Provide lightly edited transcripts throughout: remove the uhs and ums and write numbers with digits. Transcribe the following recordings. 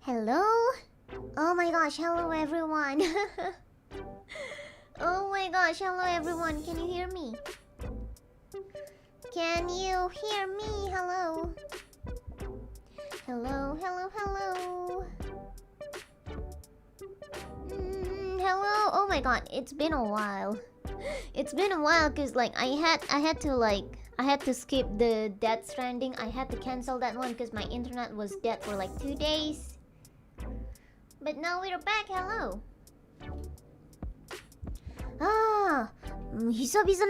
Hello? Oh my gosh, hello everyone. Oh my gosh, hello everyone. Can you hear me? Can you hear me? Hello? Hello, hello, hello. Hello. Oh my god, it's been a while. It's been a while cuz like I had to skip the Death Stranding. I had to cancel that one cuz my internet was dead for like 2 days. But now we're back. Hello. 久々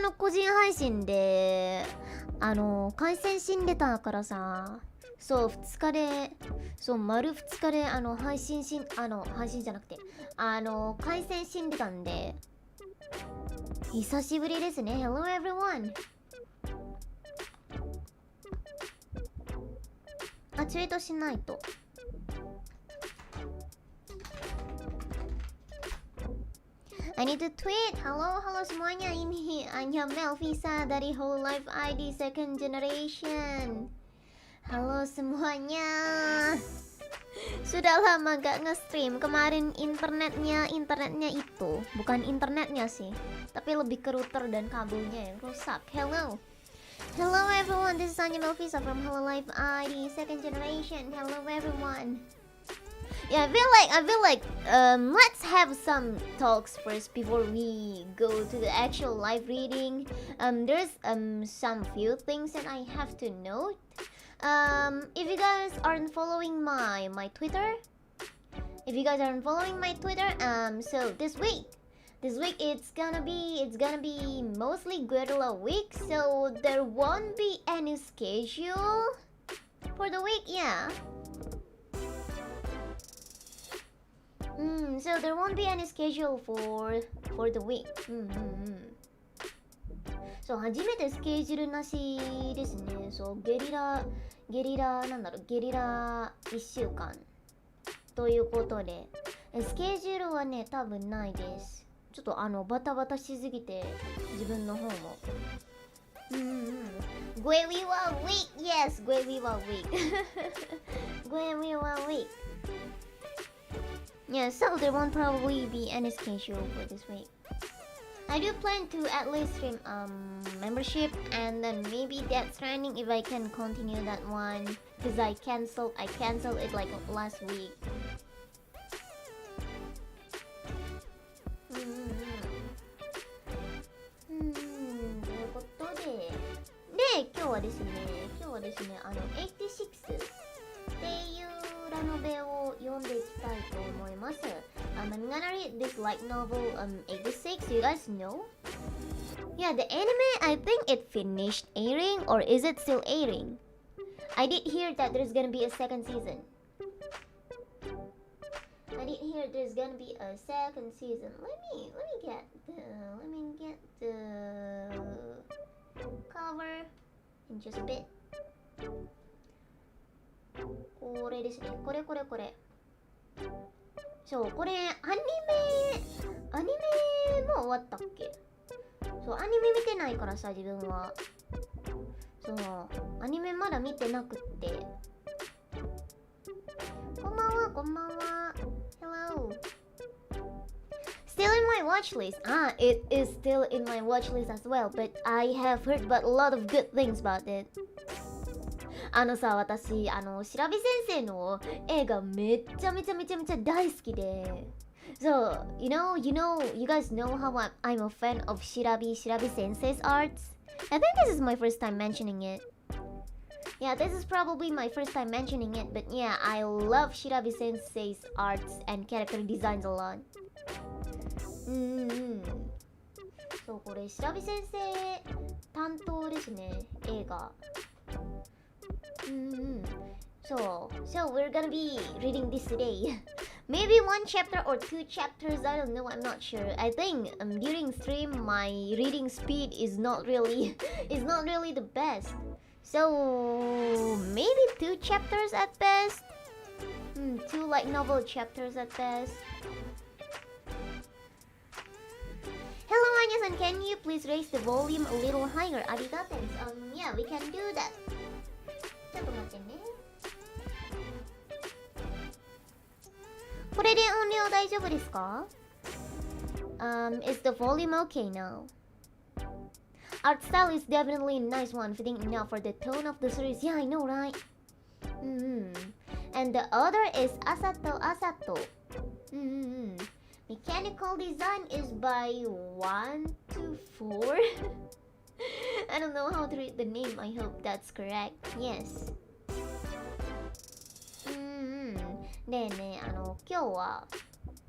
の個人配信で回線死んでたからさ、そう2日で、そう丸2日で配信じゃなくて回線死んでたんで久しぶりですね。 Hello everyone。 ツイートしないと。I need to tweet. Halo semuanya, ini Anya Melvisa dari hololive-ID second generation. Halo semuanya. Sudah lama gak nge-stream. Kemarin internetnya itu bukan internetnya sih, tapi lebih ke router dan kabelnya yang rusak. Hello everyone, this is Anya Melvisa from hololive-ID second generation. Hello everyone. Yeah, I feel like let's have some talks first before we go to the actual live reading. There's some few things that I have to note. If you guys aren't following my Twitter, so this week it's gonna be mostly guerrilla week, so there won't be any schedule for the week. Yeah. So there won't be any schedule for the week. そう、初めてスケジュールなしですね。そう、ゲリラ1週間ということで、スケジュールはね、多分ないです。ちょっとバタバタしすぎて、自分の方も。Gwe we were weak. Yes, Gwe we were weak. Gwe we were weak. Yeah, so there won't probably be any schedule for this week. I do plan to at least stream membership and then maybe Death Stranding if I can continue that one, because I canceled it like last week. ということで、今日はですね86っていうラノベを読んでいきたいと思います。I'm gonna read this light novel 86. You guys know? Yeah, the anime, I think it finished airing, or is it still airing? I did hear that there's gonna be a second season. Let me get the cover in just a bit. これですね。これ。そう、これアニメも終わったっけ？そう、アニメ見てないからさ、自分は。そう、アニメまだ見てなくって。こんばんは。Hello. Still in my watch list. It is still in my watch list as well, but I have heard about a lot of good things about it. さ、私調べ先生の映画めちゃめちゃ大好きで、 So, you guys know how I'm a fan of Shirabi sensei's arts. I think this is my first time mentioning it. Yeah, this is probably my first time mentioning it, but yeah, I love Shirabi sensei's arts and character designs a lot. そう、これShirabi先生担当ですね、映画。So we're gonna be reading this today. Maybe 1 chapter or 2 chapters, I don't know, I'm not sure. I think during stream my reading speed is not really the best. So maybe 2 chapters at best. 2 light novel chapters at best. Hello Anya-san, can you please raise the volume a little higher? Arigato. Yeah, we can do that. ちょっと待ってね。これで音量大丈夫ですか？ Is the volume okay now? Art style is definitely a nice one, fitting enough for the tone of the series. Yeah, I know, right? And the other is Asato. Mechanical design is by 1 to 4. I don't know how to read the name. I hope that's correct. Yes. でね、今日は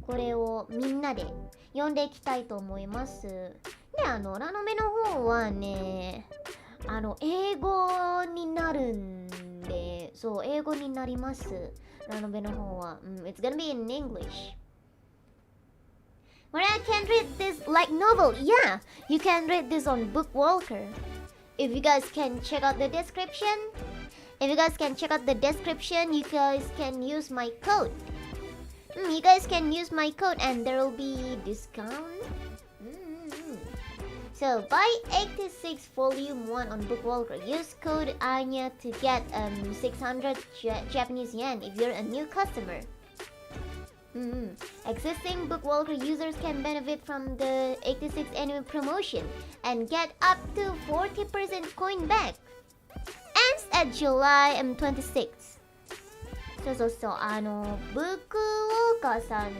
これをみんなで読んでいきたいと思います。で、ラノベの方はね、英語になるんで、そう、英語になります。ラノベの方は。It's gonna be in English. But I can read this like novel. Yeah, you can read this on Bookwalker. If you guys can check out the description, you guys can use my code. You guys can use my code and there will be discount. So buy 86 volume 1 on Bookwalker. Use code Anya to get 600 Japanese yen if you're a new customer. Existing Bookwalker users can benefit from the 86 annual promotion and get up to 40% coin back. Ends at July 26th. そう、ブックウォーカーさん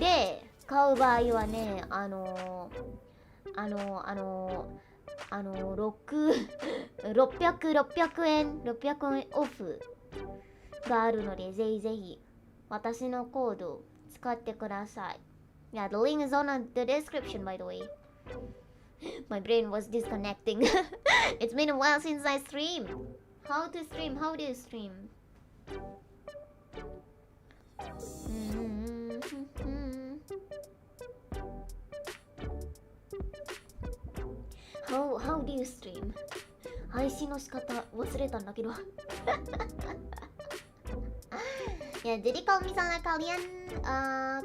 で買う場合はね、600円オフがあるので、ぜひぜひ私のコード使ってください。Yeah, the link is on the description, by the way. My brain was disconnecting. It's been a while since I streamed. How to stream? How do you stream? How do you stream? 配信の仕方忘れたんだけど。Ya, jadi kalau misalnya kalian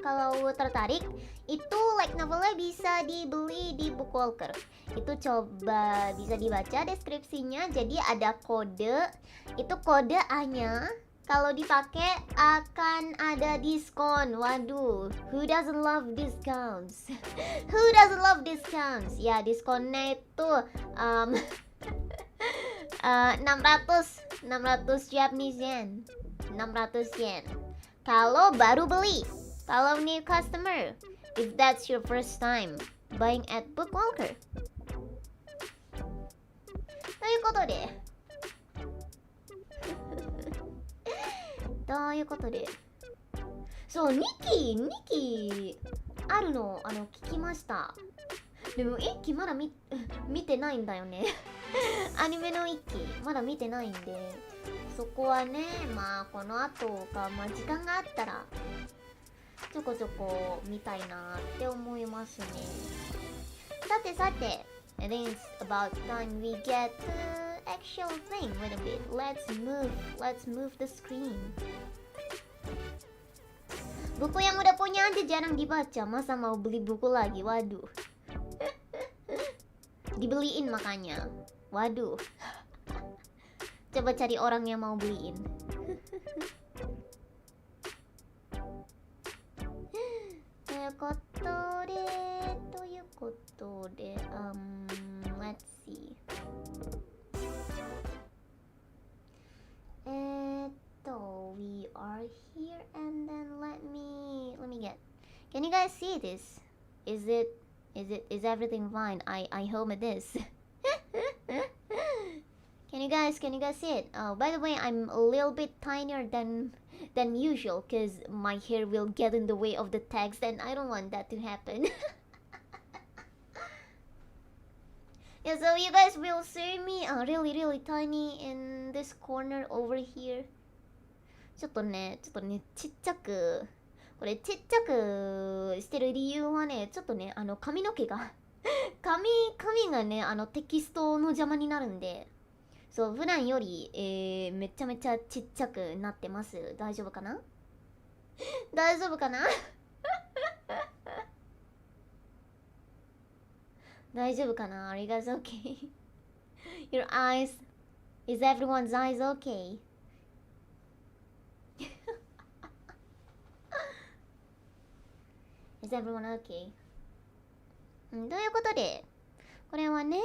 kalau tertarik, itu like novelnya bisa dibeli di Bookwalker. Itu coba bisa dibaca deskripsinya. Jadi ada kode, itu kode Anya. Kalau dipakai akan ada diskon. Waduh, who doesn't love discounts? Who doesn't love discounts? Ya, diskonnya itu 600 Japanese yen. 600 yen. Kalau baru beli, kalau new customer, if that's your first time buying at Bookwalker. ということで、そう、2期あるの聞きました。でも1期まだ見てないんだよね。アニメの1期まだ見てないんで、そこはね、まあこの後か、まあ時間があったらちょこちょこ見たいなって思いますね。さて、I think it's about time we get the actual thing. Wait a bit. Let's move the screen. Buku yang udah punya aja jarang dibaca, masa mau beli buku lagi? Waduh. Dibeliin makanya. Waduh. Coba cari orang yang mau beliin. Let's see. We are here, and then let me get. Can you guys see this? Is everything fine? I hope it is. Can you guys see it? Oh, by the way, I'm a little bit tinier than usual because my hair will get in the way of the text, and I don't want that to happen. Yeah, so you guys will see me really tiny in this corner over here. ちょっとねちっちゃくしてる理由はね、ちょっとね髪の毛が髪がねテキストの邪魔になるんで、そう普段より、めちゃめちゃちっちゃくなってます。大丈夫かな大丈夫かな大丈夫かな Are you guys okay? Your eyes, is everyone's eyes okay? everyone okay? ということで、これはね、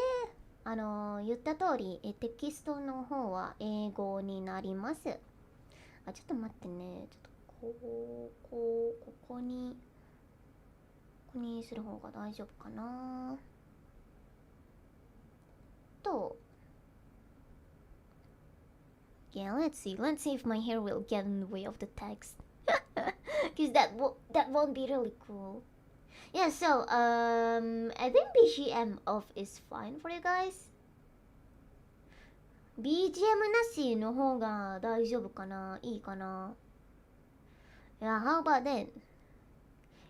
言った通り、テキストの方は英語になります。ちょっと待ってね。ちょっとここにする方が大丈夫かな。Yeah, let's see if my hair will get in the way of the text. Because that won't be really cool. Yeah, so I think BGM off is fine for you guys. BGM なしの方が大丈夫かな、いいかな。Yeah, how about that?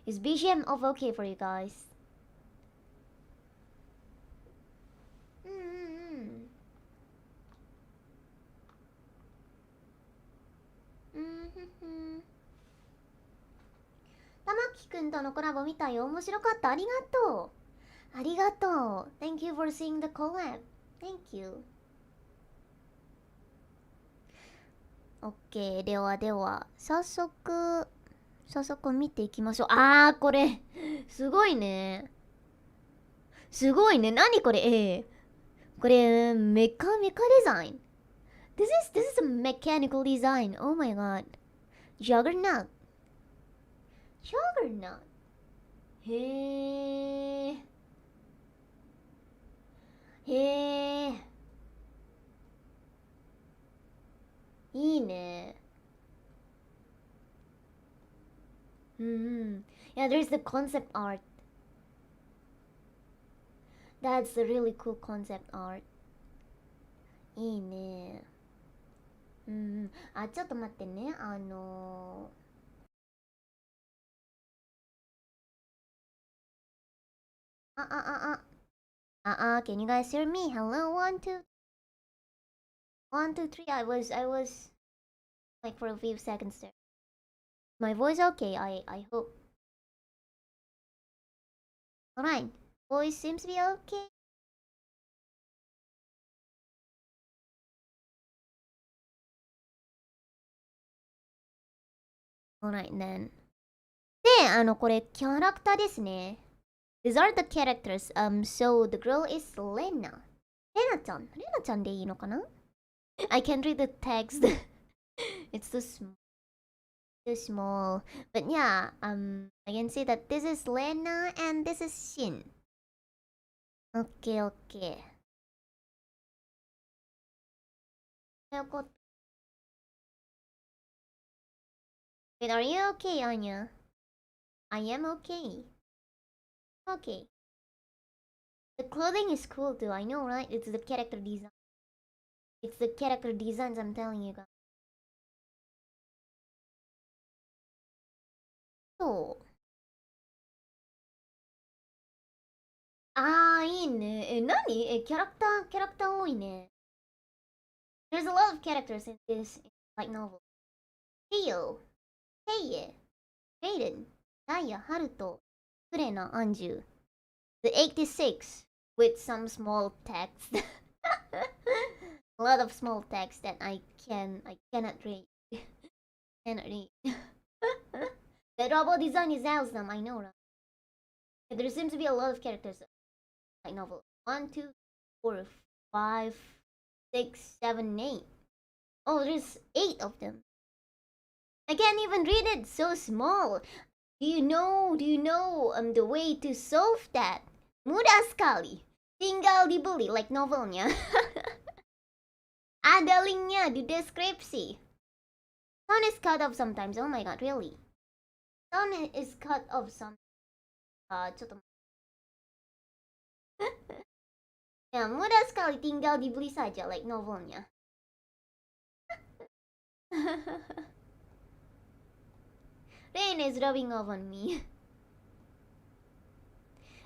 Is BGM off okay for you guys? 玉木くんとのコラボ見たよ。面白かった。ありがとう。ありがとう。Thank you for seeing the collab. Thank you. OK。では、早速見ていきましょう。これ、すごいね。何これ、これ、メカデザイン。This is a mechanical design. Oh my god. Juggernaut. へえ。いいね。Yeah, there's the concept art. That's a really cool concept art. いいね。ちょっと待ってね。can you guys hear me? Hello, 1, 2, 1, 2, 3. I was like for a few seconds there. My voice okay? I hope. Alright, voice seems to be okay. Alright then. で、これキャラクターですね。These are the characters. So the girl is Lena. レナちゃんでいいのかな? I can't read the text. It's too small. But yeah, I can see that this is Lena and this is Shin. Okay. Wait, are you okay, Anya? I am okay. Okay. The clothing is cool too, I know, right? It's the character design. It's the character designs I'm telling you guys. そう。いいね。何？キャラクター多いね。There's a lot of characters in this light novel. Teo, Heye, Raiden, Anya, Haruto, Kurena, Anju. The 86 with some small text. A lot of small text that I cannot read. The robot design is awesome, I know, right? There seems to be a lot of characters. Light novel. 1, 2, 4, 5, 6, 7, 8. Oh, there's 8 of them. I can't even read it, so small. Do you know the way to solve that? Mudah sekali. Tinggal dibeli, like novelnya. Ada linknya di deskripsi. Sound is cut off sometimes. Oh my god, really? Sound is cut off sometimes. ちょっと Ya, mudah sekali, tinggal dibeli saja, like novelnya. Rain is rubbing off on me.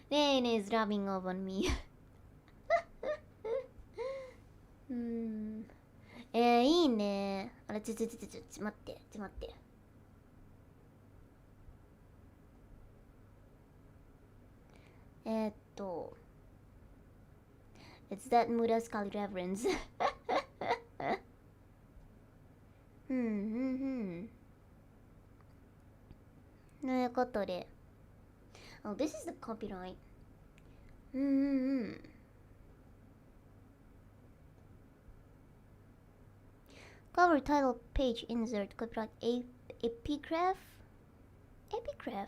Rain is rubbing off on me. いいね。あれ、ちょっと待って。It's that mudah sekali reference. ということで。this is the copyright. Cover, title, page, insert, copyright, epigraph? Epigraph?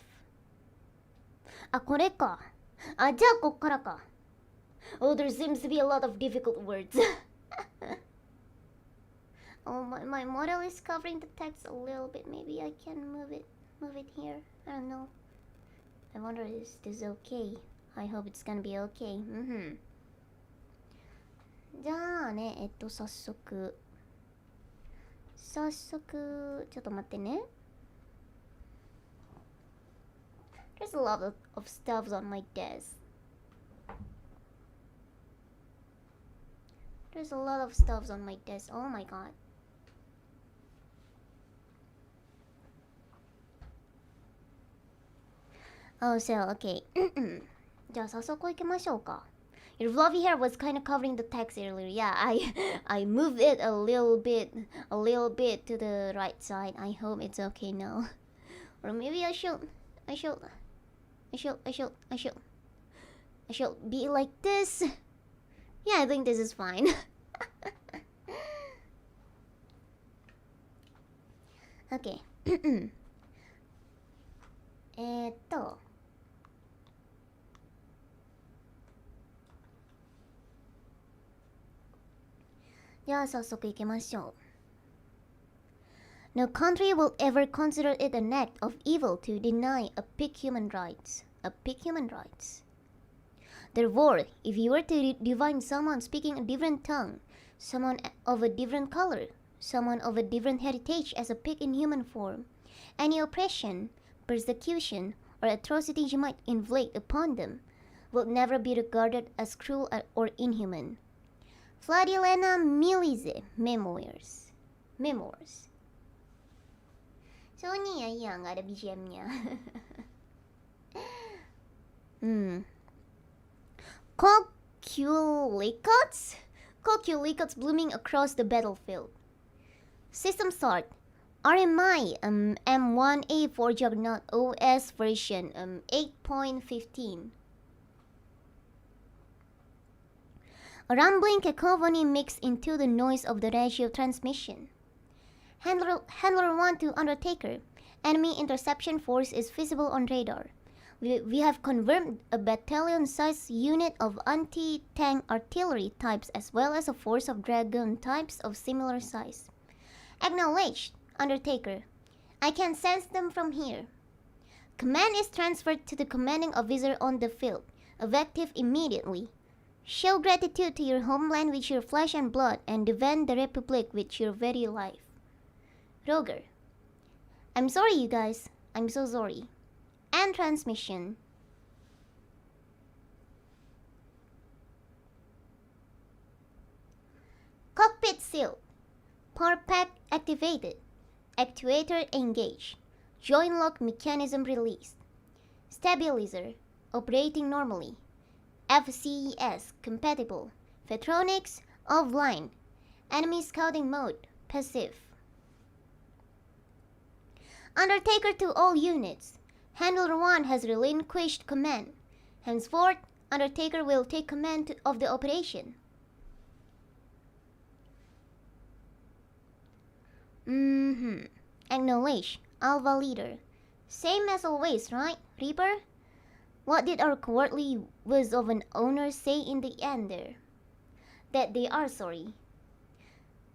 あ、これか。あ、じゃあこっからか。Oh, there seems to be a lot of difficult words. Oh, my model is covering the text a little bit. Maybe I can move it here. I don't know. I wonder, is this okay? I hope it's gonna be okay. じゃあね、早速ちょっと待ってね。There's a lot of stuff on my desk. There's a lot of stuff on my desk. Oh my god. Oh, so, okay. じゃあ早速行きましょうか。Your fluffy hair was kind of covering the text earlier. Yeah, I moved it a little bit to the right side. I hope it's okay now. Or maybe I should be like this. Yeah, I think this is fine. Okay. じゃあ早速行きましょう。No country will ever consider it an act of evil to deny a pig human rights. Therefore, if you were to divine someone speaking a different tongue, someone of a different color, someone of a different heritage as a pig in human form, any oppression, persecution, or atrocity you might inflict upon them will never be regarded as cruel or inhuman. Vladilena Milize Memoirs. So nih ya nggak ada BGM-nya. Coquelicots blooming across the battlefield. System start. RMI M1A4 Juggernaut OS version 8.15. A rumbling cacophony mixed into the noise of the radio transmission. Handler 1 to Undertaker. Enemy interception force is visible on radar. We have confirmed a battalion-sized unit of anti-tank artillery types as well as a force of dragoon types of similar size. Acknowledged, Undertaker. I can sense them from here. Command is transferred to the commanding officer on the field. Effective immediately. Show gratitude to your homeland with your flesh and blood and defend the Republic with your very life. Roger. I'm sorry, you guys. I'm so sorry. And transmission. Cockpit sealed. Power pack activated. Actuator engaged. Joint lock mechanism released. Stabilizer operating normally. FCES compatible. Vetronics offline. Enemy scouting mode passive. Undertaker to all units. Handler 1 has relinquished command. Henceforth, Undertaker will take command of the operation. Acknowledge. Alpha leader. Same as always, right, Reaper? What did our cowardly whiz of an owner say in the end there? That they are sorry.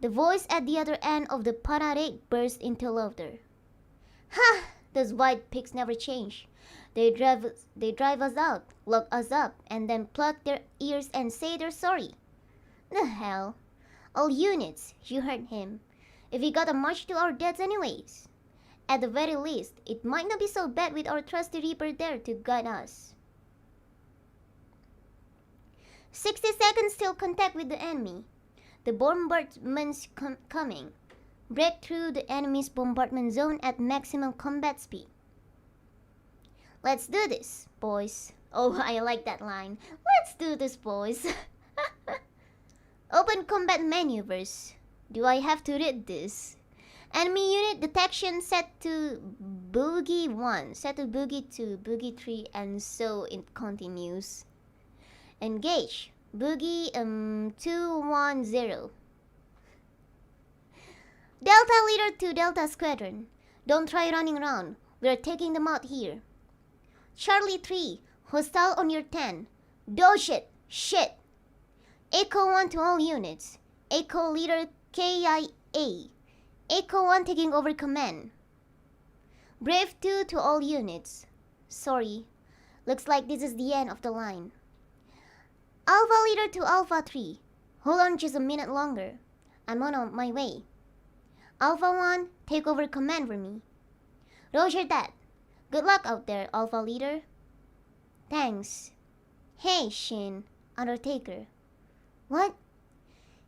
The voice at the other end of the parade burst into laughter. Ha! Those white pigs never change. They drive us out, lock us up, and then pluck their ears and say they're sorry. The hell? All units, you heard him. If we gotta march to our deaths anyways. At the very least, it might not be so bad with our trusty Reaper there to guide us. 60 seconds till contact with the enemy. The bombardment's coming. Break through the enemy's bombardment zone at maximum combat speed. Let's do this, boys. Oh, I like that line. Let's do this, boys. Open combat maneuvers. Do I have to read this? Enemy unit detection set to boogie 1, set to boogie 2, boogie 3, and so it continues. Engage. Boogie 210. Delta leader to Delta squadron. Don't try running around. We're taking them out here. Charlie 3. Hostile on your 10. Dodge it. Shit. Echo 1 to all units. Echo leader KIA. Echo 1 taking over command. Brave 2 to all units. Sorry. Looks like this is the end of the line. Alpha leader to Alpha 3. Hold on just a minute longer. I'm on my way. Alpha 1, take over command for me. Roger that. Good luck out there, Alpha leader. Thanks. Hey, Shin, Undertaker. What?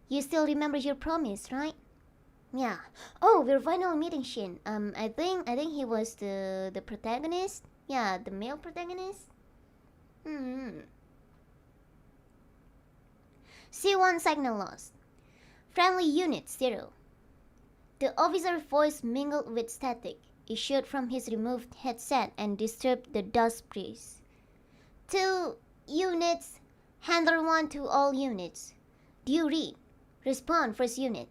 You still remember your promise, right? Yeah. Oh, we're finally meeting Shin. I think he was the protagonist. Yeah, the male protagonist. C1 signal lost. Friendly unit 0. The officer's voice mingled with static, issued from his removed headset and disturbed the dust breeze. 2 units. Handler 1 to all units. Do you read? Respond, first unit.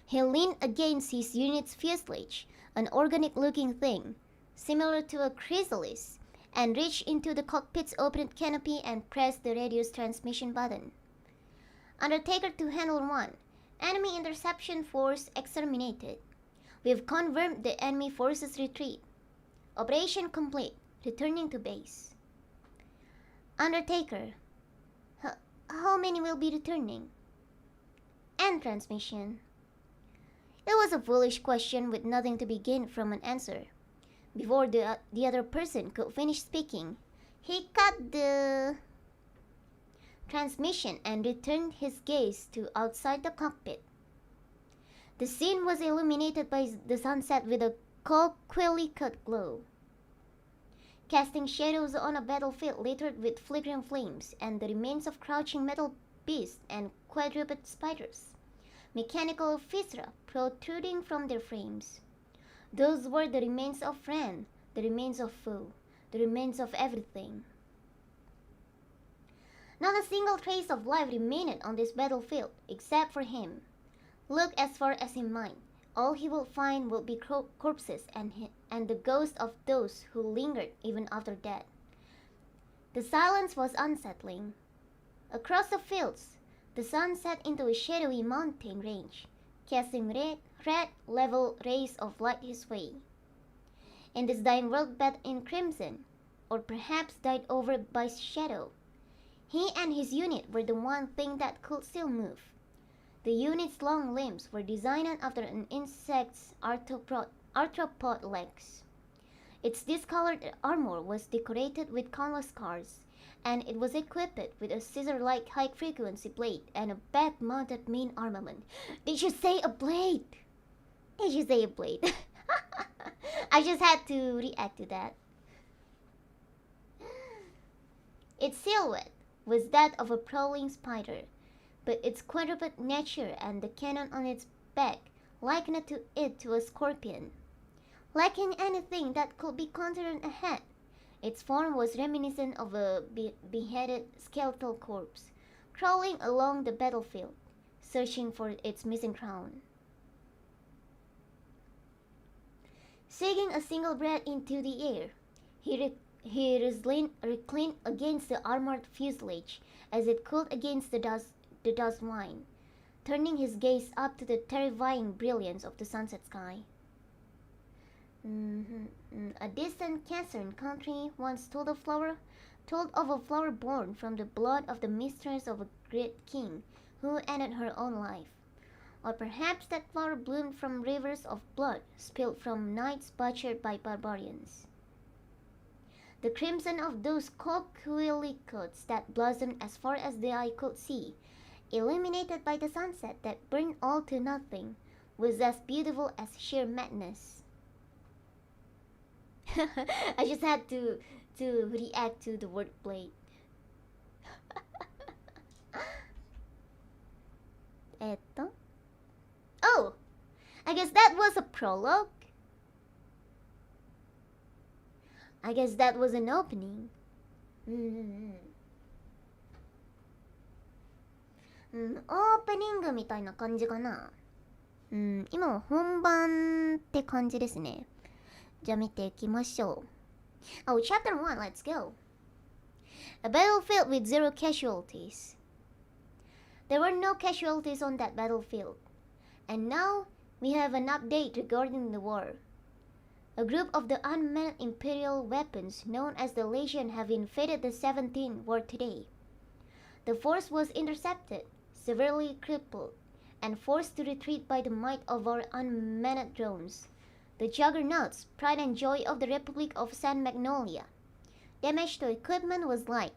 He leaned against his unit's fuselage, an organic-looking thing, similar to a chrysalis, and reached into the cockpit's open canopy and pressed the radio's transmission button. Undertaker to Handler 1. Enemy interception force exterminated. We've confirmed the enemy forces retreat. Operation complete. Returning to base. Undertaker. How many will be returning? End transmission. It was a foolish question with nothing to be gained from an answer. Before the other person could finish speaking, he cut the transmission and returned his gaze to outside the cockpit. The scene was illuminated by the sunset with a coquely cut glow, casting shadows on a battlefield littered with flickering flames and the remains of crouching metal beasts and quadruped spiders, mechanical viscera protruding from their frames. Those were the remains of friend, the remains of foe, the remains of everything. Not a single trace of life remained on this battlefield, except for him. Look as far as he might, all he would find would be corpses and the ghosts of those who lingered even after death. The silence was unsettling. Across the fields, the sun set into a shadowy mountain range, casting red level rays of light his way. In this dying world bathed in crimson, or perhaps died over by shadow, he and his unit were the one thing that could still move. The unit's long limbs were designed after an insect's arthropod legs. Its discolored armor was decorated with countless scars, and it was equipped with a scissor-like high-frequency blade and a back-mounted main armament. Did you say a blade? Did you say a blade? I just had to react to that. Its silhouette was that of a prowling spider, but its quadruped nature and the cannon on its back likened it to a scorpion. Lacking anything that could be considered a head, its form was reminiscent of a beheaded skeletal corpse, crawling along the battlefield, searching for its missing crown. Shaking a single breath into the air, he reclined against the armored fuselage as it cooled against the dust wine, turning his gaze up to the terrifying brilliance of the sunset sky. A distant Cassern country once told of a flower born from the blood of the mistress of a great king who ended her own life. Or perhaps that flower bloomed from rivers of blood spilled from knights butchered by barbarians. The crimson of those coquelicots that blossomed as far as the eye could see, illuminated by the sunset that burned all to nothing, was as beautiful as sheer madness. I just had to react to the word blade. Oh, I guess that was a prologue. I guess that was an opening.オープニングみたいな感じかな。今は本番って感じですね。じゃあ見ていきましょう。Oh, chapter 1, let's go. A battlefield with zero casualties. There were no casualties on that battlefield. And now we have an update regarding the war. A group of the unmanned imperial weapons known as the Legion have invaded the 17th war today. The force was intercepted, severely crippled, and forced to retreat by the might of our unmanned drones. The juggernauts, pride and joy of the Republic of San Magnolia. Damage to equipment was light,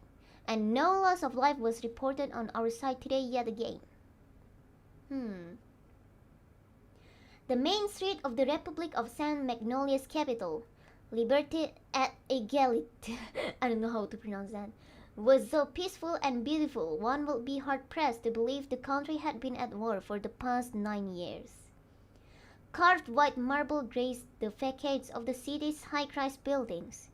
and no loss of life was reported on our side today yet again. The main street of the Republic of San Magnolia's capital, Liberty at Egalite, I don't know how to pronounce that, was so peaceful and beautiful one would be hard-pressed to believe the country had been at war for the past 9 years. Carved white marble graced the facades of the city's high-rise buildings.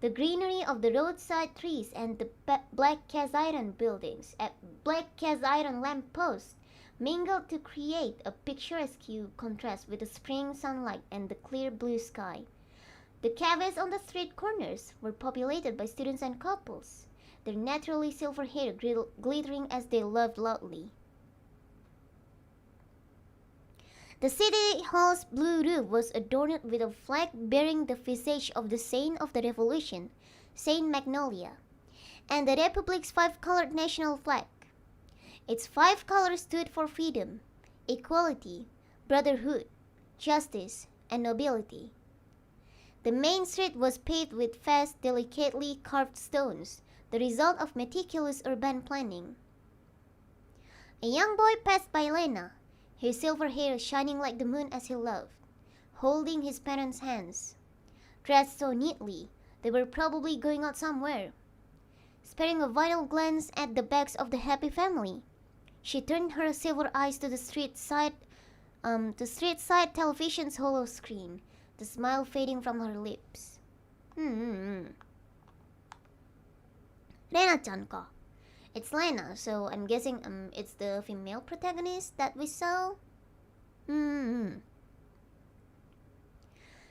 The greenery of the roadside trees and the black cast iron buildings at black cast iron lampposts mingled to create a picturesque contrast with the spring sunlight and the clear blue sky. The cafes on the street corners were populated by students and couples, their naturally silver hair glittering as they laughed loudly. The city hall's blue roof was adorned with a flag bearing the visage of the saint of the revolution, Saint Magnolia, and the Republic's 5-colored national flag. Its 5 colors stood for freedom, equality, brotherhood, justice, and nobility. The main street was paved with fast, delicately carved stones, the result of meticulous urban planning. A young boy passed by Lena, his silver hair shining like the moon as he laughed, holding his parents' hands. Dressed so neatly, they were probably going out somewhere. Sparing a vital glance at the backs of the happy family, she turned her silver eyes to the street side television's hollow screen, the smile fading from her lips. Lena-chan ka. It's Lena, so I'm guessing it's the female protagonist that we saw.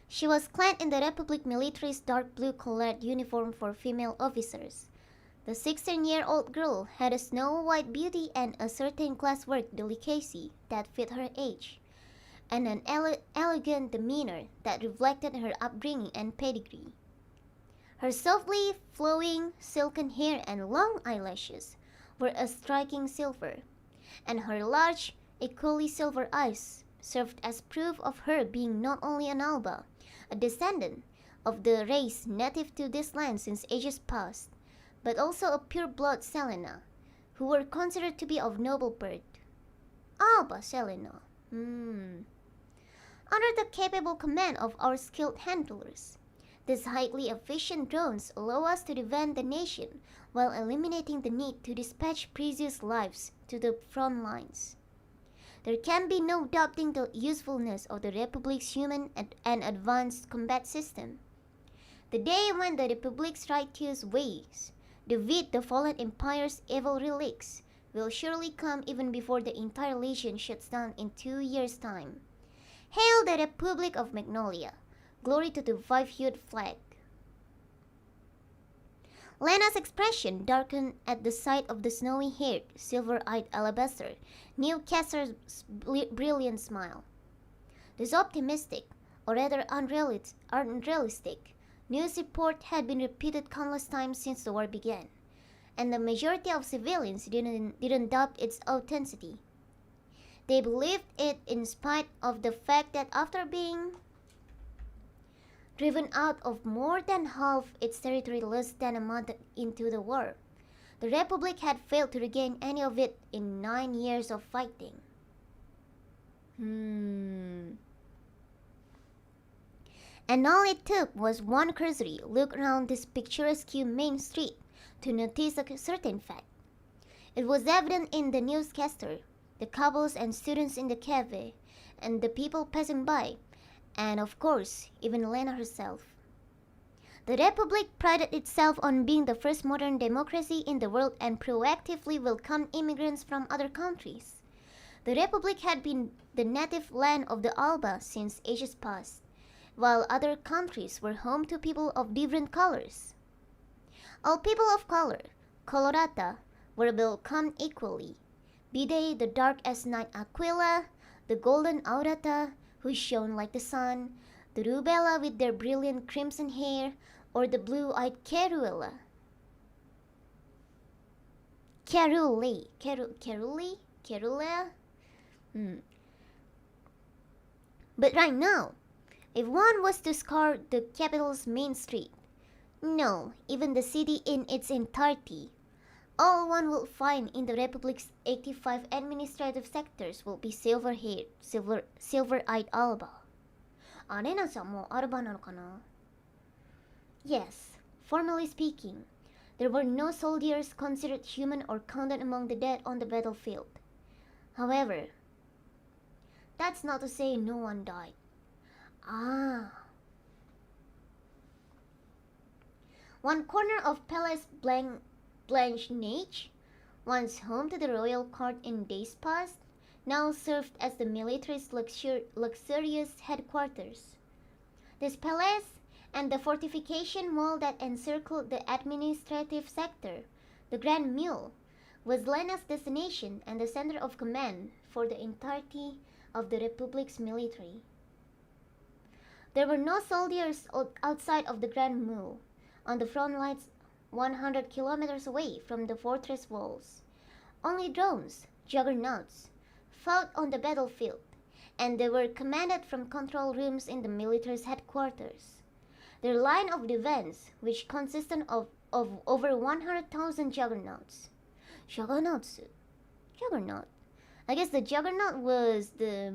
She was clad in the Republic military's dark blue-colored uniform for female officers. The 16-year-old girl had a snow-white beauty and a certain classwork delicacy that fit her age, and an elegant demeanor that reflected her upbringing and pedigree. Her softly flowing silken hair and long eyelashes were a striking silver, and her large, equally silver eyes served as proof of her being not only an Alba, a descendant of the race native to this land since ages past, but also a pure-blood Selena, who were considered to be of noble birth. Alba Selena. Under the capable command of our skilled handlers, these highly efficient drones allow us to defend the nation while eliminating the need to dispatch precious lives to the front lines. There can be no doubting the usefulness of the Republic's human and advanced combat system. The day when the Republic's righteous ways defeat the fallen empire's evil relics will surely come even before the entire Legion shuts down in 2 years' time. Hail the Republic of Magnolia! Glory to the 5-hued flag! Lena's expression darkened at the sight of the snowy-haired, silver-eyed alabaster Newcaster's brilliant smile. This optimistic, or rather unrealistic, news report had been repeated countless times since the war began, and the majority of civilians didn't doubt its authenticity. They believed it in spite of the fact that after being driven out of more than half its territory less than a month into the war, the Republic had failed to regain any of it in 9 years of fighting. And all it took was one cursory look around this picturesque main street to notice a certain fact. It was evident in the newscaster, the couples and students in the cafe, and the people passing by, and of course, even Lena herself. The Republic prided itself on being the first modern democracy in the world and proactively welcomed immigrants from other countries. The Republic had been the native land of the Alba since ages past, while other countries were home to people of different colors. All people of color, colorata, were welcomed equally, be they the dark as night Aquila, the golden aurata, who shone like the sun, the rubella with their brilliant crimson hair, or the blue-eyed Carula. Carula? But right now, if one was to scour the capital's main street, no, even the city in its entirety, all one will find in the Republic's 85 administrative sectors will be silver-haired, silver-eyed Alba. あれなんさ、もうアルバなのかな? Yes, formally speaking, there were no soldiers considered human or counted among the dead on the battlefield. However, that's not to say no one died. One corner of Palace Blanche-Neige, once home to the royal court in days past, now served as the military's luxurious headquarters. This palace and the fortification wall that encircled the administrative sector, the Grand Mule, was Lena's destination and the center of command for the entirety of the Republic's military. There were no soldiers outside of the Grand Mule, on the front lines 100 kilometers away from the fortress walls. Only drones, juggernauts, fought on the battlefield, and they were commanded from control rooms in the military's headquarters. Their line of defense, which consisted of over 100,000 juggernauts. Juggernaut. I guess the juggernaut was the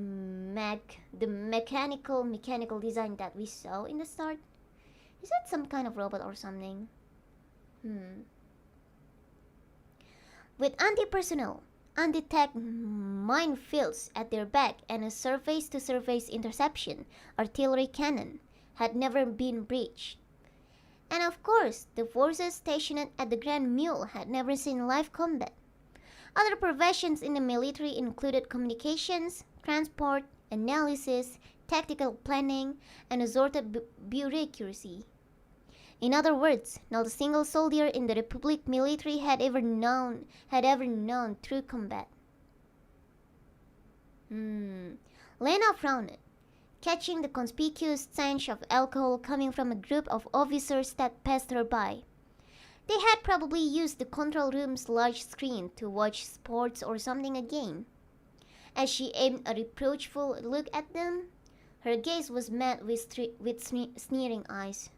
mechanical design that we saw in the start. Is that some kind of robot or something? With anti-personnel, anti-tech minefields at their back and a surface-to-surface interception artillery cannon had never been breached. And of course, the forces stationed at the Grand Mule had never seen live combat. Other professions in the military included communications, transport, analysis, tactical planning, and assorted bureaucracy. In other words, not a single soldier in the Republic military had ever known true combat. Lena frowned, catching the conspicuous stench of alcohol coming from a group of officers that passed her by. They had probably used the control room's large screen to watch sports or something again. As she aimed a reproachful look at them, her gaze was met with sneering eyes.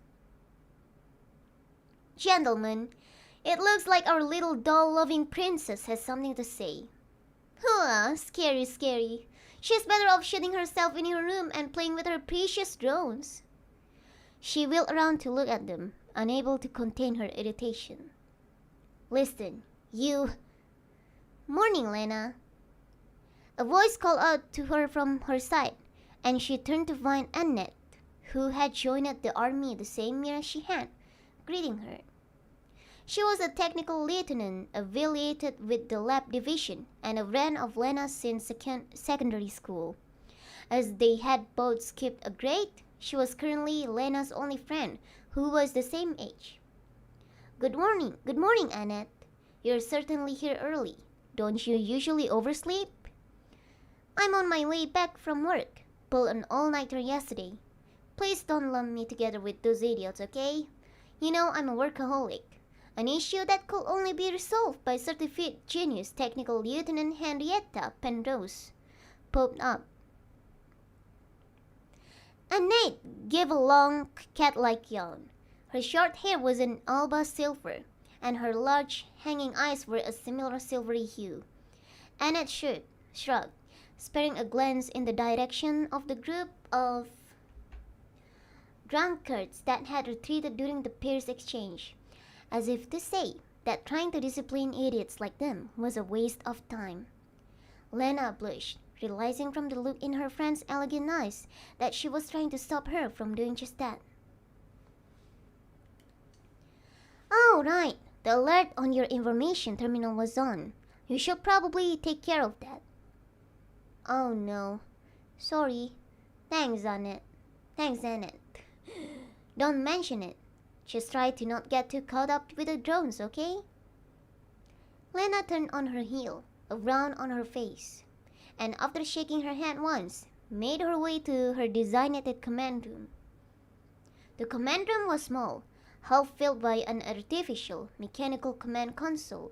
Gentlemen, it looks like our little doll-loving princess has something to say. Scary. She's better off shooting herself in her room and playing with her precious drones. She wheeled around to look at them, unable to contain her irritation. Listen, you... Morning, Lena. A voice called out to her from her side, and she turned to find Annette, who had joined the army the same year as she had, greeting her. She was a technical lieutenant affiliated with the lab division and a friend of Lena's since secondary school. As they had both skipped a grade, she was currently Lena's only friend, who was the same age. Good morning, Annette. You're certainly here early. Don't you usually oversleep? I'm on my way back from work. Pulled an all-nighter yesterday. Please don't lump me together with those idiots, okay? You know I'm a workaholic. An issue that could only be resolved by certified genius Technical Lieutenant Henrietta Penrose popped up. Annette gave a long, cat-like yawn. Her short hair was an alba silver, and her large, hanging eyes were a similar silvery hue. Annette shrugged, sparing a glance in the direction of the group of drunkards that had retreated during the pair's exchange, as if to say that trying to discipline idiots like them was a waste of time. Lena blushed, realizing from the look in her friend's elegant eyes that she was trying to stop her from doing just that. Oh, right. The alert on your information terminal was on. You should probably take care of that. Oh no. Sorry. Thanks, Annette. Don't mention it. Just try to not get too caught up with the drones, okay? Lena turned on her heel, a frown on her face, and after shaking her head once, made her way to her designated command room. The command room was small, half filled by an artificial, mechanical command console,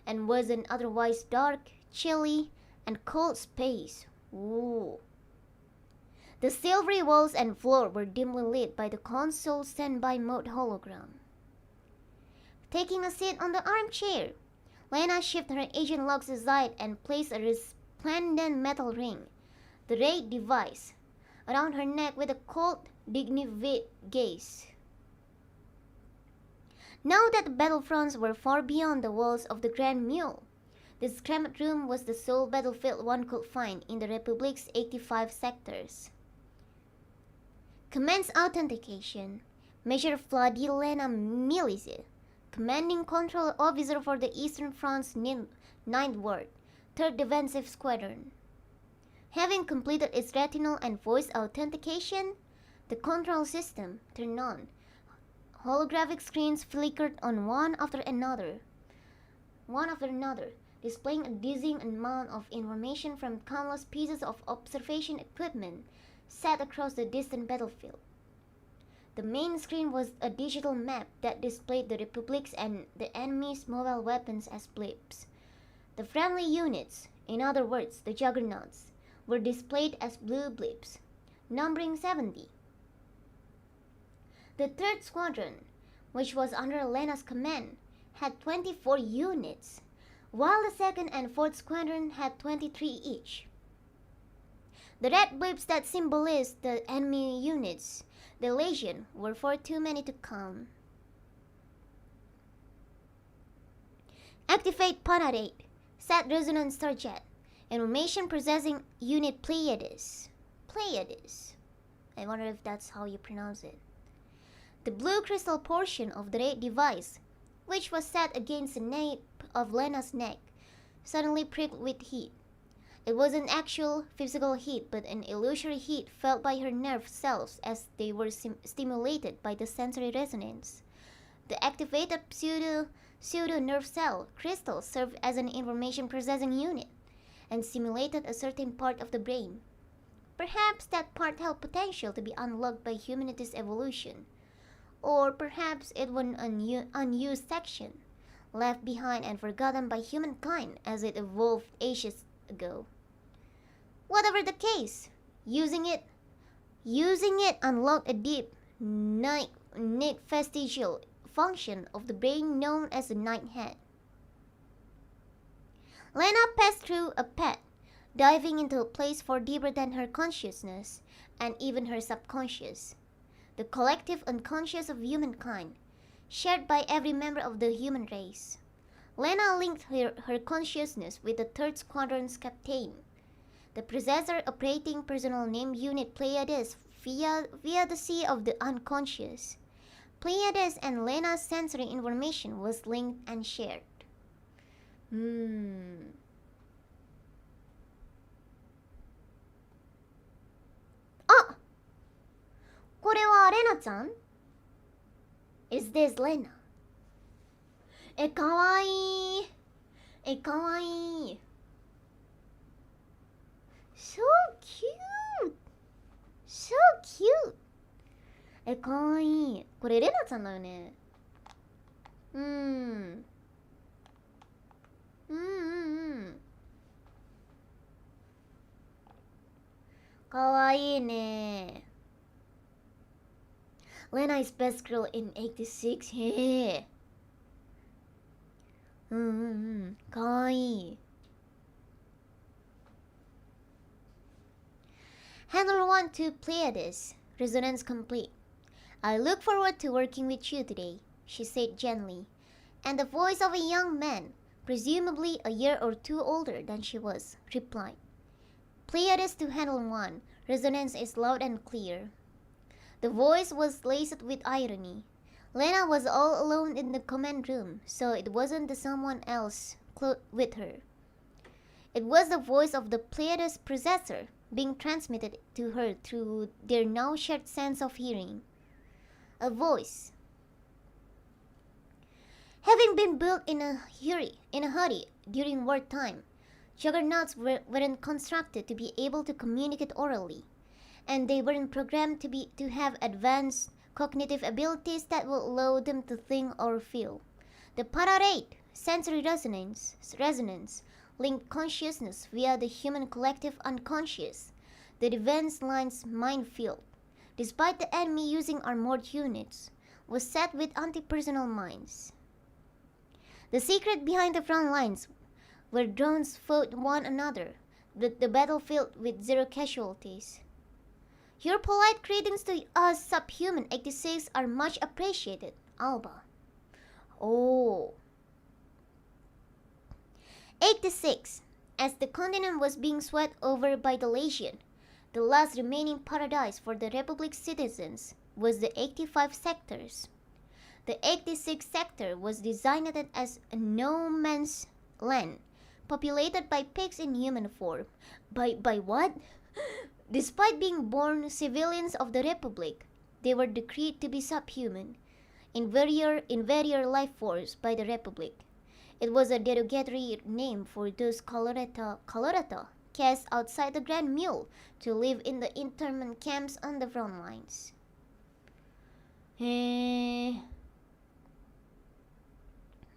and was an otherwise dark, chilly, and cold space. Ooh. The silvery walls and floor were dimly lit by the console's standby mode hologram. Taking a seat on the armchair, Lena shifted her agent logs aside and placed a resplendent metal ring, the raid device, around her neck with a cold, dignified gaze. Now that the battlefronts were far beyond the walls of the Grand Mule, this cramped room was the sole battlefield one could find in the Republic's 85 sectors. Commence authentication. Major Vladilena Milice, commanding control officer for the Eastern Front's 9th Ward, 3rd Defensive Squadron. Having completed its retinal and voice authentication, the control system turned on. Holographic screens flickered on one after another, displaying a dizzying amount of information from countless pieces of observation equipment set across the distant battlefield. The main screen was a digital map that displayed the Republic's and the enemy's mobile weapons as blips. The friendly units, in other words, the Juggernauts, were displayed as blue blips, numbering 70. The 3rd Squadron, which was under Lena's command, had 24 units, while the 2nd and 4th Squadron had 23 each. The red blips that symbolized the enemy units, the Legion, were far too many to count. Activate Panarate, set Resonance Target, Information Processing Unit Pleiades. I wonder if that's how you pronounce it. The blue crystal portion of the raid device, which was set against the nape of Lena's neck, suddenly pricked with heat. It wasn't actual physical heat, but an illusory heat felt by her nerve cells as they were stimulated by the sensory resonance. The activated pseudo nerve cell crystal served as an information processing unit and stimulated a certain part of the brain. Perhaps that part held potential to be unlocked by humanity's evolution. Or perhaps it was an unused section, left behind and forgotten by humankind as it evolved ages ago. Whatever the case, using it unlocked a deep, neat vestigial function of the brain known as the nighthead. Lena passed through a path, diving into a place far deeper than her consciousness and even her subconscious. The collective unconscious of humankind, shared by every member of the human race. Lena linked her consciousness with the 3rd Squadron's captain, the processor operating personal name unit Pleiades via the sea of the unconscious. Pleiades and Lena's sensory information was linked and shared. あ、これはレナちゃん? Is this Lena? かわいい。かわいい。So cute! So cute! かわいい。これレナちゃんだよね。かわいいね。Lena is best girl in 86. へえ。かわいい。Handler 1 to Pleiades. Resonance complete. I look forward to working with you today, she said gently, and the voice of a young man, presumably a year or two older than she was, replied, Pleiades to handle one. Resonance is loud and clear. The voice was laced with irony. Lena was all alone in the command room, so it wasn't the someone else with her. It was the voice of the Pleiades possessor being transmitted to her through their now shared sense of hearing. A voice. Having been built in a hurry during wartime, juggernauts weren't constructed to be able to communicate orally, and they weren't programmed to have advanced cognitive abilities that will allow them to think or feel. The pararate, sensory resonance, linked consciousness via the human collective unconscious, the defense line's minefield, despite the enemy using armored units, was set with anti-personal mines. The secret behind the front lines, where drones fought one another, the battlefield with zero casualties. Your polite greetings to us subhuman 86 are much appreciated, Alba. Oh. 86. As the continent was being swept over by the Legion, the last remaining paradise for the Republic's citizens was the 85 sectors. The 86th sector was designated as a no-man's land, populated by pigs in human form. By what? Despite being born civilians of the Republic, they were decreed to be subhuman, inferior life force by the Republic. It was a derogatory name for those Colorado cast outside the Grand Mule to live in the internment camps on the front lines.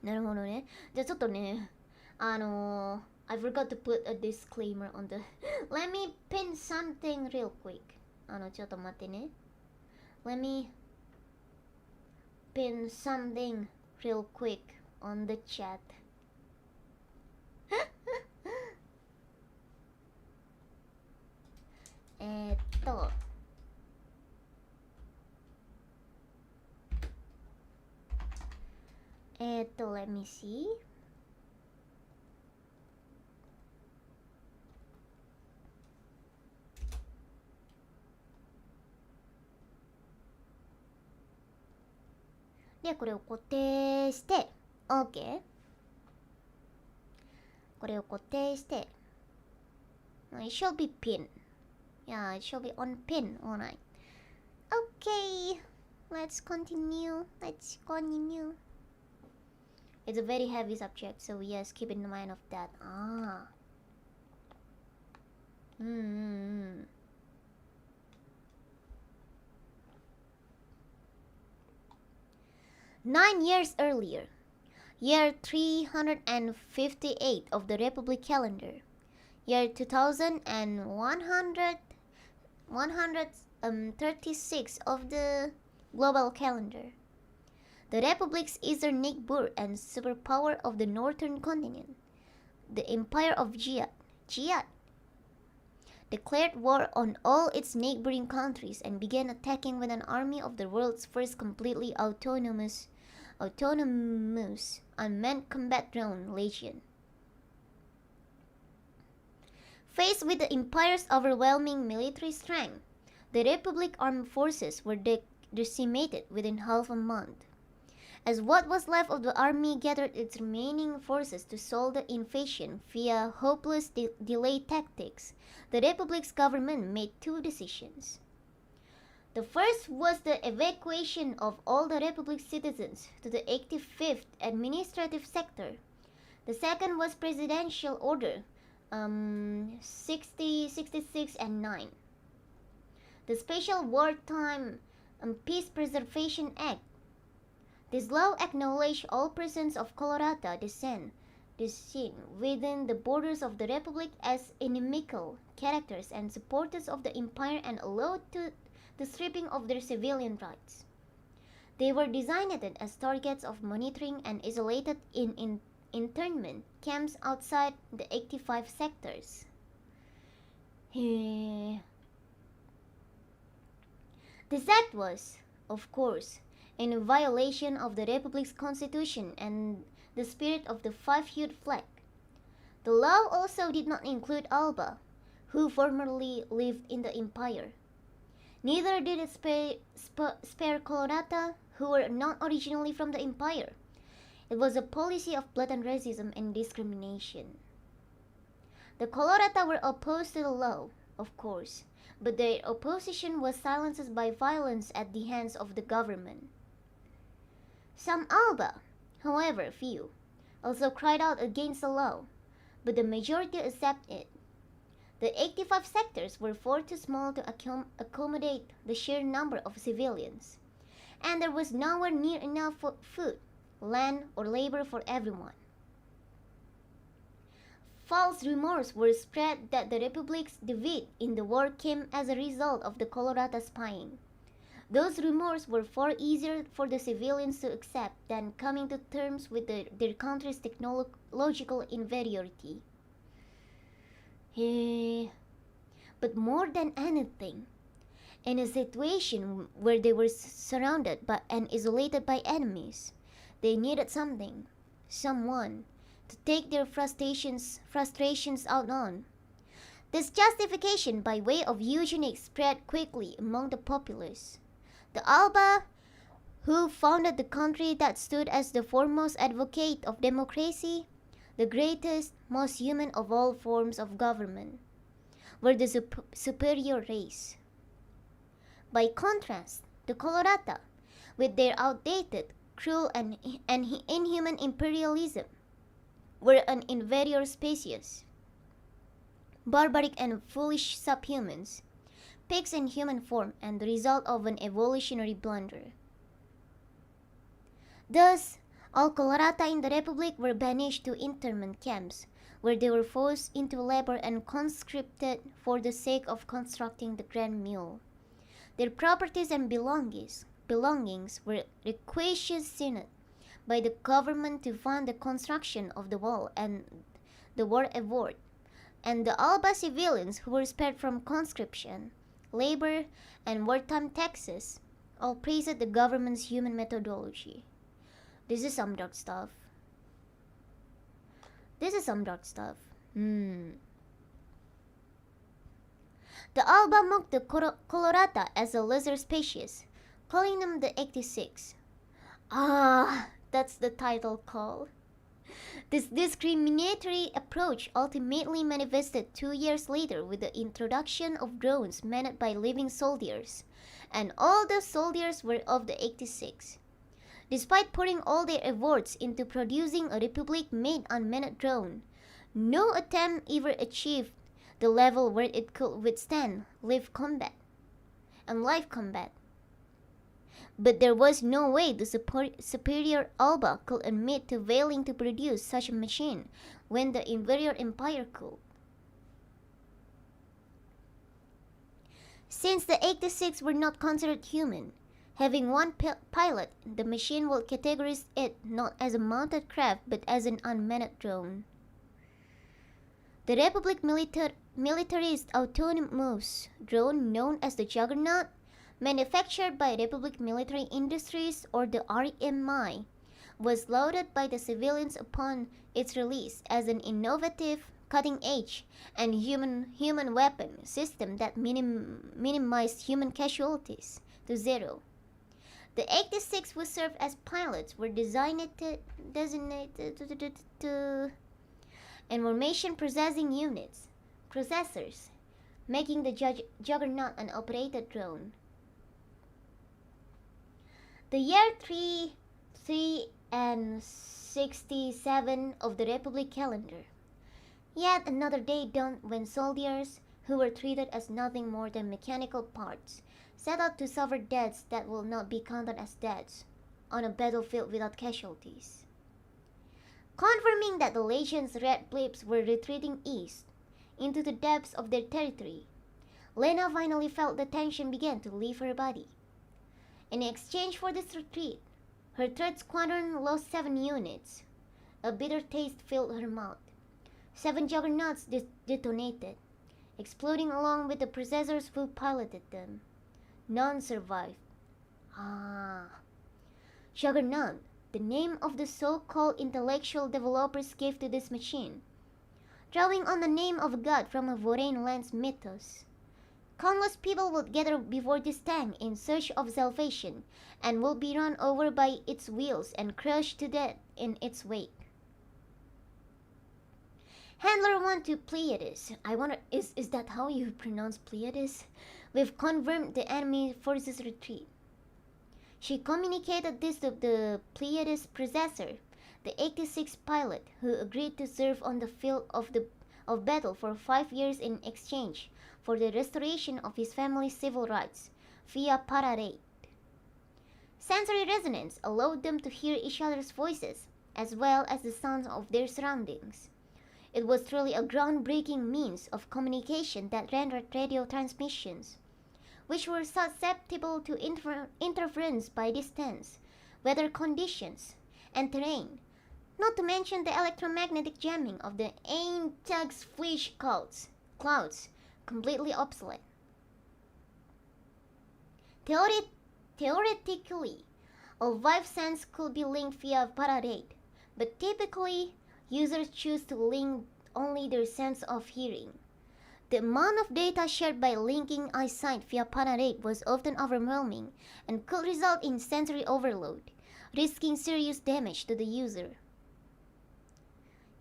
なるほどね。じゃあちょっとね、I forgot to put a disclaimer on the Let me pin something real quick. ちょっと待ってね。Let me pin something real quick on the chat. let me see.で、これを固定して、OK。これを固定して、It should be pin. Yeah, it should be on pin. Alright. Okay. Let's continue. It's a very heavy subject, so yes, keep in mind of that. 9 years earlier, year 358 of the Republic calendar, year 2136 of the global calendar. The Republic's eastern neighbor and superpower of the northern continent, the Empire of Jiyad, declared war on all its neighboring countries and began attacking with an army of the world's first completely autonomous unmanned combat drone legion. Faced with the Empire's overwhelming military strength, the Republic armed forces were decimated within half a month. As what was left of the army gathered its remaining forces to solve the invasion via hopeless delay tactics, the Republic's government made two decisions. The first was the evacuation of all the Republic's citizens to the 85th Administrative Sector. The second was Presidential Order 60, 66, and 9. The Special Wartime Peace Preservation Act. This law acknowledged all persons of Colorado descent within the borders of the Republic as inimical characters and supporters of the Empire and allowed to the stripping of their civilian rights. They were designated as targets of monitoring and isolated in internment camps outside the 85 sectors. This act was, of course, in violation of the Republic's constitution and the spirit of the five-hued flag. The law also did not include Alba, who formerly lived in the empire. Neither did it spare Kolorata, who were not originally from the empire. It was a policy of blatant racism and discrimination. The Kolorata were opposed to the law, of course, but their opposition was silenced by violence at the hands of the government. Some Alba, however few, also cried out against the law, but the majority accepted it. The 85 sectors were far too small to accommodate the sheer number of civilians, and there was nowhere near enough food, land, or labor for everyone. False rumors were spread that the Republic's defeat in the war came as a result of the Kolorata spying. Those rumors were far easier for the civilians to accept than coming to terms with their country's technological inferiority. But more than anything, in a situation where they were surrounded by and isolated by enemies, they needed someone, to take their frustrations out on. This justification by way of eugenics spread quickly among the populace. The Alba, who founded the country that stood as the foremost advocate of democracy, the greatest, most human of all forms of government, were the superior race. By contrast, the Kolorata, with their outdated, cruel, and inhuman imperialism, were an inferior species, barbaric and foolish subhumans, pigs in human form, and the result of an evolutionary blunder. Thus, all Kolorata in the Republic were banished to internment camps, where they were forced into labor and conscripted for the sake of constructing the Grand Mule. Their properties and belongings were requisitioned by the government to fund the construction of the wall and the war effort, and the Alba civilians who were spared from conscription, labor, and wartime taxes all praised the government's human methodology. This is some dark stuff. The Alba mocked the Kolorata as a lesser species, calling them the 86. That's the title call. This discriminatory approach ultimately manifested 2 years later with the introduction of drones manned by living soldiers, and all the soldiers were of the 86. Despite putting all their efforts into producing a Republic-made unmanned drone, no attempt ever achieved the level where it could withstand live combat. But there was no way the superior Alba could admit to failing to produce such a machine when the inferior empire could. Since the 86 were not considered human, having one pilot, the machine will categorize it not as a mounted craft but as an unmanned drone. The Republic militarist autonomous drone known as the Juggernaut, manufactured by Republic Military Industries or the RMI, was lauded by the civilians upon its release as an innovative, cutting-edge, and human weapon system that minimized human casualties to zero. The 86 who served as pilots were designated information processing units, processors, making the Juggernaut an operated drone. The year 367 of the Republic calendar. Yet another day dawned when soldiers, who were treated as nothing more than mechanical parts, set out to suffer deaths that will not be counted as deaths on a battlefield without casualties. Confirming that the legion's red blips were retreating east into the depths of their territory, Lena finally felt the tension began to leave her body. In exchange for this retreat, her third squadron lost 7 units. A bitter taste filled her mouth. 7 juggernauts detonated, exploding along with the processors who piloted them. None survived. Juggernaut, the name of the so-called intellectual developers gave to this machine. drawing on the name of a god from a foreign land's mythos. Countless people would gather before this tank in search of salvation and would be run over by its wheels and crushed to death in its wake. Handler 1 to Pleiades. I wonder, is that how you pronounce Pleiades? We've confirmed the enemy forces retreat. She communicated this to the Pleiades predecessor, the 86th pilot, who agreed to serve on the field of battle for 5 years in exchange for the restoration of his family's civil rights via parade. Sensory resonance allowed them to hear each other's voices as well as the sounds of their surroundings. It was truly a groundbreaking means of communication that rendered radio transmissions, which were susceptible to interference by distance, weather conditions, and terrain, not to mention the electromagnetic jamming of the Aintags flesh clouds, completely obsolete. Theoretically, all 5 senses could be linked via parade, but typically, users choose to link only their sense of hearing. The amount of data shared by linking eyesight via parade was often overwhelming and could result in sensory overload, risking serious damage to the user.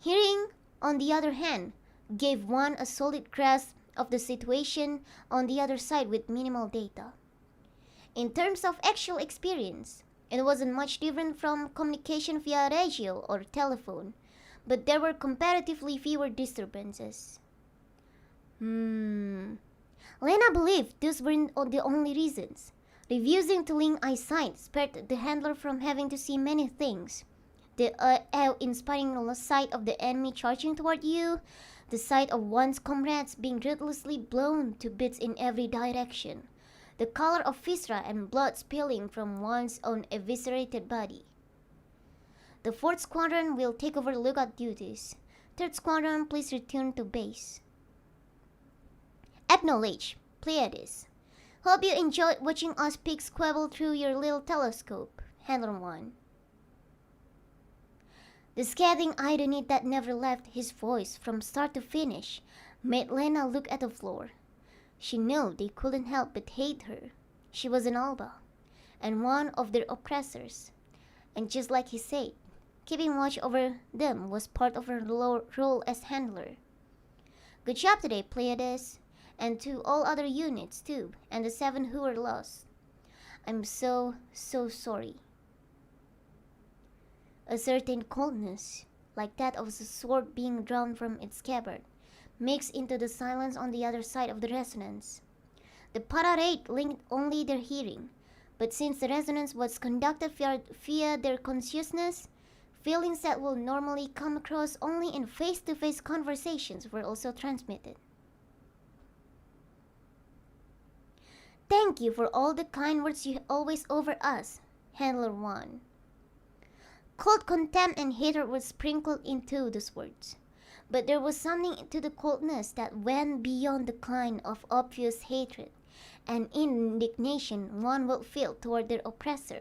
Hearing, on the other hand, gave one a solid grasp of the situation on the other side with minimal data. In terms of actual experience, it wasn't much different from communication via radio or telephone, but there were comparatively fewer disturbances. Lena believed these weren't the only reasons. Refusing to link eyesight spared the handler from having to see many things. The awe-inspiring sight of the enemy charging toward you, the sight of one's comrades being ruthlessly blown to bits in every direction, the color of viscera and blood spilling from one's own eviscerated body. The 4th Squadron will take over lookout duties. 3rd Squadron, please return to base. Acknowledge, Pleiades. Hope you enjoyed watching us pick squabble through your little telescope. Handler 1. The scathing irony that never left his voice from start to finish made Lena look at the floor. She knew they couldn't help but hate her. She was an Alba, and one of their oppressors. And just like he said, keeping watch over them was part of her role as handler. Good job today, Pleiades, and to all other units too, and the 7 who were lost. I'm so sorry. A certain coldness, like that of a sword being drawn from its scabbard, mixed into the silence on the other side of the resonance. The parade linked only their hearing, but since the resonance was conducted via their consciousness, feelings that will normally come across only in face-to-face conversations were also transmitted. Thank you for all the kind words you always over us, Handler 1. Cold contempt and hatred were sprinkled into those words, but there was something to the coldness that went beyond the kind of obvious hatred and indignation one would feel toward their oppressor.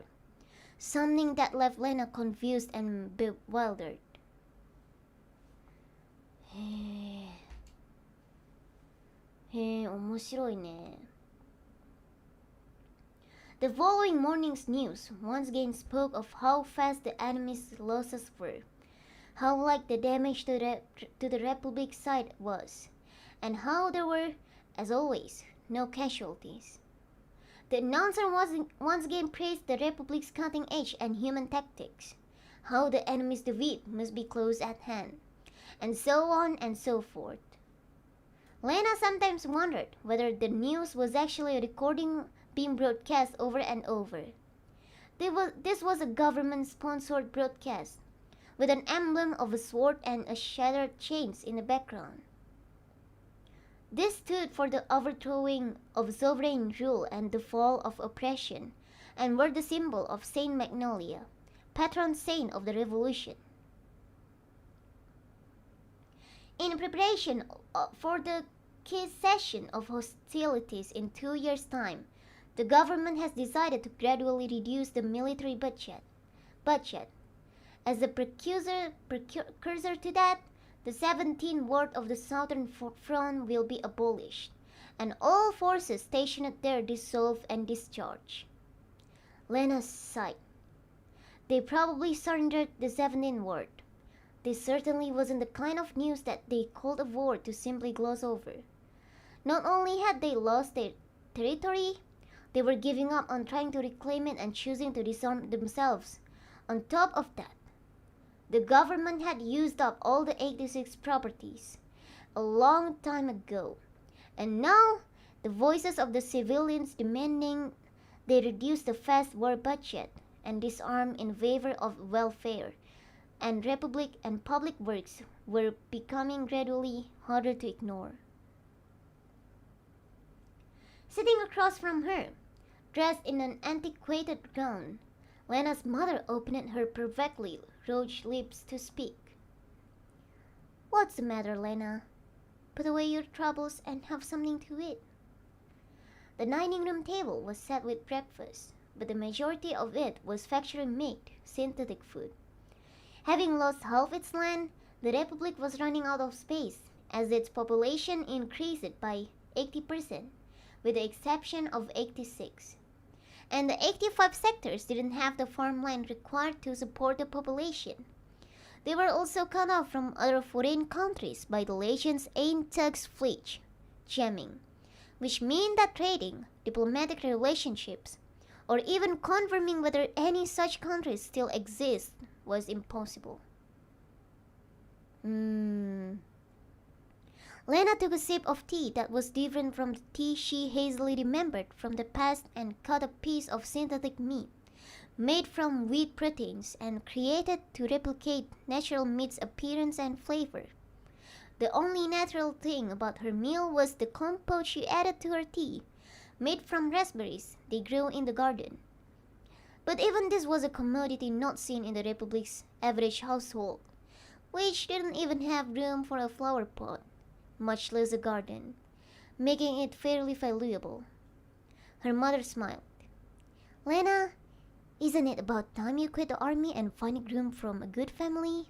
Something that left Lena confused and bewildered. 面白いね。The following morning's news once again spoke of how fast the enemy's losses were, how light the damage to the Republic side was, and how there were, as always, no casualties. The announcer once again praised the Republic's cutting edge and human tactics, how the enemy's defeat must be close at hand, and so on and so forth. Lena sometimes wondered whether the news was actually a recording being broadcast over and over. This was a government-sponsored broadcast, with an emblem of a sword and a shattered chains in the background. This stood for the overthrowing of sovereign rule and the fall of oppression, and were the symbol of Saint Magnolia, patron saint of the revolution. In preparation for the cessation of hostilities in 2 years' time, the government has decided to gradually reduce the military budget. As a precursor to that, The 17th ward of the Southern Front will be abolished, and all forces stationed there dissolved and discharged. Lena sighed. They probably surrendered the 17th ward. This certainly wasn't the kind of news that they could afford to simply gloss over. Not only had they lost their territory, they were giving up on trying to reclaim it and choosing to disarm themselves. On top of that, the government had used up all the 86 properties a long time ago, and now the voices of the civilians demanding they reduce the vast war budget and disarm in favor of welfare and republic and public works were becoming gradually harder to ignore. Sitting across from her, dressed in an antiquated gown, Lena's mother opened her perfectly rouged lips to speak. "What's the matter, Lena? Put away your troubles and have something to eat." The dining room table was set with breakfast, but the majority of it was factory-made, synthetic food. Having lost half its land, the Republic was running out of space as its population increased by 80%, with the exception of 86. And the 85 sectors didn't have the farmland required to support the population. They were also cut off from other foreign countries by the legion's Ain't-Tugs fleet, jamming, which meant that trading, diplomatic relationships, or even confirming whether any such countries still exist was impossible. Lena took a sip of tea that was different from the tea she hazily remembered from the past and cut a piece of synthetic meat, made from wheat proteins and created to replicate natural meat's appearance and flavor. The only natural thing about her meal was the compote she added to her tea, made from raspberries they grew in the garden. But even this was a commodity not seen in the Republic's average household, which didn't even have room for a flower pot, much less a garden, making it fairly valuable. Her mother smiled. "Lena, isn't it about time you quit the army and find a groom from a good family?"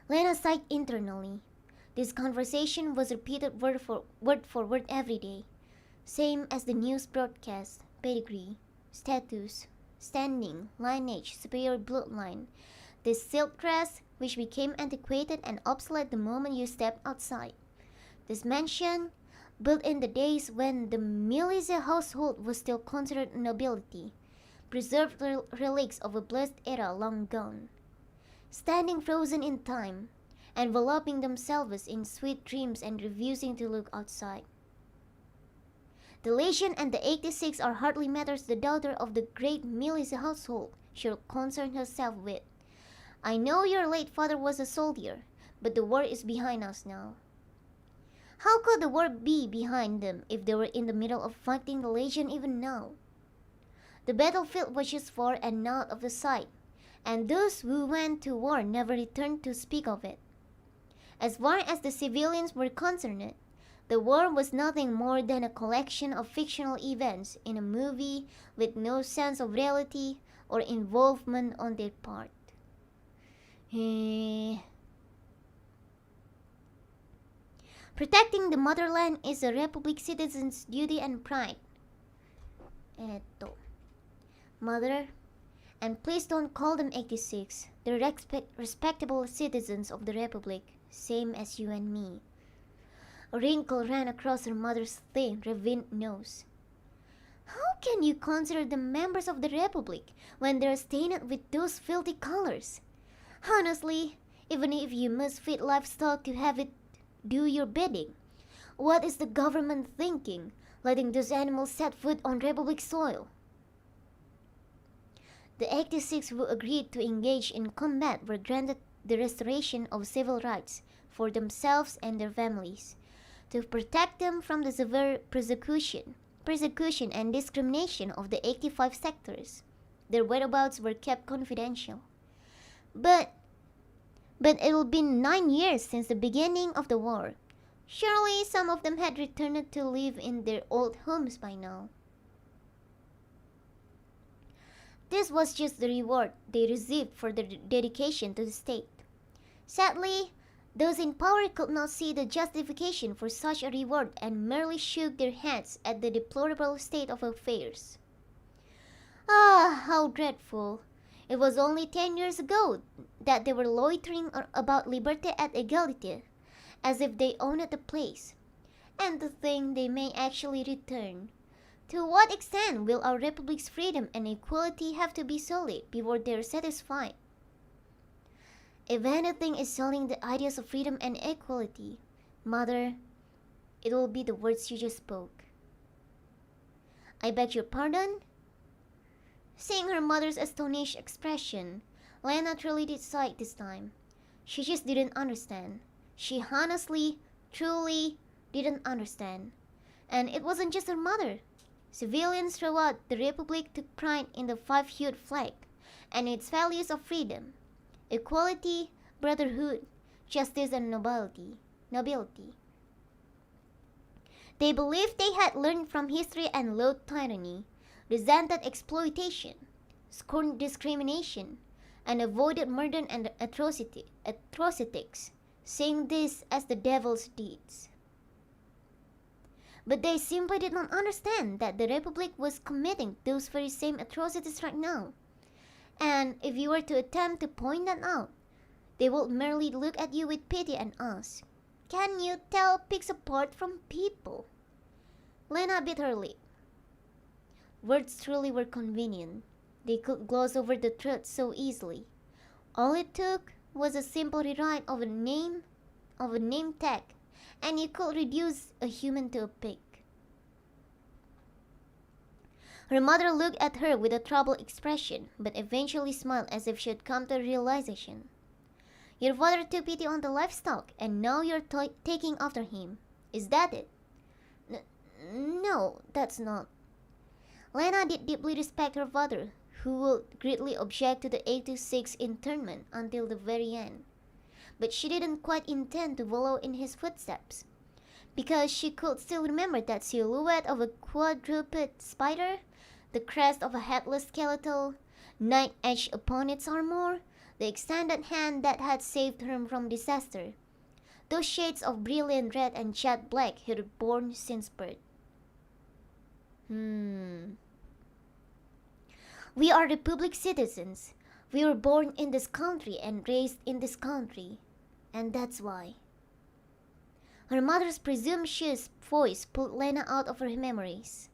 Lena sighed internally. This conversation was repeated word for word every day, same as the news broadcast: pedigree, status, standing, lineage, superior bloodline. This silk dress, which became antiquated and obsolete the moment you stepped outside. This mansion, built in the days when the militia household was still considered nobility, preserved relics of a blessed era long gone, standing frozen in time, enveloping themselves in sweet dreams and refusing to look outside. The Legion and the 86 are hardly matters the daughter of the great militia household should concern herself with. I know your late father was a soldier, but the war is behind us now. How could the war be behind them if they were in the middle of fighting the Legion even now? The battlefield was just far and not of the sight, and those who went to war never returned to speak of it. As far as the civilians were concerned, the war was nothing more than a collection of fictional events in a movie with no sense of reality or involvement on their part. Protecting the motherland is a Republic citizen's duty and pride. Mother, and please don't call them 86. They're respectable citizens of the Republic, same as you and me. A wrinkle ran across her mother's thin, ravine nose. How can you consider them members of the Republic when they're stained with those filthy colors? Honestly, even if you must feed livestock to have it do your bidding, what is the government thinking, letting those animals set foot on Republic soil? The 86 who agreed to engage in combat were granted the restoration of civil rights for themselves and their families, to protect them from the severe persecution and discrimination of the 85 sectors. Their whereabouts were kept confidential. But it'll been 9 years since the beginning of the war. Surely some of them had returned to live in their old homes by now. This was just the reward they received for their dedication to the state. Sadly, those in power could not see the justification for such a reward and merely shook their heads at the deplorable state of affairs. Ah, how dreadful! It was only 10 years ago that they were loitering about liberté et égalité, as if they owned the place. And to think they may actually return. To what extent will our republic's freedom and equality have to be solid before they are satisfied? If anything is selling the ideas of freedom and equality, Mother, it will be the words you just spoke. I beg your pardon? Seeing her mother's astonished expression, Lena truly did sigh this time. She just didn't understand. She honestly, truly didn't understand. And it wasn't just her mother. Civilians throughout the Republic took pride in the five-hued flag and its values of freedom, equality, brotherhood, justice, and nobility. They believed they had learned from history and loathed tyranny, resented exploitation, scorned discrimination, and avoided murder and atrocities, seeing this as the devil's deeds. But they simply did not understand that the Republic was committing those very same atrocities right now. And if you were to attempt to point that out, they would merely look at you with pity and ask, "Can you tell pigs apart from people?" Lena bit her lip. Words truly were convenient. They could gloss over the truth so easily. All it took was a simple rewrite of a name tag, and you could reduce a human to a pig. Her mother looked at her with a troubled expression, but eventually smiled as if she had come to a realization. Your father took pity on the livestock, and now you're taking after him. Is that it? No, that's not. Lena did deeply respect her father, who would greatly object to the 86 internment until the very end. But she didn't quite intend to follow in his footsteps, because she could still remember that silhouette of a quadruped spider, the crest of a headless skeletal, night etched upon its armor, the extended hand that had saved her from disaster, those shades of brilliant red and jet black he had worn since birth. We are Republic citizens. We were born in this country and raised in this country. And that's why. Her mother's presumptuous voice pulled Lena out of her memories.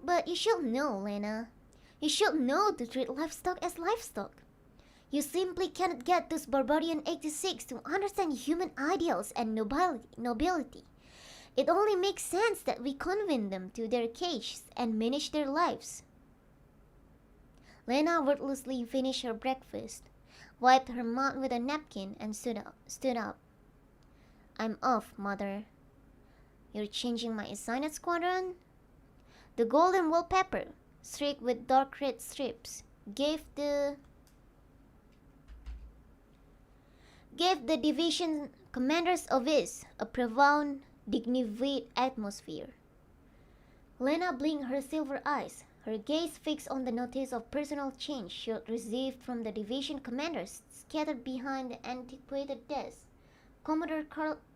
But you should know, Lena. You should know to treat livestock as livestock. You simply cannot get those barbarian 86 to understand human ideals and nobility. It only makes sense that we confine them to their cages and manage their lives. Lena wordlessly finished her breakfast, wiped her mouth with a napkin, and stood up. I'm off, Mother. You're changing my assigned squadron? The golden wallpaper, streaked with dark red strips, gave the division commander's office a profound, dignified atmosphere. Lena blinked her silver eyes, her gaze fixed on the notice of personal change she had received from the division commanders scattered behind the antiquated desk. Commodore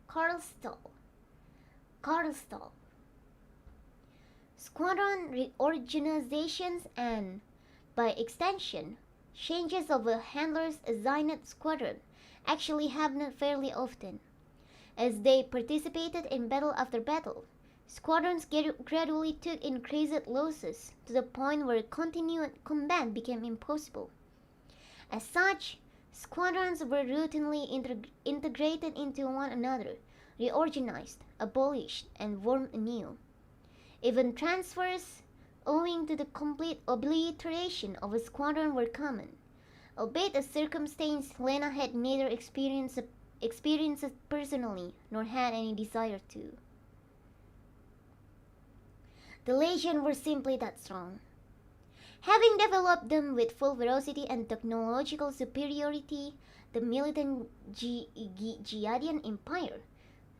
Carlstall. Squadron reorganizations and, by extension, changes of a handler's assigned squadron actually happened fairly often. As they participated in battle after battle, squadrons gradually took increased losses to the point where continued combat became impossible. As such, squadrons were routinely integrated into one another, reorganized, abolished, and formed anew. Even transfers, owing to the complete obliteration of a squadron, were common, albeit a circumstance Lena had neither experienced personally nor had any desire to. The Legion were simply that strong. Having developed them with full ferocity and technological superiority, the militant Jihadian Empire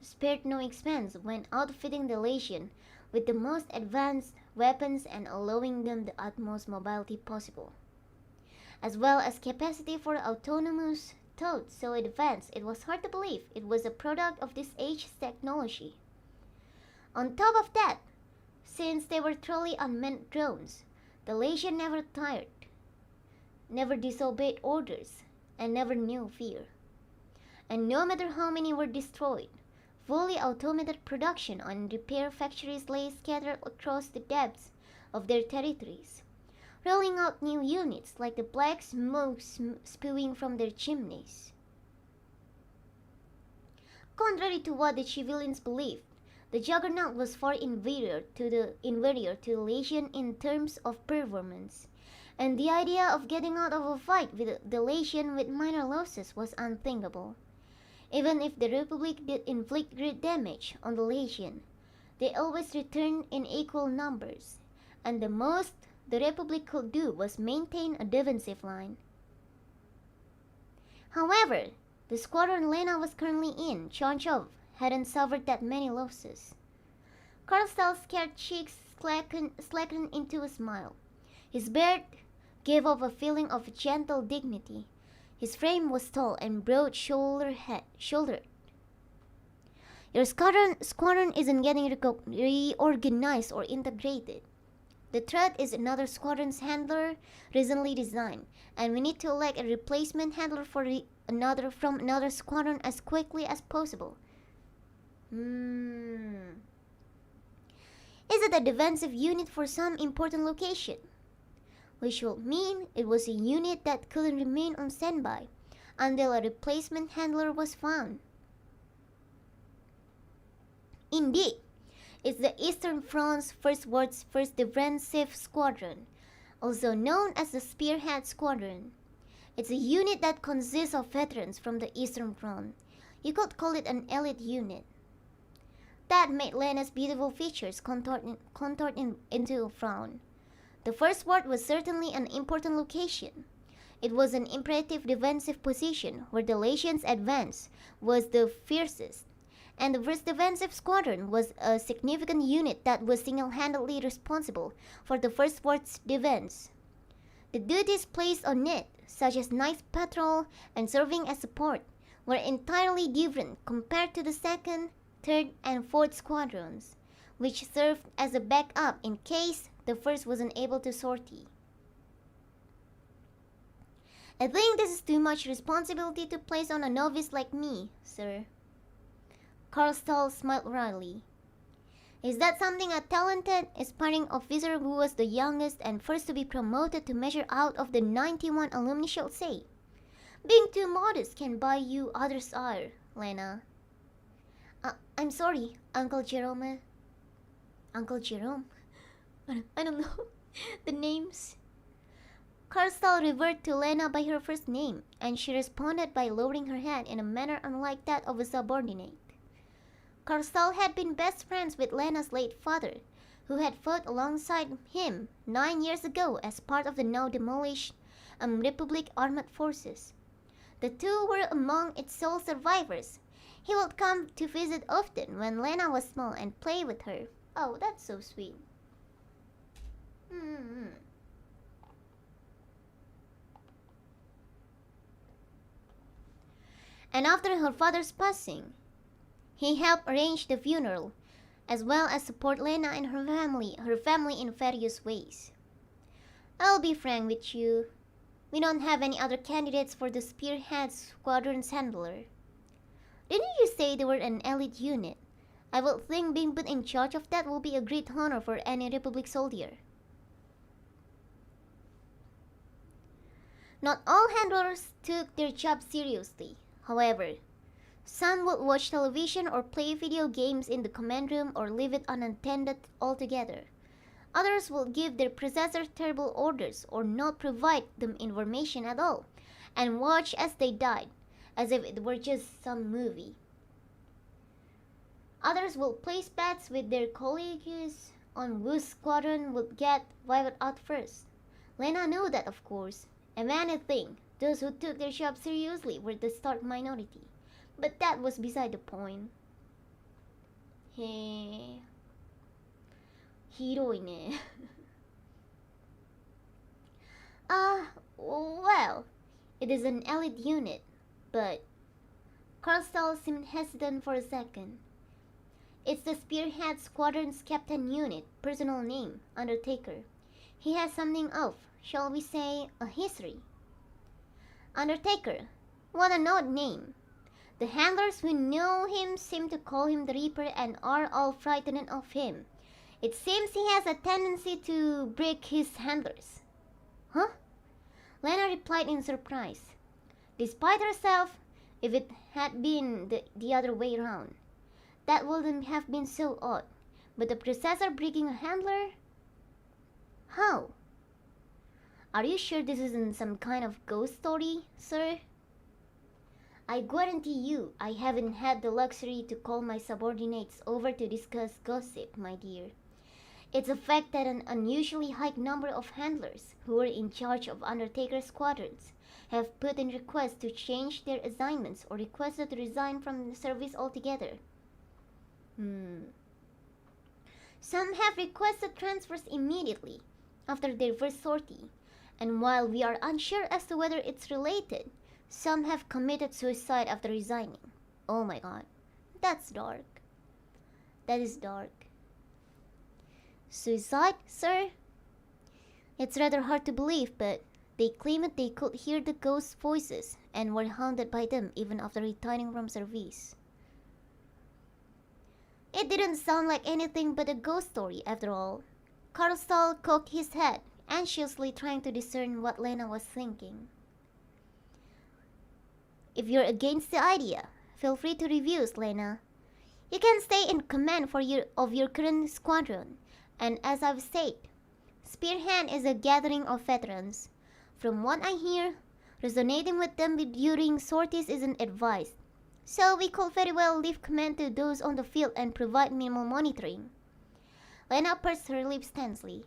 spared no expense when outfitting the Legion with the most advanced weapons and allowing them the utmost mobility possible, as well as capacity for autonomous thought so advanced it was hard to believe it was a product of this age's technology. On top of that, since they were truly unmanned drones, the Legion never tired, never disobeyed orders, and never knew fear. And no matter how many were destroyed, fully automated production and repair factories lay scattered across the depths of their territories, rolling out new units like the black smoke spewing from their chimneys. Contrary to what the civilians believed, the Juggernaut was far inferior to the Legion in terms of performance, and the idea of getting out of a fight with the Legion with minor losses was unthinkable. Even if the Republic did inflict great damage on the Legion, they always returned in equal numbers, and the most the Republic could do was maintain a defensive line. However, the squadron Lena was currently in charge of hadn't suffered that many losses. Carlstall's scared cheeks slackened into a smile. His beard gave off a feeling of gentle dignity. His frame was tall and broad-shouldered. Your squadron isn't getting reorganized or integrated. The threat is another squadron's handler recently designed, and we need to elect a replacement handler from another squadron as quickly as possible. Is it a defensive unit for some important location? Which would mean it was a unit that couldn't remain on standby until a replacement handler was found. Indeed, it's the Eastern Front's First Ward's First Defensive Squadron, also known as the Spearhead Squadron. It's a unit that consists of veterans from the Eastern Front. You could call it an elite unit. That made Lena's beautiful features contoured into a frown. The First Ward was certainly an important location. It was an imperative defensive position where the Legion's advance was the fiercest, and the 1st Defensive Squadron was a significant unit that was single-handedly responsible for the First Ward's defense. The duties placed on it, such as night patrol and serving as support, were entirely different compared to the 2nd, 3rd, and 4th Squadrons, which served as a backup in case the 1st wasn't able to sortie. I think this is too much responsibility to place on a novice like me, sir. Carlstall smiled wryly. Is that something a talented, aspiring officer who was the youngest and first to be promoted to measure out of the 91 alumni should say? Being too modest can buy you others' ire, Lena. I'm sorry, Uncle Jerome. Uncle Jerome? I don't know the names. Carlstall reverted to Lena by her first name, and she responded by lowering her head in a manner unlike that of a subordinate. Carlstall had been best friends with Lena's late father, who had fought alongside him 9 years ago as part of the now demolished Republic Armed Forces. The two were among its sole survivors. He would come to visit often when Lena was small and play with her. Oh, that's so sweet. And after her father's passing, he helped arrange the funeral, as well as support Lena and her family in various ways. I'll be frank with you, we don't have any other candidates for the Spearhead Squadron's handler. Didn't you say they were an elite unit? I would think being put in charge of that will be a great honor for any Republic soldier. Not all handlers took their job seriously, however. Some would watch television or play video games in the command room or leave it unattended altogether. Others would give their predecessors terrible orders or not provide them information at all, and watch as they died, as if it were just some movie. Others would place bets with their colleagues on whose squadron would get wiped out first. Lena knew that, of course, and anything, those who took their job seriously were the stark minority. But that was beside the point. ひどいね。Well, it is an elite unit, But Carlstall seemed hesitant for a second. It's the Spearhead Squadron's Captain Unit, personal name, Undertaker. He has something of, shall we say, a history. Undertaker, what an odd name. The handlers who know him seem to call him the Reaper and are all frightened of him. It seems he has a tendency to break his handlers. Huh? Lena replied in surprise. Despite herself, if it had been the other way round, that wouldn't have been so odd. But the processor breaking a handler? How? Are you sure this isn't some kind of ghost story, sir? I guarantee you, I haven't had the luxury to call my subordinates over to discuss gossip, my dear. It's a fact that an unusually high number of handlers who were in charge of Undertaker's squadrons have put in requests to change their assignments or requested to resign from the service altogether. Some have requested transfers immediately after their first sortie, and while we are unsure as to whether it's related, some have committed suicide after resigning. Oh my god, that's dark. That is dark. Suicide, sir? It's rather hard to believe, but they claimed they could hear the ghost voices and were haunted by them even after retiring from service. It didn't sound like anything but a ghost story after all. Carlstall cocked his head, anxiously trying to discern what Lena was thinking. If you're against the idea, feel free to refuse, Lena. You can stay in command of your current squadron, and as I've said, Spearhead is a gathering of veterans. From what I hear, resonating with them during sorties isn't advised, so we could very well leave command to those on the field and provide minimal monitoring. Lena pursed her lips tensely.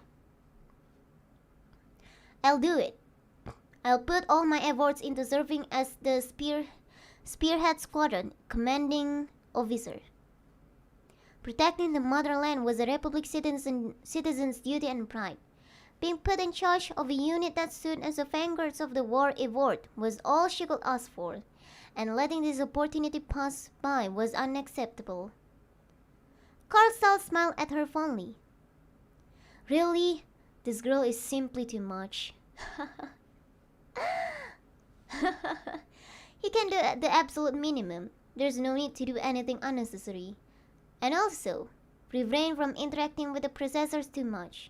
I'll do it. I'll put all my efforts into serving as the Spearhead Squadron commanding officer. Protecting the motherland was a Republic citizen's duty and pride. Being put in charge of a unit that stood as the vanguards of the war effort was all she could ask for, and letting this opportunity pass by was unacceptable. Carlstall smiled at her fondly. Really, this girl is simply too much. He can do the absolute minimum. There's no need to do anything unnecessary. And also, refrain from interacting with the processors too much.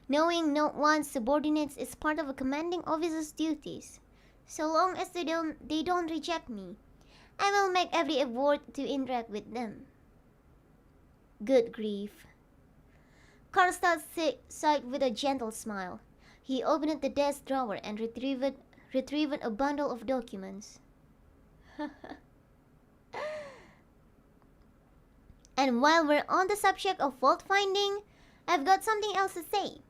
Knowing no one's subordinates is part of a commanding officer's duties. So long as they don't reject me, I will make every effort to interact with them. Good grief. Carlstall sighed with a gentle smile. He opened the desk drawer and retrieved a bundle of documents. And while we're on the subject of fault finding, I've got something else to say.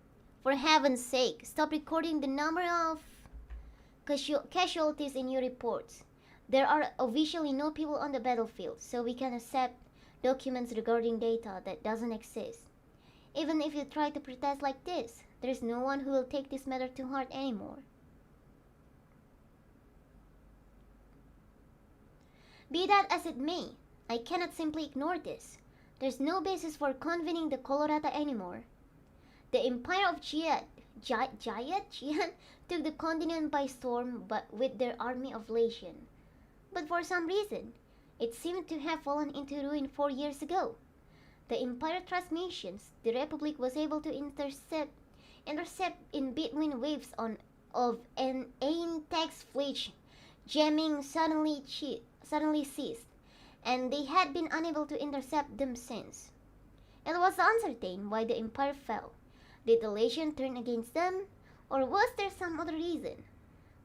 For heaven's sake, stop recording the number of casualties in your reports. There are officially no people on the battlefield, so we can accept documents regarding data that doesn't exist. Even if you try to protest like this, there's no one who will take this matter to heart anymore. Be that as it may, I cannot simply ignore this. There's no basis for convening the Colorado anymore. The Empire of Jiyad took the continent by storm with their army of legion. But for some reason, it seemed to have fallen into ruin 4 years ago. The Empire transmissions the Republic was able to intercept in between waves of an Aintex fleet jamming suddenly ceased, and they had been unable to intercept them since. It was uncertain why the Empire fell. Did the Legion turn against them, or was there some other reason?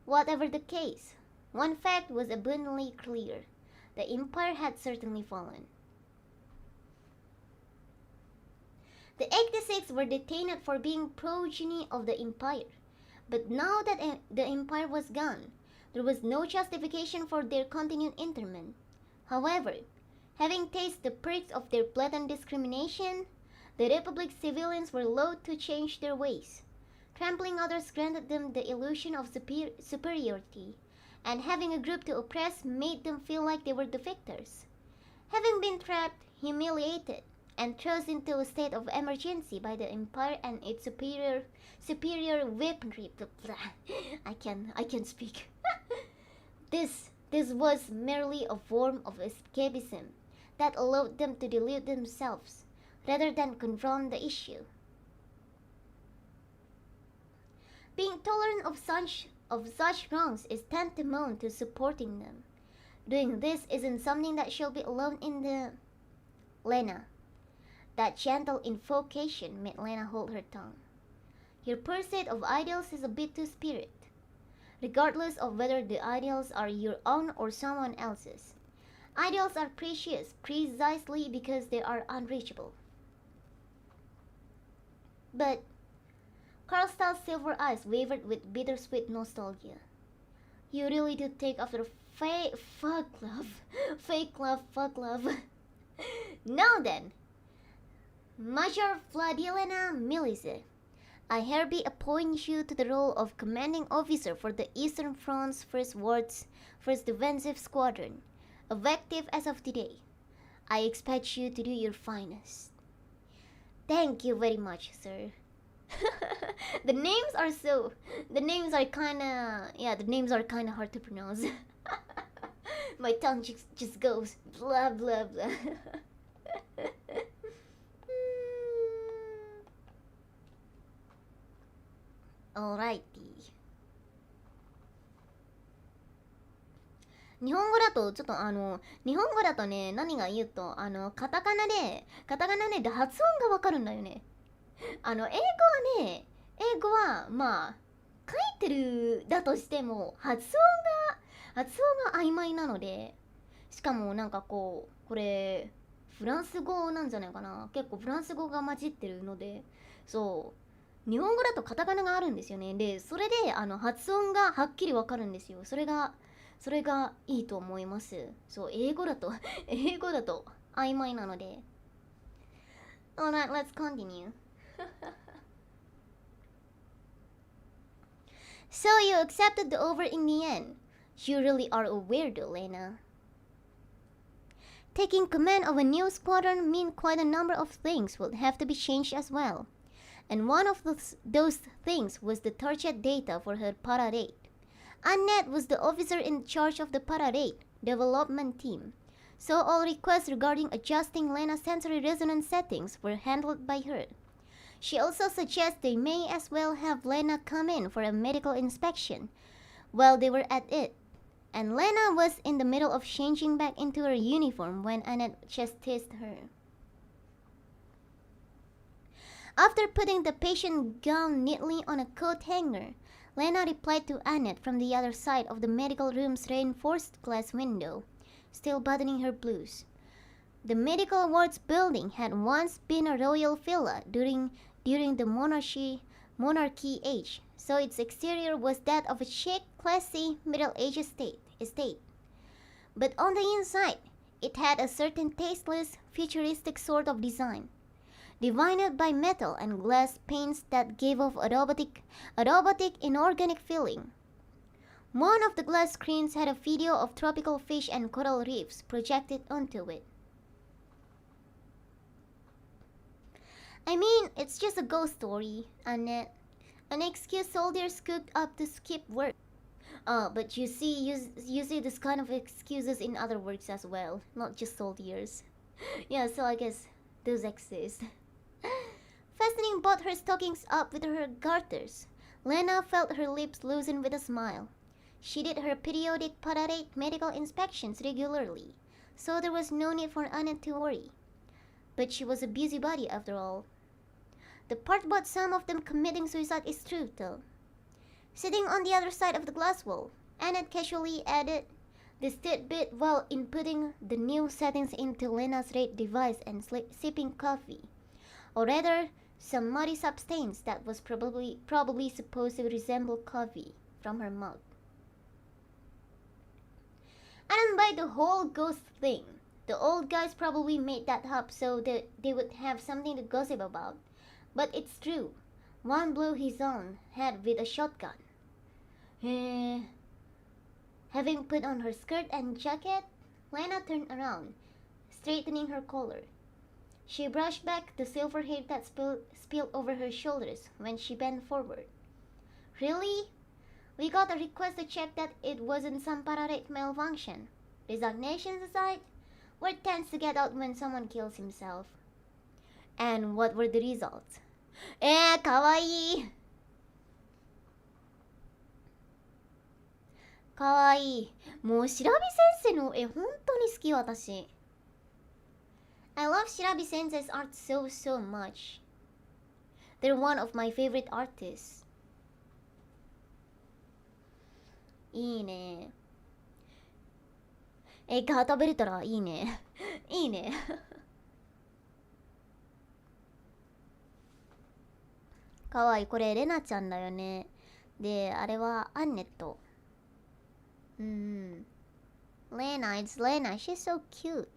Whatever the case, one fact was abundantly clear. The Empire had certainly fallen. The 86 were detained for being progeny of the Empire, but now that the Empire was gone, there was no justification for their continued interment. However, having tasted the perks of their blatant discrimination, the Republic's civilians were loath to change their ways. Trampling others granted them the illusion of superiority, and having a group to oppress made them feel like they were the victors. Having been trapped, humiliated, and thrust into a state of emergency by the empire and its superior weaponry. I can speak. This was merely a form of escapism that allowed them to delude themselves rather than confront the issue. Being tolerant of such wrongs is tantamount to supporting them. Doing this isn't something that shall be alone in the... Lena. That gentle invocation made Lena hold her tongue. Your pursuit of ideals is a bit too spirit, regardless of whether the ideals are your own or someone else's. Ideals are precious precisely because they are unreachable. But Carlstad's silver eyes wavered with bittersweet nostalgia. You really do take after fake love. Now then, Major Vladilena Milice, I hereby appoint you to the role of commanding officer for the Eastern Front's 1st Ward's 1st Defensive Squadron, effective as of today. I expect you to do your finest. Thank you very much, sir. The names are kinda hard to pronounce. My tongue just goes blah blah blah. Alrighty. 日本語だとちょっと日本語だとね、何が言うとカタカナで発音がわかるんだよね。英語はまあ書いてるだとしても発音が曖昧なので、しかもなんかこれフランス語なんじゃないかな。結構フランス語が混じってるので、そう日本語だとカタカナがあるんですよね。でそれで発音がはっきりわかるんですよ。それがいいと思います。そう英語だと曖昧なので。Alright, let's continue. So you accepted the offer in the end. You really are a weirdo, Lena. Taking command of a new squadron meant quite a number of things would have to be changed as well. And one of those things was the target data for her para-raid. Annette was the officer in charge of the para-raid development team, so all requests regarding adjusting Lena's sensory resonance settings were handled by her. She also suggests they may as well have Lena come in for a medical inspection while they were at it. And Lena was in the middle of changing back into her uniform when Annette chastised her. After putting the patient gown neatly on a coat hanger, Lena replied to Annette from the other side of the medical room's reinforced glass window, still buttoning her blouse. The medical wards building had once been a royal villa during the monarchy age, so its exterior was that of a chic, classy, middle-aged estate. But on the inside, it had a certain tasteless, futuristic sort of design, divined by metal and glass paints that gave off a robotic, inorganic feeling. One of the glass screens had a video of tropical fish and coral reefs projected onto it. I mean, it's just a ghost story, Annette. An excuse soldiers cooked up to skip work. But you see this kind of excuses in other works as well, not just soldiers. Yeah, so I guess those exist. Fastening both her stockings up with her garters, Lena felt her lips loosen with a smile. She did her periodic para-raid medical inspections regularly, so there was no need for Annette to worry. But she was a busybody after all. The part about some of them committing suicide is true, though. Sitting on the other side of the glass wall, Annette casually added this tidbit while inputting the new settings into Lena's raid device and sipping coffee, or rather, some muddy substance that was probably supposed to resemble coffee from her mouth. I don't buy the whole ghost thing. The old guys probably made that up so that they would have something to gossip about. But it's true. One blew his own head with a shotgun. Having put on her skirt and jacket, Lena turned around, straightening her collar. She brushed back the silver hair that spilled over her shoulders when she bent forward. Really? We got a request to check that it wasn't some parade malfunction. Resignations aside, word tends to get out when someone kills himself. And what were the results? かわいい。かわいい。もう白木先生の絵本当に好き私。I love Shirabi Sensei's art so much. They're one of my favorite artists. いいね。ガー食べれたらいいね。いいね。かわいい。これレナちゃんだよね。で、あれはアンネット。Lena, it's Lena. She's so cute.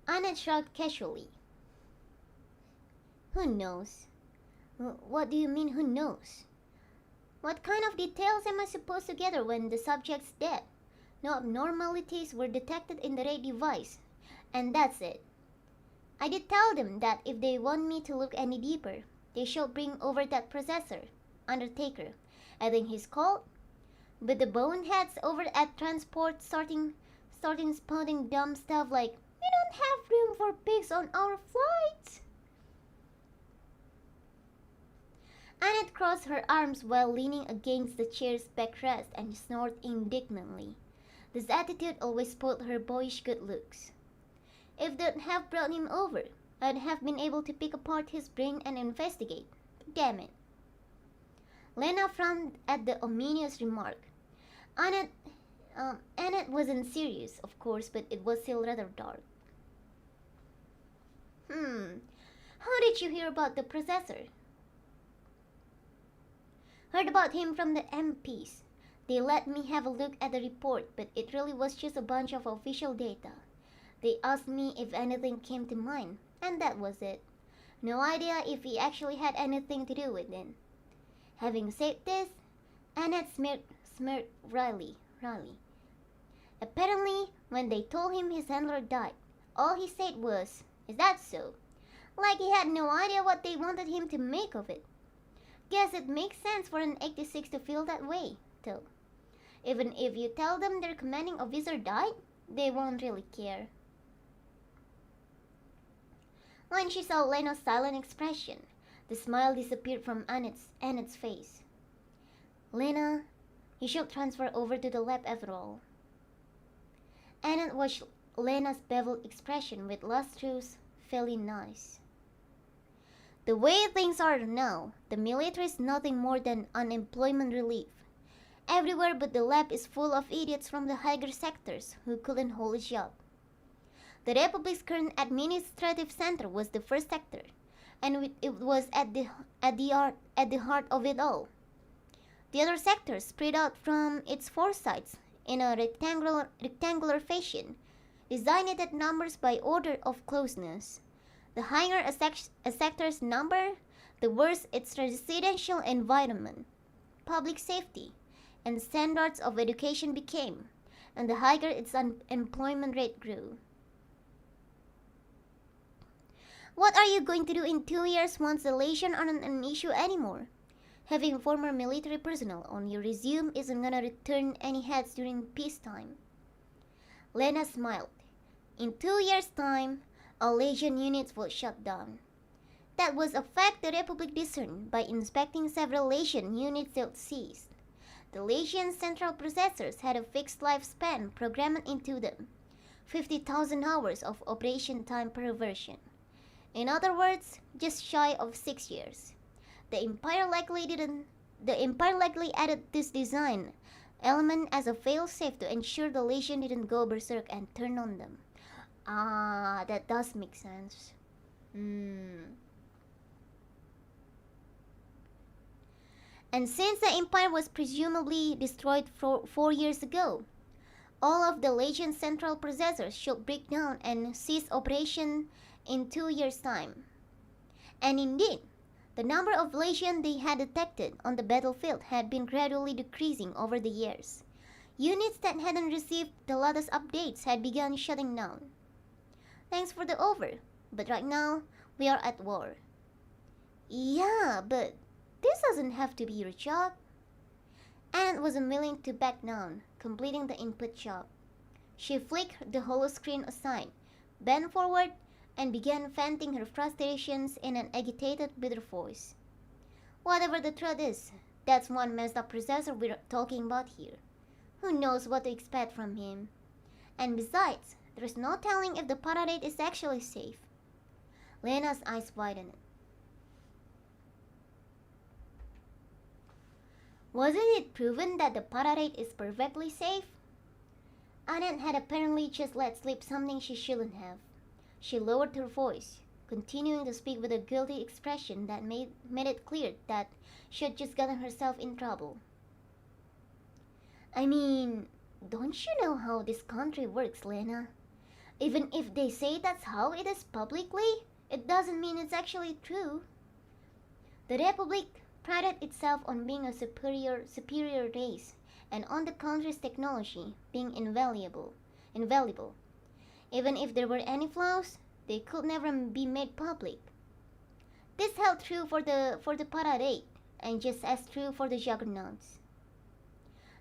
Anna shrugged casually. Who knows? What do you mean, who knows? What kind of details am I supposed to gather when the subject's dead? No abnormalities were detected in the raid device, and that's it. I did tell them that if they want me to look any deeper, they should bring over that processor, Undertaker, I think he's called. But the boneheads over at Transport starting spouting dumb stuff like, we don't have room for pigs on our flights. Annette crossed her arms while leaning against the chair's backrest and snorted indignantly. This attitude always spoiled her boyish good looks. If they'd have brought him over, I'd have been able to pick apart his brain and investigate. Damn it. Lena frowned at the ominous remark. Annette wasn't serious, of course, but it was still rather dark. How did you hear about the processor? Heard about him from the MPs. They let me have a look at the report, but it really was just a bunch of official data. They asked me if anything came to mind, and that was it. No idea if he actually had anything to do with it. Having said this, Annette smirked wryly. Apparently, when they told him his handler died, all he said was, "Is that so?" Like he had no idea what they wanted him to make of it. Guess it makes sense for an 86 to feel that way, though. Even if you tell them their commanding officer died, they won't really care. When she saw Lena's silent expression, the smile disappeared from Annette's face. Lena, you should transfer over to the lab after all. Annette watched Lena's beveled expression with lustrous, feeling nice. The way things are now, the military is nothing more than unemployment relief. Everywhere but the lab is full of idiots from the higher sectors who couldn't hold a job. The Republic's current administrative center was the first sector, and it was at the heart of it all. The other sectors spread out from its four sides in a rectangular fashion, designated numbers by order of closeness. The higher a sector's number, the worse its residential environment, public safety, and standards of education became, and the higher its unemployment rate grew. What are you going to do in 2 years once the legion aren't an issue anymore? Having former military personnel on your resume isn't gonna return any heads during peacetime. Lena smiled. In 2 years' time, all legion units will shut down. That was a fact the Republic discerned by inspecting several legion units that ceased. The legion's central processors had a fixed lifespan programmed into them, 50,000 hours of operation time per version. In other words, just shy of 6 years. The Empire likely added this design element as a fail-safe to ensure the legion didn't go berserk and turn on them. Ah, that does make sense. And since the Empire was presumably destroyed 4 years ago, All of the Legion's central processors should break down and cease operation in 2 years' time. And indeed, the number of Legion they had detected on the battlefield had been gradually decreasing over the years. Units that hadn't received the latest updates had begun shutting down. Thanks for the offer, but right now, we are at war. Yeah, but this doesn't have to be your job. Anne wasn't willing to back down, completing the input job. She flicked the holo screen aside, bent forward, and began venting her frustrations in an agitated, bitter voice. Whatever the truth is, that's one messed up processor we're talking about here. Who knows what to expect from him? And besides, there's no telling if the Paradate is actually safe. Lena's eyes widened. Wasn't it proven that the Paradate is perfectly safe? Annette had apparently just let slip something she shouldn't have. She lowered her voice, continuing to speak with a guilty expression that made it clear that she had just gotten herself in trouble. I mean, don't you know how this country works, Lena? Even if they say that's how it is publicly, it doesn't mean it's actually true. The Republic prided itself on being a superior race, and on the country's technology being invaluable. Even if there were any flaws, they could never be made public. This held true for the Paradate, and just as true for the Juggernauts.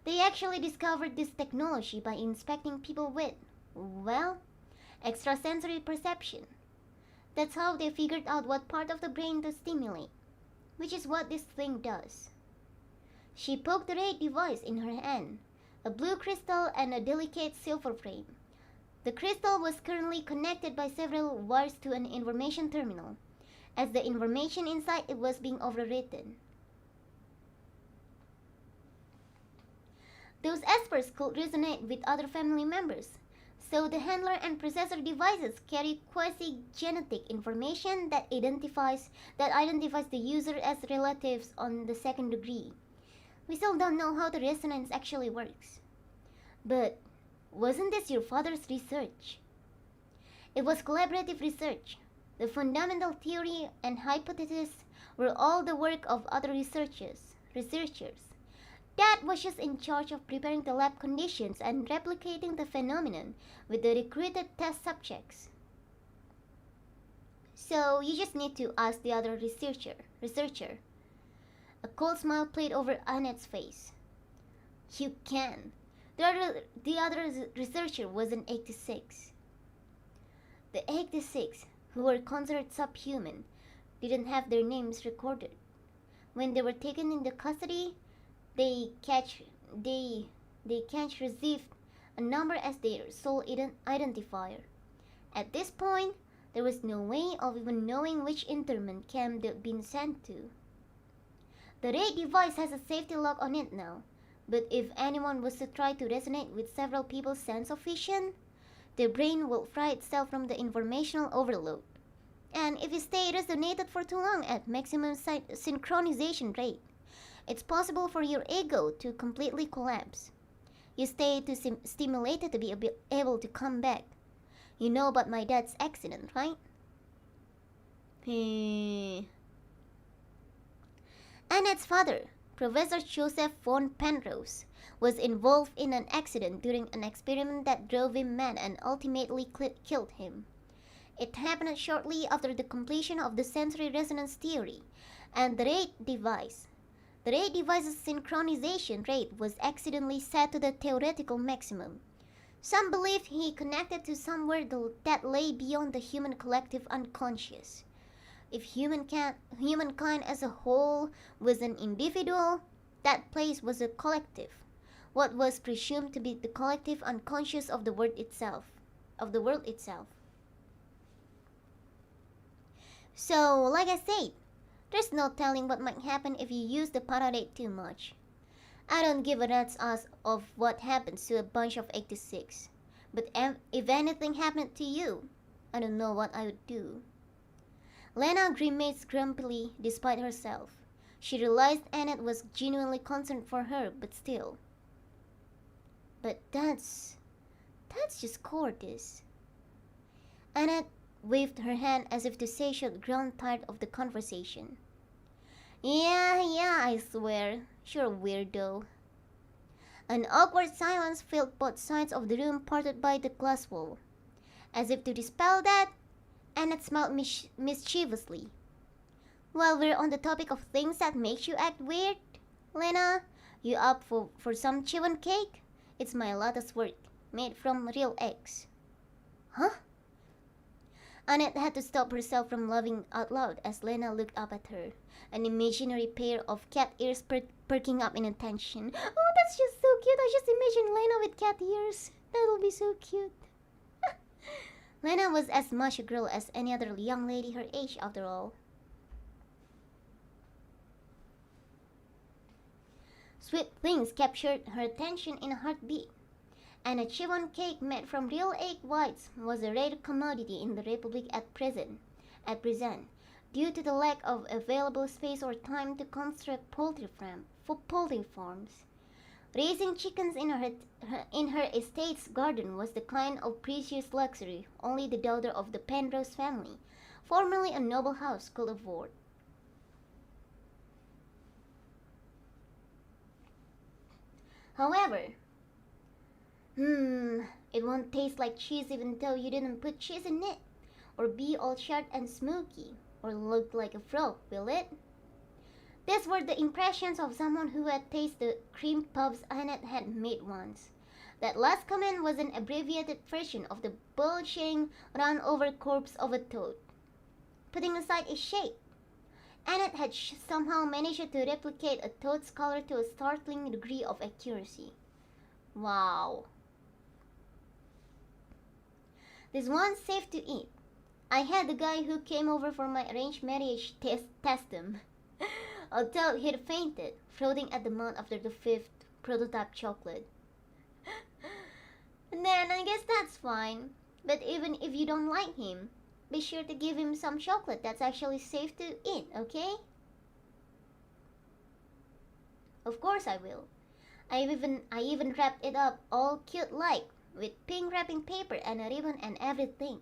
They actually discovered this technology by inspecting people with, well, extrasensory perception. That's how they figured out what part of the brain to stimulate, which is what this thing does. She poked the ray device in her hand, a blue crystal and a delicate silver frame. The crystal was currently connected by several wires to an information terminal, as the information inside it was being overwritten. Those espers could resonate with other family members, so the handler and processor devices carry quasi-genetic information that identifies the user as relatives on the second degree. We still don't know how the resonance actually works. But wasn't this your father's research? It was collaborative research. The fundamental theory and hypothesis were all the work of other researchers. Dad was just in charge of preparing the lab conditions and replicating the phenomenon with the recruited test subjects. So you just need to ask the other researcher. A cold smile played over Annette's face. You can. The other researcher was an 86. The 86, who were considered subhuman, didn't have their names recorded. When they were taken into custody, they catch received a number as their sole identifier. At this point, there was no way of even knowing which internment camp they'd been sent to. The ray device has a safety lock on it now, but if anyone was to try to resonate with several people's sense of vision, their brain will fry itself from the informational overload. And if you stay resonated for too long at maximum synchronization rate, it's possible for your ego to completely collapse. You stay too stimulated to be able to come back. You know about my dad's accident, right? Annette's father, Professor Joseph von Penrose, was involved in an accident during an experiment that drove him mad and ultimately killed him. It happened shortly after the completion of the sensory resonance theory and the ray device. The ray device's synchronization rate was accidentally set to the theoretical maximum. Some believe he connected to somewhere that lay beyond the human collective unconscious. If humankind as a whole was an individual, that place was a collective, what was presumed to be the collective unconscious of the world itself. So, like I said, there's no telling what might happen if you use the Paradate too much. I don't give a rat's ass of what happens to a bunch of 86. But if anything happened to you, I don't know what I would do. Lena grimaced grumpily despite herself. She realized Annette was genuinely concerned for her, but still. But that's That's just gorgeous. Annette waved her hand as if to say she had grown tired of the conversation. Yeah, I swear. Sure, weirdo. An awkward silence filled both sides of the room parted by the glass wall. As if to dispel that, Annette smiled mischievously. While we're on the topic of things that make you act weird, Lena, you up for some chewing cake? It's my latest work, made from real eggs. Huh? Annette had to stop herself from laughing out loud as Lena looked up at her, an imaginary pair of cat ears perking up in attention. Oh, that's just so cute. I just imagined Lena with cat ears. That'll be so cute. Lena was as much a girl as any other young lady her age, after all. Sweet things captured her attention in a heartbeat, and a chiffon cake made from real egg whites was a rare commodity in the Republic at present, due to the lack of available space or time to construct poultry farms. Raising chickens in her estate's garden was the kind of precious luxury only the daughter of the Penrose family, formerly a noble house, could afford. However, it won't taste like cheese even though you didn't put cheese in it, or be all sharp and smoky, or look like a frog, will it? These were the impressions of someone who had tasted the cream puffs Annette had made once. That last comment was an abbreviated version of the bulging, run-over corpse of a toad. Putting aside its shape, Annette had somehow managed to replicate a toad's color to a startling degree of accuracy. Wow. This one's safe to eat. I had the guy who came over for my arranged marriage test him. Although he'd fainted, frothing at the mouth after the 5th prototype chocolate. And then I guess that's fine. But even if you don't like him, be sure to give him some chocolate that's actually safe to eat, okay? Of course I will. I even wrapped it up all cute like, with pink wrapping paper and a ribbon and everything.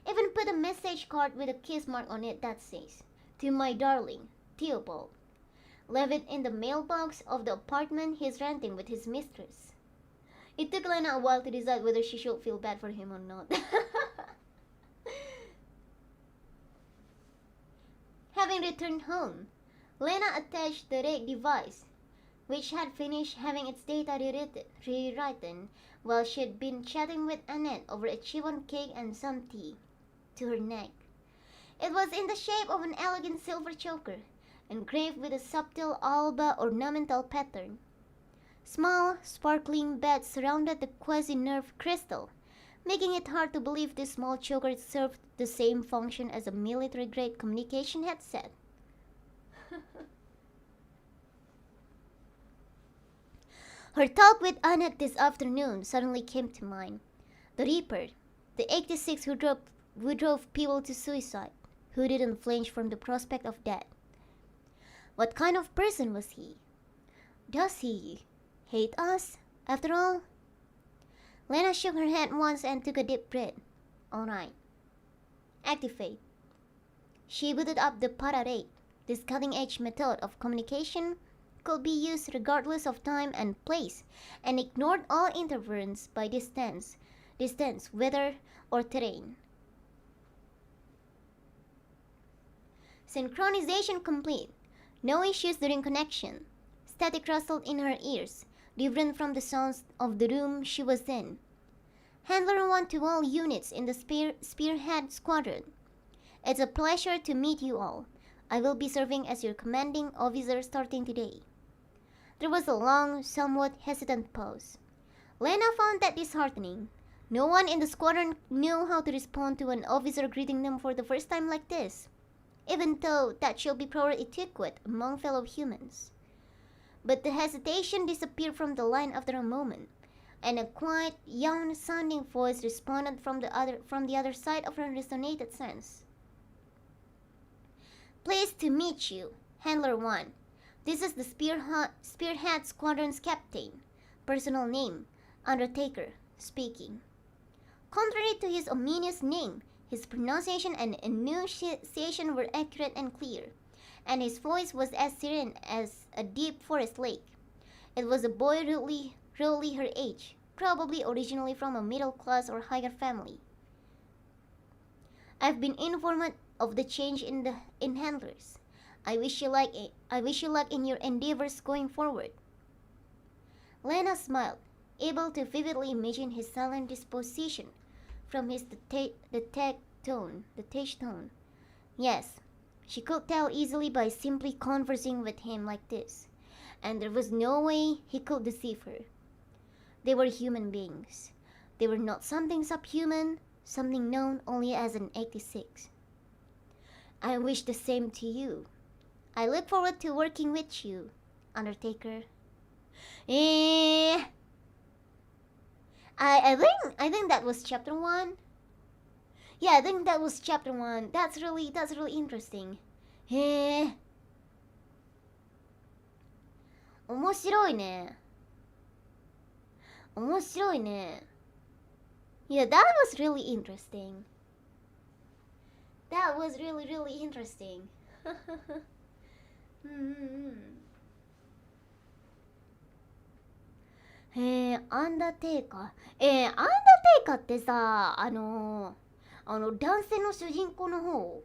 Even put a message card with a kiss mark on it that says, "To my darling, Theobald." Left it in the mailbox of the apartment he's renting with his mistress. It took Lena a while to decide whether she should feel bad for him or not. Having returned home, Lena attached the rake device, which had finished having its data rewritten while she had been chatting with Annette over a chiffon cake and some tea, to her neck. It was in the shape of an elegant silver choker, engraved with a subtle alba ornamental pattern. Small, sparkling beads surrounded the quasi-nerve crystal, making it hard to believe this small choker served the same function as a military-grade communication headset. Her talk with Annette this afternoon suddenly came to mind. The Reaper, the 86 who drove people to suicide, who didn't flinch from the prospect of death. What kind of person was he? Does he hate us, after all? Lena shook her head once and took a deep breath. All right. Activate. She booted up the para-rate. This cutting-edge method of communication could be used regardless of time and place, and ignored all interference by distance, weather, or terrain. Synchronization complete. No issues during connection. Static rustled in her ears, different from the sounds of the room she was in. Handler 1 to all units in the Spearhead Squadron. It's a pleasure to meet you all. I will be serving as your commanding officer starting today. There was a long, somewhat hesitant pause. Lena found that disheartening. No one in the squadron knew how to respond to an officer greeting them for the first time like this, even though that should be probably etiquette among fellow humans. But the hesitation disappeared from the line after a moment, and a quiet, young-sounding voice responded from the other side of her resonated sense. Pleased to meet you, Handler 1. This is the Spearhead Squadron's captain. Personal name, Undertaker, speaking. Contrary to his ominous name, his pronunciation and enunciation were accurate and clear, and his voice was as serene as a deep forest lake. It was a boy roughly her age, probably originally from a middle-class or higher family. I've been informed of the change in handlers. I wish you luck in your endeavors going forward. Lena smiled, able to vividly imagine his silent disposition from his detached tone. Yes, she could tell easily by simply conversing with him like this, and there was no way he could deceive her. They were human beings. They were not something subhuman, something known only as an 86. I wish the same to you. I look forward to working with you, Undertaker. I think that was chapter 1. Yeah, I think that was chapter 1. That's really interesting. 面白いね。面白いね。Yeah, that was really interesting. That was really interesting. アンダーテイカー。アンダーテイカーってさ、男性の主人公の方？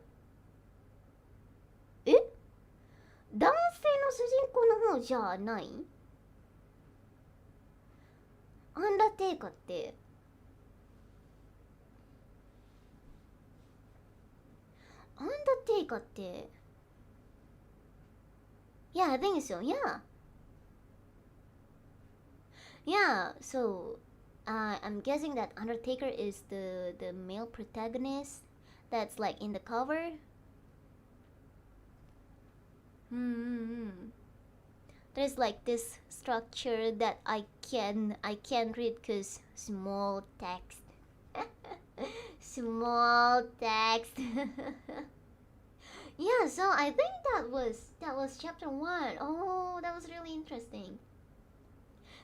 男性の主人公の方じゃない？アンダーテイカーって。アンダーテイカーって。Yeah, I think so. Yeah. Yeah, so I'm guessing that Undertaker is the male protagonist that's like in the cover. There's like this structure that I can't read cause small text. Small text. Yeah, so I think that was chapter 1. Oh, that was really interesting.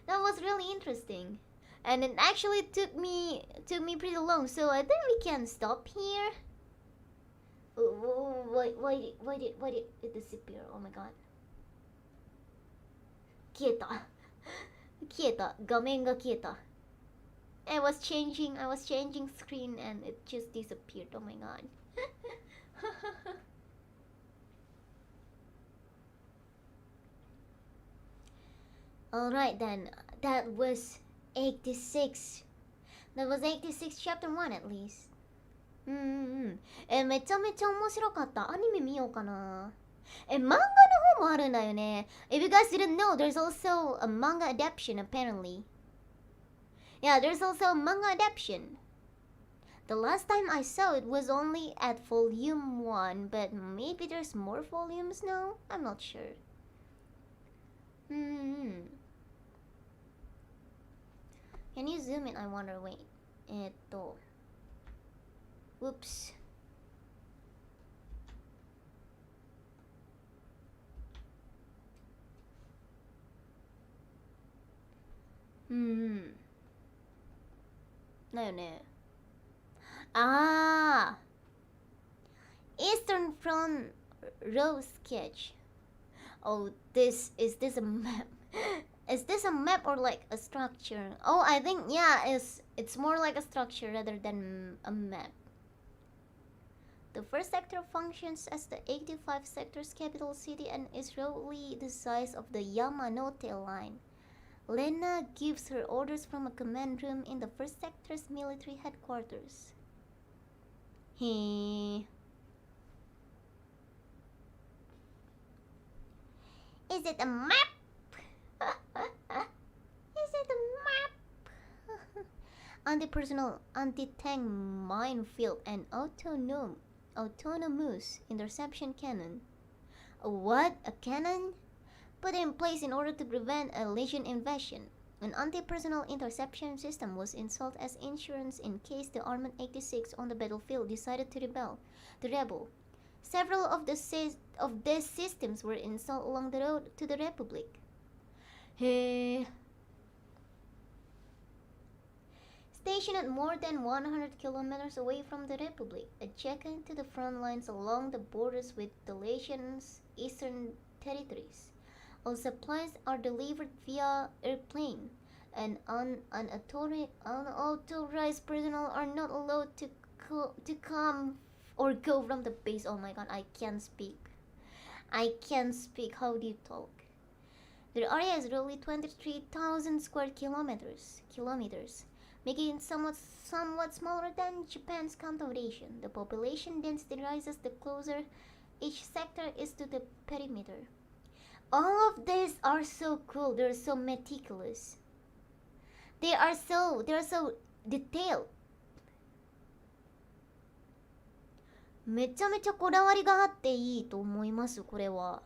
That was really interesting. And it actually took me pretty long, so I think we can stop here. Oh, why did it disappear? Oh my god. 消えた。画面が消えた。I was changing screen and it just disappeared. Oh my god. Alright then, that was 86. That was 86 chapter 1 at least. めちゃめちゃ面白かった。アニメ見ようかな。漫画の方もあるんだよね。If you guys didn't know, there's also a manga adaptation apparently. Yeah, there's also a manga adaptation. The last time I saw it was only at volume 1, but maybe there's more volumes now? I'm not sure. Can you zoom in? I wonder. Wait. Whoops. No. Eastern Front row sketch. Oh, is this a map? Is this a map or like a structure? Oh, I think yeah, it's more like a structure rather than a map. The first sector functions as the 85 sector's capital city and is roughly the size of the Yamanote line. Lena gives her orders from a command room in the first sector's military headquarters. Is it a map? Is it a map? Anti-personnel, anti-tank minefield, and autonomous interception cannon. What? A cannon? Put in place in order to prevent a Legion invasion. An anti-personnel interception system was installed as insurance in case the Armored 86 on the battlefield decided to rebel. Several of these systems were installed along the road to the Republic. Stationed at more than 100 kilometers away from the Republic, adjacent to the front lines along the borders with the nation's eastern territories. All supplies are delivered via airplane, and unauthorized personnel are not allowed to come or go from the base. Oh my god, I can't speak. I can't speak. How do you talk? The area is roughly 23,000 square kilometers, making it somewhat smaller than Japan's Confederation. The population density rises the closer each sector is to the perimeter. All of these are so cool. They're so meticulous. They're so detailed. めちゃめちゃこだわりがあっていいと思います、これは。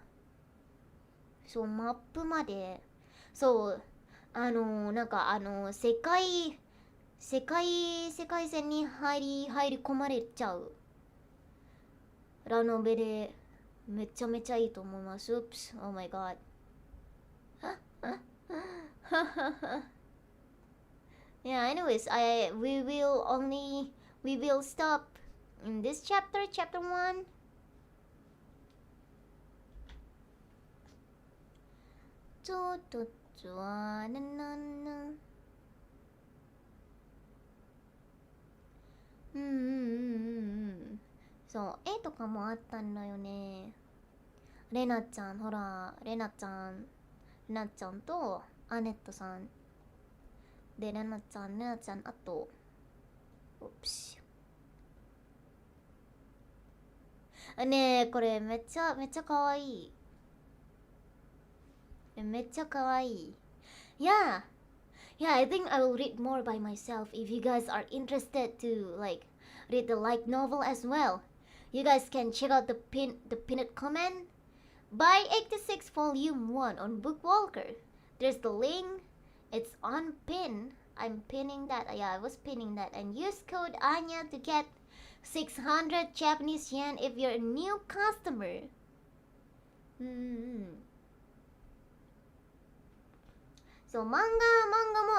そう、マップまで。そう、なんか世界線に入り込まれちゃうラノベでめちゃめちゃいいと思います。Oops, oh my god. Yeah, anyways, we will stop in this chapter 1.そう、絵とかもあったんだよね。レナちゃん、ほら、レナちゃんとアネットさんで、レナちゃん、あとオプシねえ、これめっちゃかわいい。めっちゃかわいい。Yeah, I think I will read more by myself. If you guys are interested to like read the light novel as well, you guys can check out the pinned comment by 86 volume 1 on Bookwalker. There's the link. It's on pin. I'm pinning that. Yeah, I was pinning that. And use code Anya to get 600 Japanese yen if you're a new customer.そう、漫画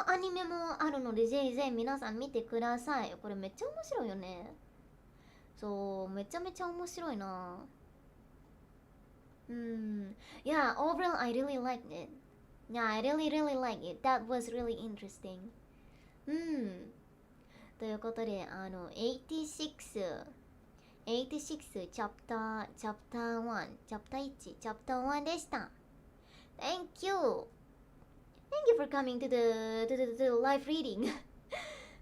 もアニメもあるので、ぜひぜひ皆さん見てください。これめっちゃ面白いよね。そう、めちゃめちゃ面白いな。Yeah, overall I really liked it. Yeah, I really liked it. That was really interesting. ということで、86チャプター1、チャプター1でした。Thank you for coming to the live reading.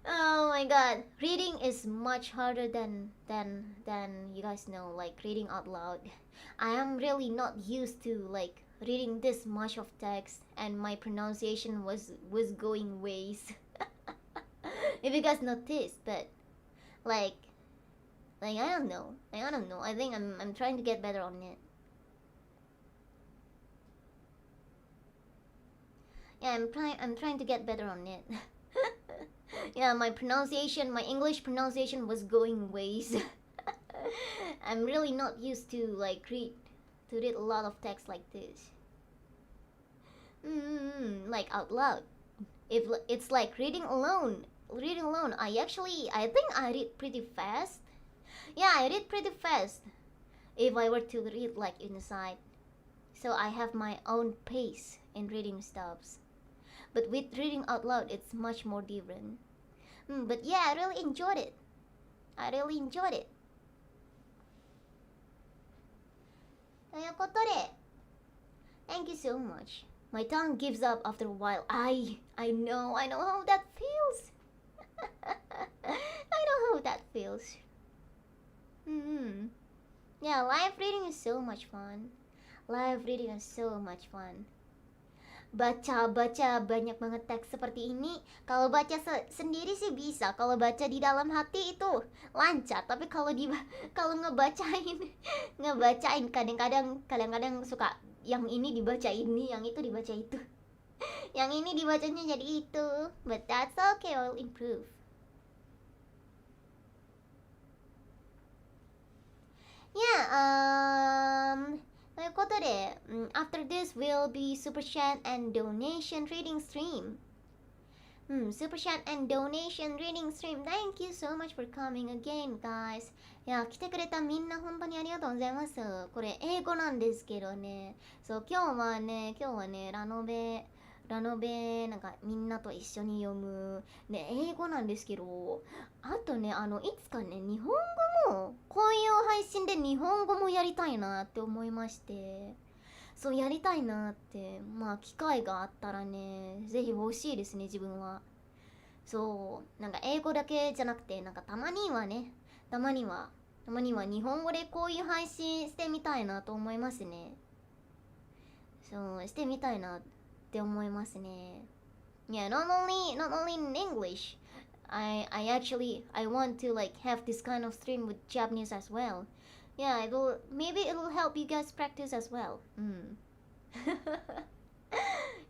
Oh my god, reading is much harder than you guys know, like reading out loud. I am really not used to like reading this much of text, and my pronunciation was going ways. If you guys noticed, but like I don't know. I think I'm trying to get better on it. Yeah, I'm trying to get better on it. Yeah, my English pronunciation was going ways. I'm really not used to like read a lot of text like this. Like out loud. If it's like reading alone, I think I read pretty fast. Yeah, I read pretty fast. If I were to read like inside, so I have my own pace in reading stuffs. But with reading out loud, it's much more different. But yeah, I really enjoyed it. Toいうことで Thank you so much. My tongue gives up after a while. I know how that feels. I know how that feels. Yeah, live reading is so much fun. Baca banyak banget teks seperti ini. Kalau baca sendiri sih bisa. Kalau baca di dalam hati itu lancar. Tapi kalau ngebacain kadang-kadang suka yang ini dibaca ini, yang itu dibaca itu. Yang ini dibacanya jadi itu. But that's okay, I'll improve. Yeah, ということで、after this will be super chat and donation reading stream. Super chat and donation reading stream. Thank you so much for coming again, guys. いや、来てくれたみんな本当にありがとうございます。これ英語なんですけどね。そう、今日はね、ラノベ、なんかみんなと一緒に読む、ね、英語なんですけど、あとね、いつかね、日本語も、こういう配信で日本語もやりたいなって思いまして。そうやりたいなって、まあ機会があったらね、ぜひ欲しいですね、自分は。そう、なんか英語だけじゃなくて、なんかたまには日本語でこういう配信してみたいなと思いますね。そう、してみたいなって思いますね。Yeah, not only in English. I want to like have this kind of stream with Japanese as well. Yeah, maybe it'll help you guys practice as well.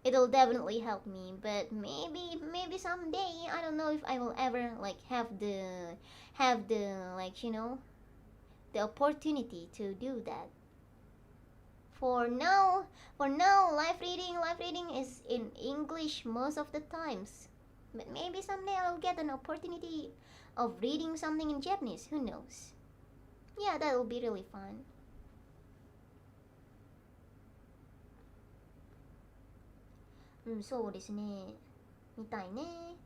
It'll definitely help me, but maybe someday I don't know if I will ever like have the like the opportunity to do that. For now, live reading is in English most of the times. But maybe someday I'll get an opportunity of reading something in Japanese. Who knows? Yeah, that will be really fun. Mm, そうですね。みたいね。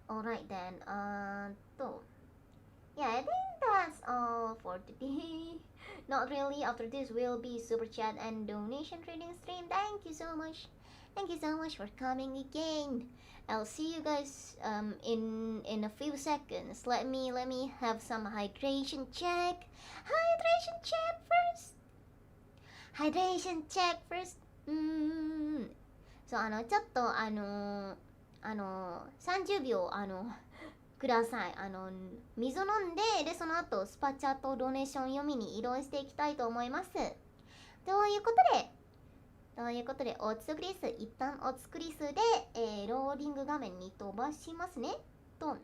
Alright then. Yeah, I think that's all for today. Not really. After this will be super chat and donation trading stream. Thank you so much. Thank you so much for coming again. I'll see you guys in a few seconds. Let me have some hydration check. Hydration check first. Hydration check first. そう、ちょっと30秒ください。水飲んで、その後スパチャとドネーション読みに移動していきたいと思います。ということでおつくり数、一旦おつくり数で、ローディング画面に飛ばしますね。ドン。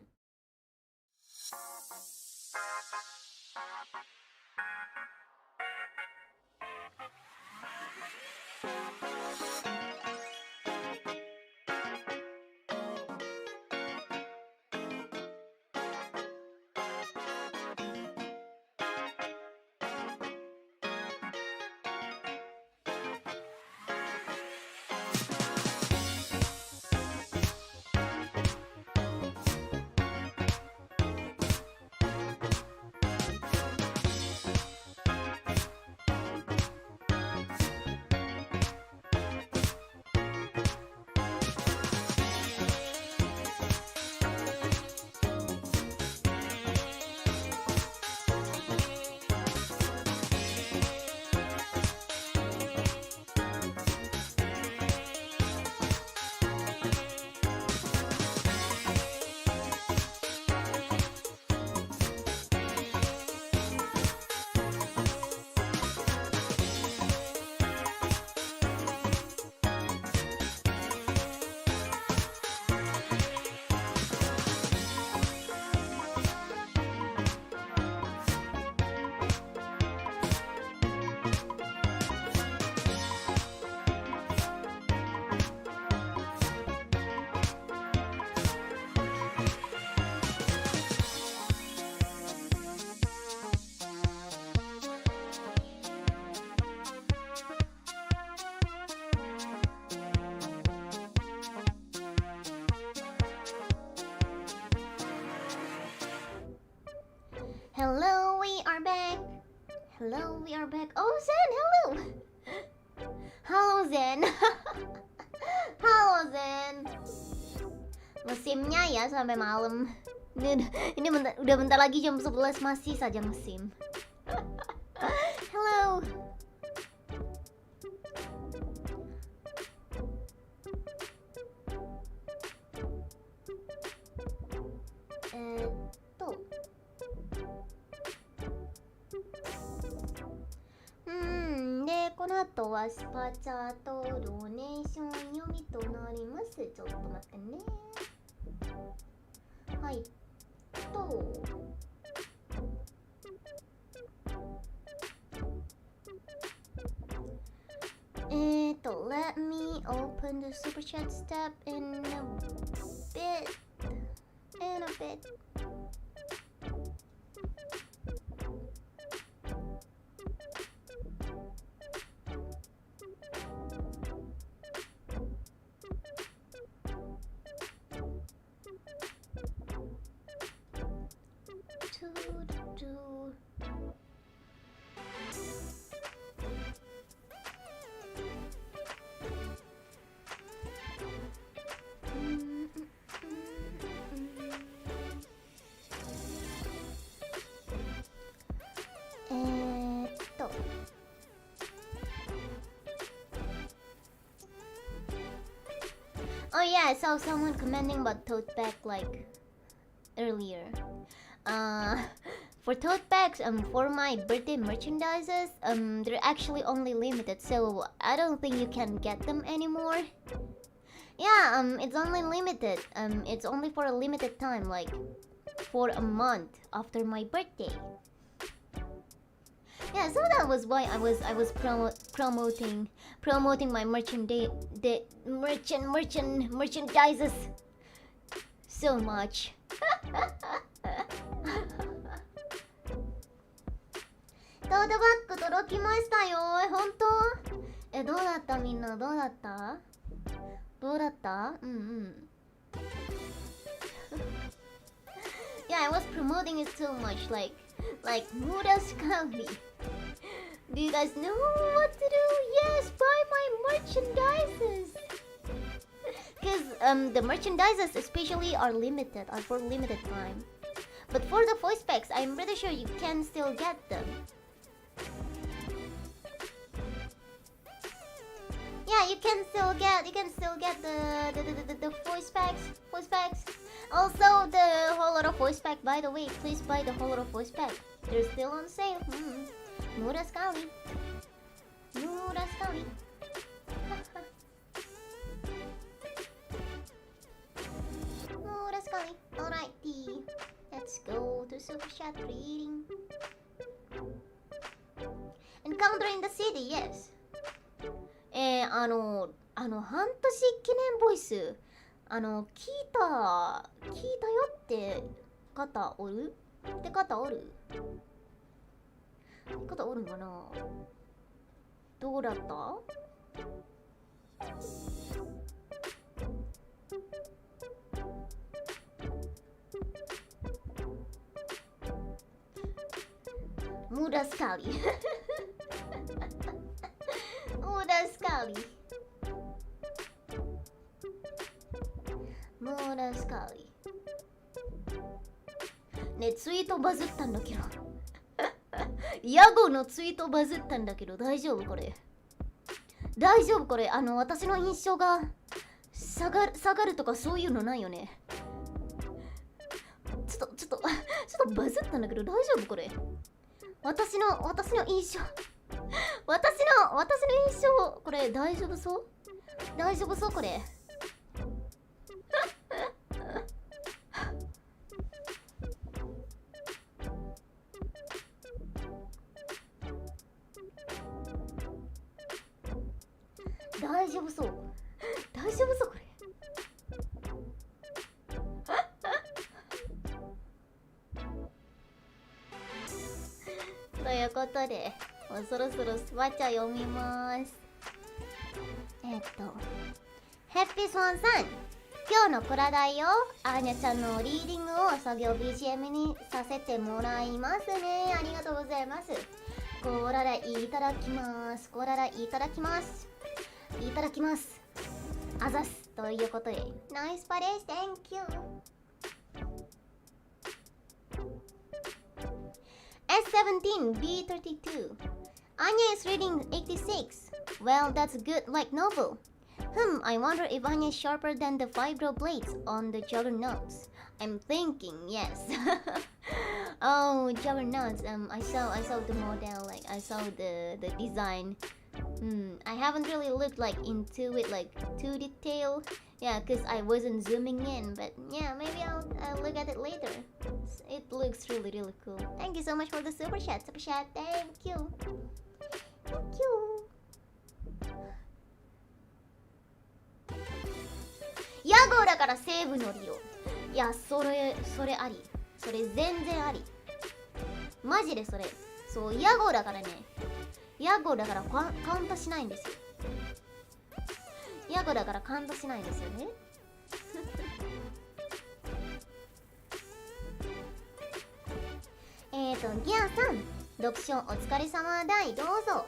Hello, we are back. Hello, we are back. Oh, Zen, hello. Halo, Zen. Halo, Zen. Mesimnya ya sampai malam. Ini udah bentar lagi jam 11 masih saja mesim. Hello. Tuh. で、この後はスパチャとドネーション読みとなります。ちょっと待ってね。はいlet me open the super chat step in a bit. In a bit. Oh yeah, I saw someone commenting about tote bag like earlier. For tote bags, for my birthday merchandises, they're actually only limited, so I don't think you can get them anymore. Yeah, it's only limited. It's only for a limited time, like for a month after my birthday. Yeah, so that was why I was promoting my merchandises so much. トートバッグ届きましたよ。本当？どうだったみんな？どうだった？Yeah, I was promoting it so much, like Muraskami. Do you guys know what to do? Yes, buy my merchandises. Because the merchandises especially are for limited time. But for the voice packs, I'm pretty sure you can still get them. Yeah, you can still get the voice packs. Also the whole lot of voice pack, by the way, please buy the whole lot of voice pack. They're still on sale. Murah sekali. Murah sekali. Murah sekali. Alrighty. Let's go to super chat reading. Encounter in the city, yes. 半年記念ボイス聞いたよって方おるんかな。どうだった？Mudah sekali. Mudah sekali. Mudah sekali. ね、ツイートバズったんだけど。ヤゴのツイートバズったんだけど、大丈夫これ？大丈夫これ？私の印象が下がるとかそういうのないよね。ちょっとバズったんだけど、大丈夫これ？私の印象私の印象これ大丈夫そう？大丈夫そうこれ？大丈夫そうこれ？ということで、もうそろそろスワッチャ読みます。ヘッピースワンさん、今日のコラ題をアーニャちゃんのリーディングを作業 BGM にさせてもらいますね。ありがとうございます。コラ題いただきます。いただきます。あざすということで、ナイスパレース Thank you。S17B32. Anya is reading 86. Well, that's a good light novel. I wonder if Anya is sharper than the vibro blades on the juggernauts. I'm thinking yes. Oh, juggernauts. I saw the model, like I saw the design. I haven't really looked like into it like too detail. Yeah, cause I wasn't zooming in. But yeah, maybe I'll look at it later. It looks really cool. Thank you so much for the super chat. Thank you. 号だから西部の理論。いや、それあり。それ全然あり。マジでそれ。そう、屋号だからね。屋号だからカウントしないんですよ。屋号だからカウントしないんですよね。ギアさん、読書お疲れ様だい、どうぞ。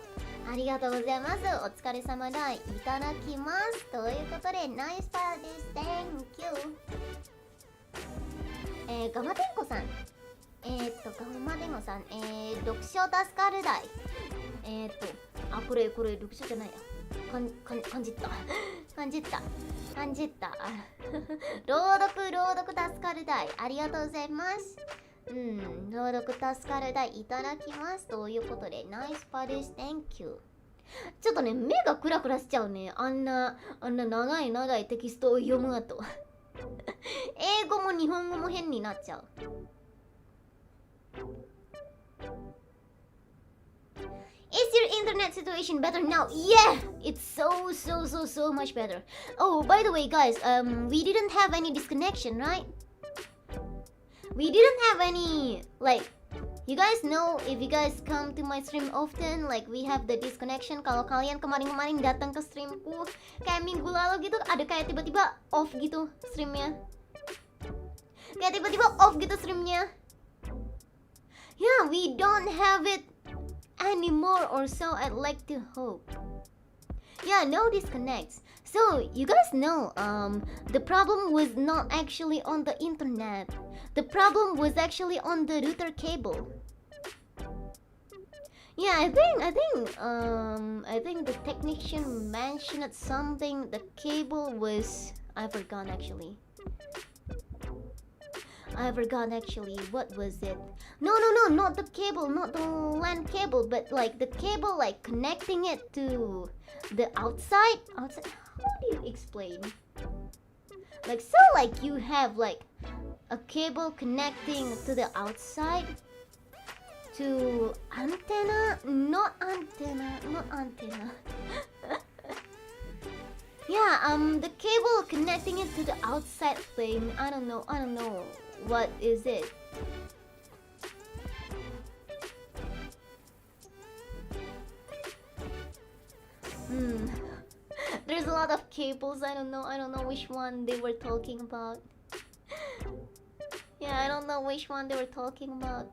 ありがとうございます。お疲れ様だい、いただきます。ということで、ナイスパーです。Thank you。ガマテンコさん。ガマテンコさん、読書助かるだい。これ読書じゃないや。感じた。朗読助かるだい。ありがとうございます。朗読助かるだい、いただきます。ということで、ナイスパです。Thank you。ちょっとね、目がクラクラしちゃうね。あんな長いテキストを読む後。英語も日本語も変になっちゃう。Is your internet situation better now? Yeah, it's so much better. Oh, by the way, guys, we didn't have any disconnection, right? We didn't have any, like, you guys know if you guys come to my stream often, like we have the disconnection. Kalau kalian kemarin datang ke streamku kayak minggu lalu gitu, ada kayak tiba-tiba off gitu streamnya. Kayak tiba-tiba off gitu streamnya. Yeah, we don't have it anymore, or so I'd like to hope. Yeah, no disconnects. So you guys know, the problem was not actually on the internet. The problem was actually on the router cable. Yeah, I think the technician mentioned something. The cable was, I forgot actually. What was it? No, not the cable, not the LAN cable, but like the cable like connecting it to the outside. How do you explain? Like, so like you have like a cable connecting to the outside to antenna, not antenna. Yeah, the cable connecting it to the outside thing. I don't know. What is it? There's a lot of cables. I don't know which one they were talking about. Yeah, I don't know which one they were talking about.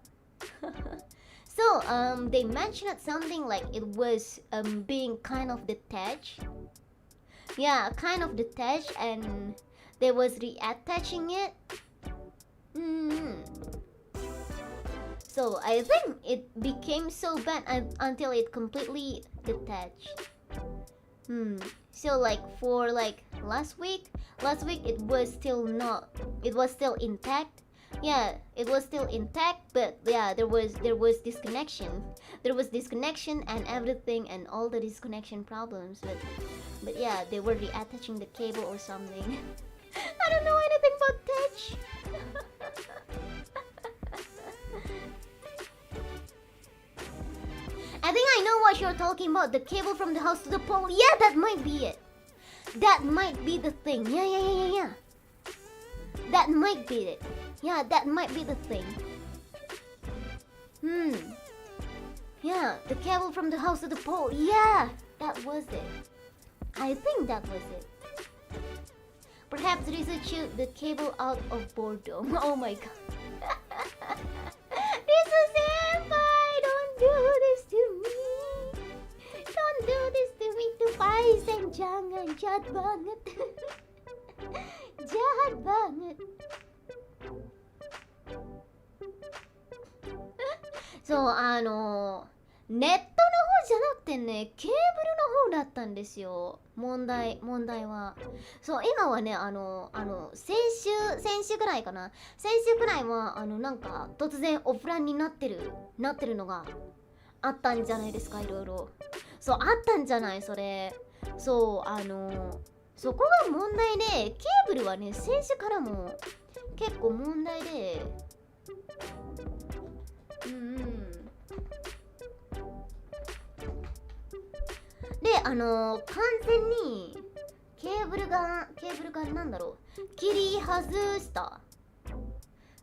So, they mentioned something like it was being kind of detached. Yeah, kind of detached, and they was reattaching it. So I think it became so bad until it completely detached. So like for like last week it was still intact. Yeah, it was still intact, but yeah, there was disconnection. There was disconnection and everything, and all the disconnection problems. But yeah, they were reattaching the cable or something. I don't know anything about touch. I think I know what you're talking about. The cable from the house to the pole. Yeah, that might be it. That might be the thing. Yeah. That might be it. Yeah, that might be the thing. Yeah, the cable from the house to the pole. Yeah, that was it. I think that was it. Perhaps Rizu chewed the cable out of boredom. Oh my god. Rizu senpai, don't do this to me. Don't do this to me, to Paisen. Jangan, jahat banget. Jahat banget. So, ネットの方じゃなくてね、ケーブルの方だったんですよ。問題は。そう、今はね、先週くらいかな。先週くらいは、なんか、突然オフランになってるのがあったんじゃないですか、いろいろ。そう、あったんじゃない、それ。そう、そこが問題で、ケーブルはね、先週からも結構問題で、で、完全にケーブルがなんだろう、切り外した。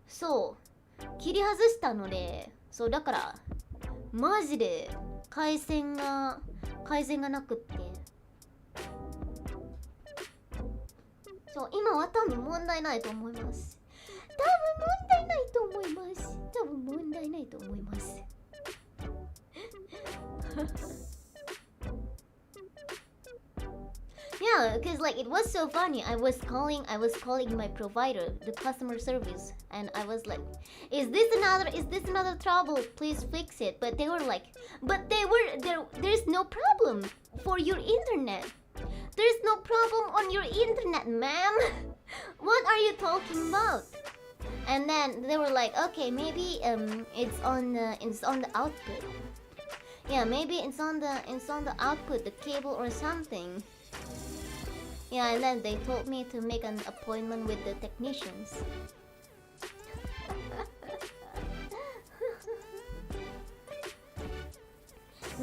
そう切り外したので、そうだからマジで回線がなくって、そう今は多分問題ないと思います。多分問題ないと思います。Yeah, because like it was so funny. I was calling my provider, the customer service, and I was like, "Is this another trouble? Please fix it." But they were like, there's no problem for your internet. There's no problem on your internet, ma'am. What are you talking about? And then they were like, "Okay, maybe it's on the output. Yeah, maybe it's on the output, the cable or something." Yeah, and then they told me to make an appointment with the technicians.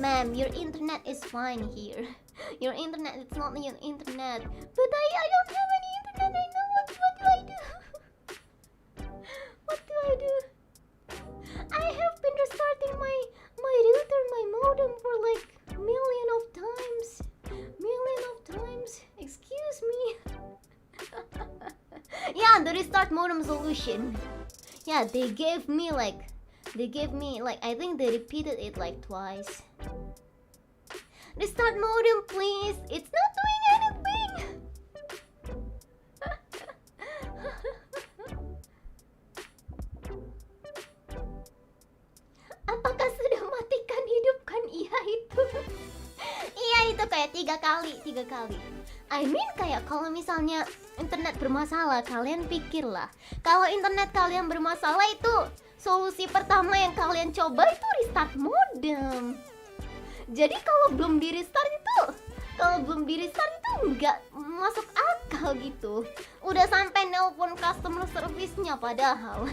Ma'am, your internet is fine here. Your internet, it's not your internet. But I don't have any internet right now. What do I do? What do I do? I have been restarting my router, my modem for like million of times. Excuse me. Yeah, the restart modem solution. Yeah, they gave me like I think they repeated it like twice. Restart modem, please. It's not doing anything. Apakah sudah matikan hidupkan iya itu? Iya itu kayak tiga kali. I mean kayak kalau misalnya internet bermasalah, kalian pikirlah, kalau internet kalian bermasalah itu solusi pertama yang kalian coba itu restart modem. Jadi kalau belum di restart itu nggak masuk akal gitu. Udah sampai nelpon customer service-nya padahal.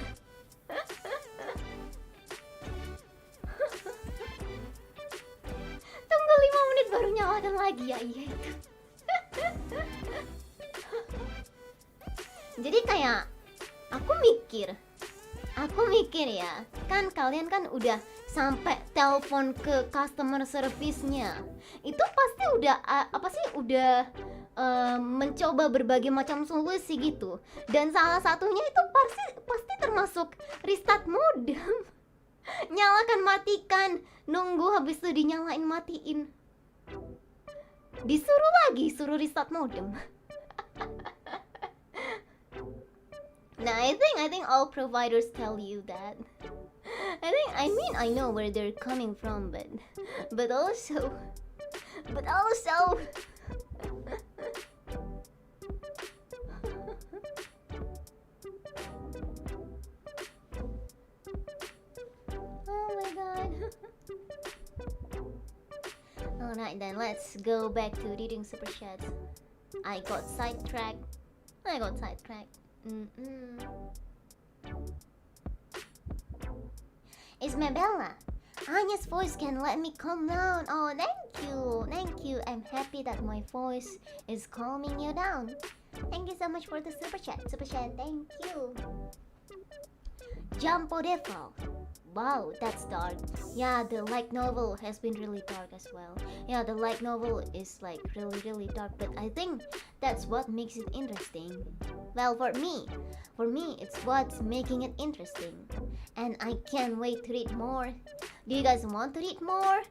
Tunggu 5 menit baru nyalakan lagi ya, iya itu. Jadi kayak aku mikir ya, kan kalian kan udah sampai telepon ke customer service-nya. Itu pasti udah mencoba berbagai macam solusi gitu. Dan salah satunya itu pasti termasuk restart modem. Nyalakan, matikan, nunggu habis itu dinyalain, matiin. Disuruh lagi, suruh restart modem. Nah, I think all providers tell you that. I know where they're coming from, but also oh my god. Alright then, let's go back to reading super chats. I got sidetracked. It's Mabella. Anya's voice can let me calm down. Oh, thank you. I'm happy that my voice is calming you down. Thank you so much for the super chat. Thank you. Jumpo Defo. Wow, that's dark. Yeah, the light novel has been really dark as well. Yeah, the light novel is like really dark, but I think that's what makes it interesting. Well, for me, it's what's making it interesting. And I can't wait to read more. Do you guys want to read more?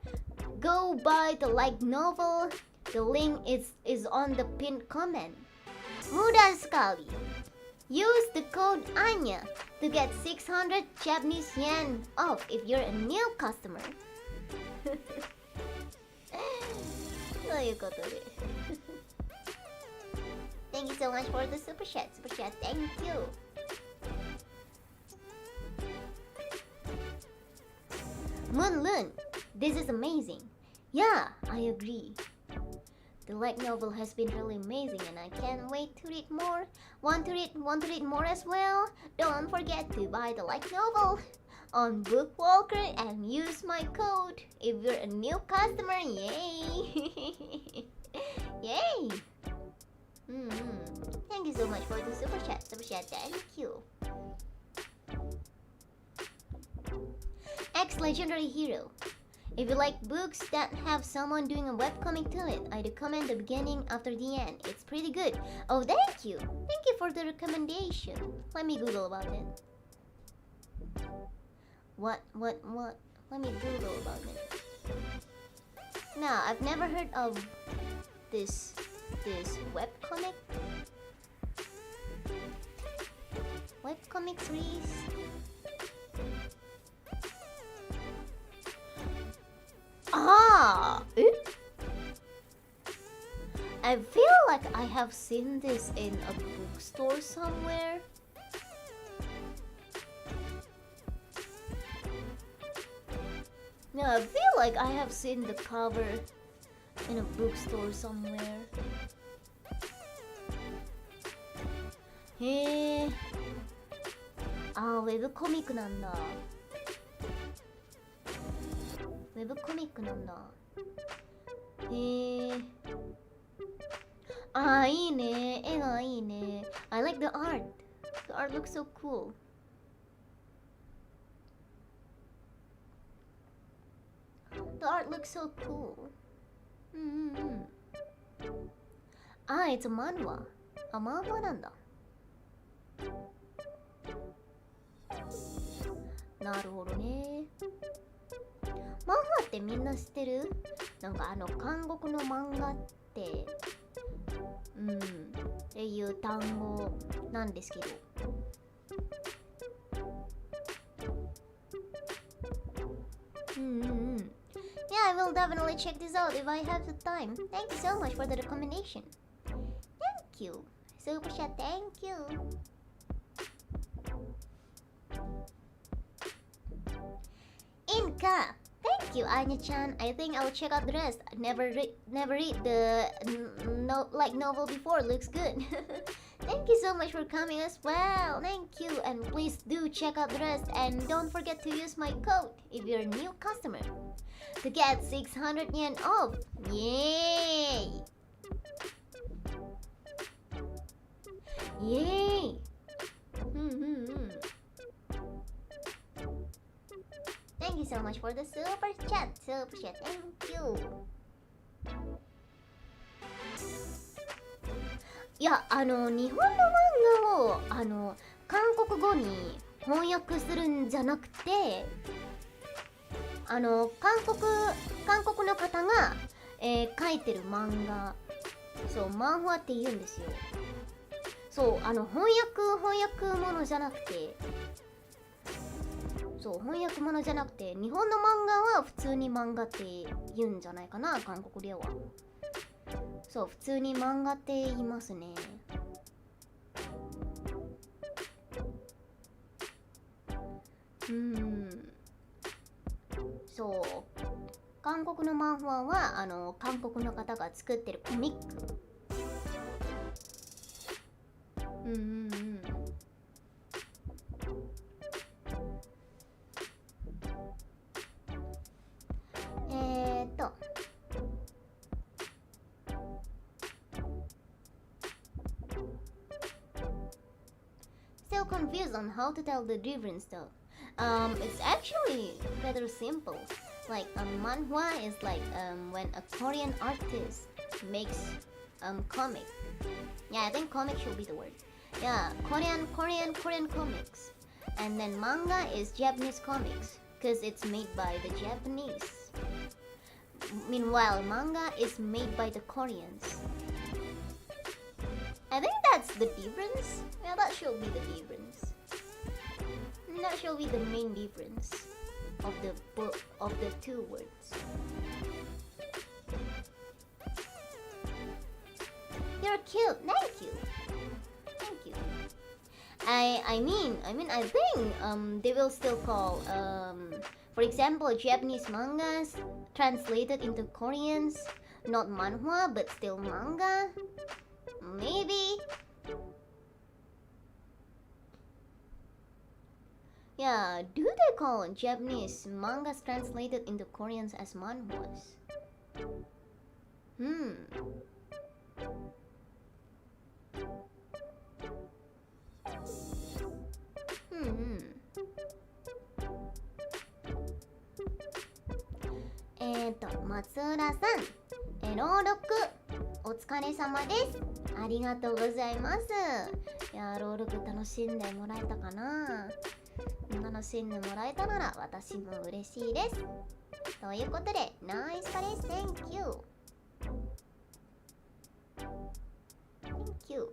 Go buy the light novel. The link is on the pinned comment. Mudah sekali. Use the code Anya to get 600 Japanese yen off if you're a new customer. ということでThank you so much for the super chat. Thank you. Moon, this is amazing. Yeah, I agree. The light novel has been really amazing and I can't wait to read more. Want to read more as well? Don't forget to buy the light novel on Bookwalker and use my code if you're a new customer. Yay! Yay! Thank you so much for the super chat. Thank you. X legendary hero. If you like books that have someone doing a webcomic to it, I'd recommend the beginning after the end. It's pretty good. Oh, thank you. Thank you for the recommendation. Let me Google about it. What? Let me Google about it. Nah, I've never heard of this webcomic. Webcomic series. I feel like I have seen this in a bookstore somewhere. Yeah, I feel like I have seen the cover in a bookstore somewhere. Hey. ウェブコミックなんだ。ウェブコミックなんだ。へえ。いいね。絵がいいね。I like the art. The art looks so cool. The art looks so cool. It's a manhwa. 漫画なんだ。なるほどね。漫画ってみんな知ってる？なんか韓国の漫画ってっていう単語なんですけど。Yeah, I will definitely check this out if I have the time. Thank you so much for the recommendation. Thank you. Super chat, thank you. Inka, thank you, Anya-chan. I think I'll check out the rest. I never read the novel before. Looks good. Thank you so much for coming as well. Thank you, and please do check out the rest. And don't forget to use my code if you're a new customer to get 600 yen off. Yay! Yay! Thank you so much for the super chat. Thank you. いや、日本の漫画を韓国語に翻訳するんじゃなくて、韓国の方が、書いてる漫画、そう漫画って言うんですよ。そう翻訳ものじゃなくて、そう翻訳ものじゃなくて、日本の漫画は普通に漫画って言うんじゃないかな、韓国では。そう普通に漫画って言いますね。そう韓国の漫画は韓国の方が作ってるコミック。Still confused on how to tell the difference though. It's actually rather simple. Like a manhwa is like when a Korean artist makes comic. Yeah, I think comic should be the word. Yeah, Korean comics. And then manga is Japanese comics because it's made by the Japanese. Meanwhile, manga is made by the Koreans. I think that's the difference. Yeah, that should be the difference. That should be the main difference of the two words. You're cute. Thank you. Thank you. I mean I think they will still call for example Japanese mangas translated into Koreans, not manhwa but still manga. Maybe. Yeah, do they call Japanese mangas translated into Koreans as manhwas? 松浦さん、朗読お疲れ様です。ありがとうございます。いや、朗読楽しんでもらえたかな。楽しんでもらえたなら私も嬉しいです。ということで、ナイスパです。Thank you. Thank you.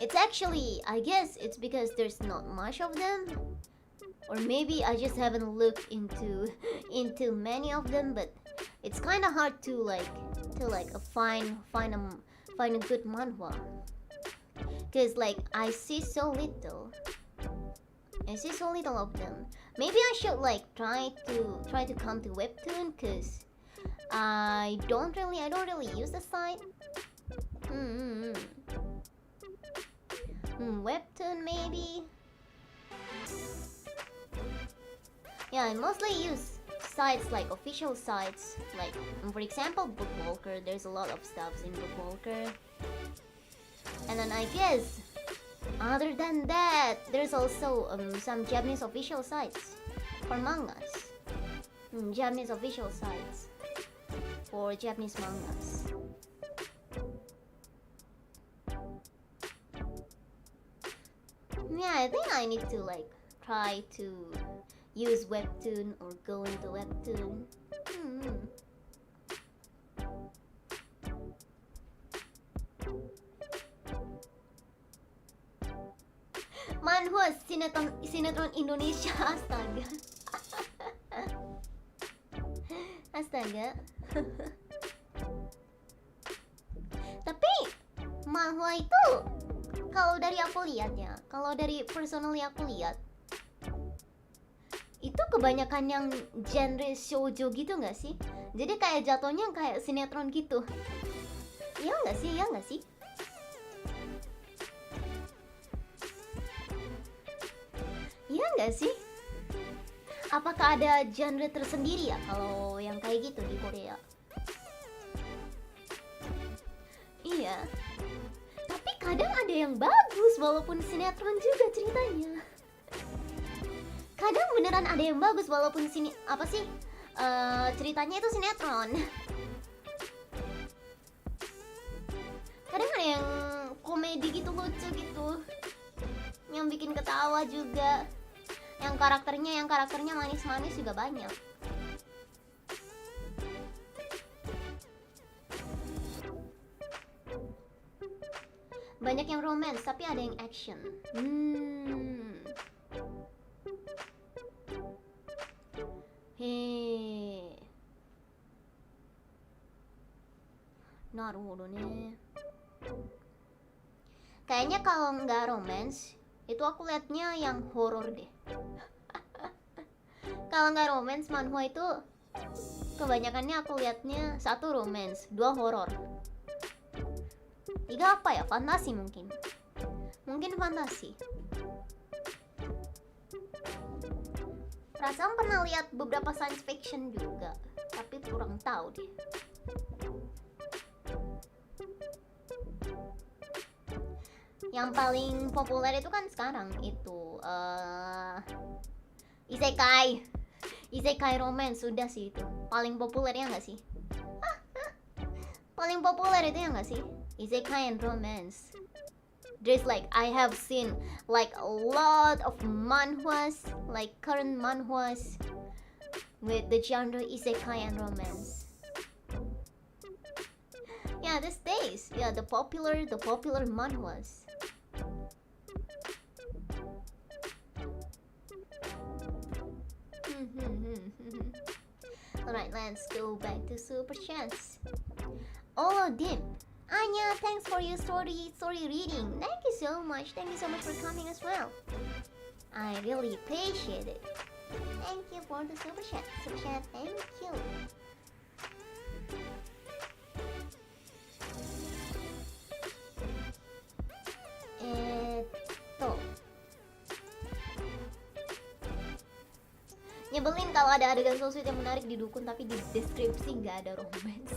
It's actually, I guess it's because there's not much of them, or maybe I just haven't looked into many of them. But it's kind of hard to find a good manhwa, cause like I see so little of them. Maybe I should like try to come to webtoon, cause I don't really use the site. Webtoon maybe. Yeah, I mostly use sites like official sites, like for example Bookwalker. There's a lot of stuffs in Bookwalker. And then I guess other than that, there's also some Japanese official sites for mangas. Japanese official sites for Japanese mangas. Yeah, I think I need to like try to use webtoon or go into webtoon. Manhwa sinetron Indonesia. Astaga. Astaga. Tapi manhwa itu kalau dari aku lihat ya, kalau dari personally aku lihat, itu kebanyakan yang genre shoujo gitu nggak sih? Jadi kayak jatuhnya kayak sinetron gitu. Iya nggak sih? Iya nggak sih? Iya nggak sih? Apakah ada genre tersendiri ya kalau yang kayak gitu di Korea? Iya. Tapi kadang ada yang bagus walaupun sinetron juga ceritanya. Kadang beneran ada yang bagus walaupun ceritanya itu sinetron. Kadang ada yang komedi gitu, lucu gitu, yang bikin ketawa juga, yang karakternya manis-manis juga banyak. Banyak yang romance tapi ada yang action. Naruhodo nih. Kayaknya kalau nggak romance, itu aku liatnya yang horor deh. Kalau nggak romance manhwa itu kebanyakannya aku liatnya 1 romance, 2 horor, 3 apa ya? Fantasi mungkin fantasi. Perasaan pernah lihat beberapa science fiction juga, tapi kurang tahu deh. Yang paling populer itu kan sekarang itu Isekai romance sudah sih itu. Paling populer ya nggak sih? Paling populer itu ya nggak sih? Isekai and romance. There's like I have seen like a lot of manhwas, like current manhwas with the genre isekai and romance. Yeah, these days, yeah, the popular manhwas. Alright, let's go back to super chats. Oh, Dim. Anya, thanks for your story reading. Thank you so much for coming as well. I really appreciate it. Thank you for the super chat. Thank you. Nyebelin kalau ada adegan so sweet yang menarik di dukun tapi di deskripsi nggak ada romance.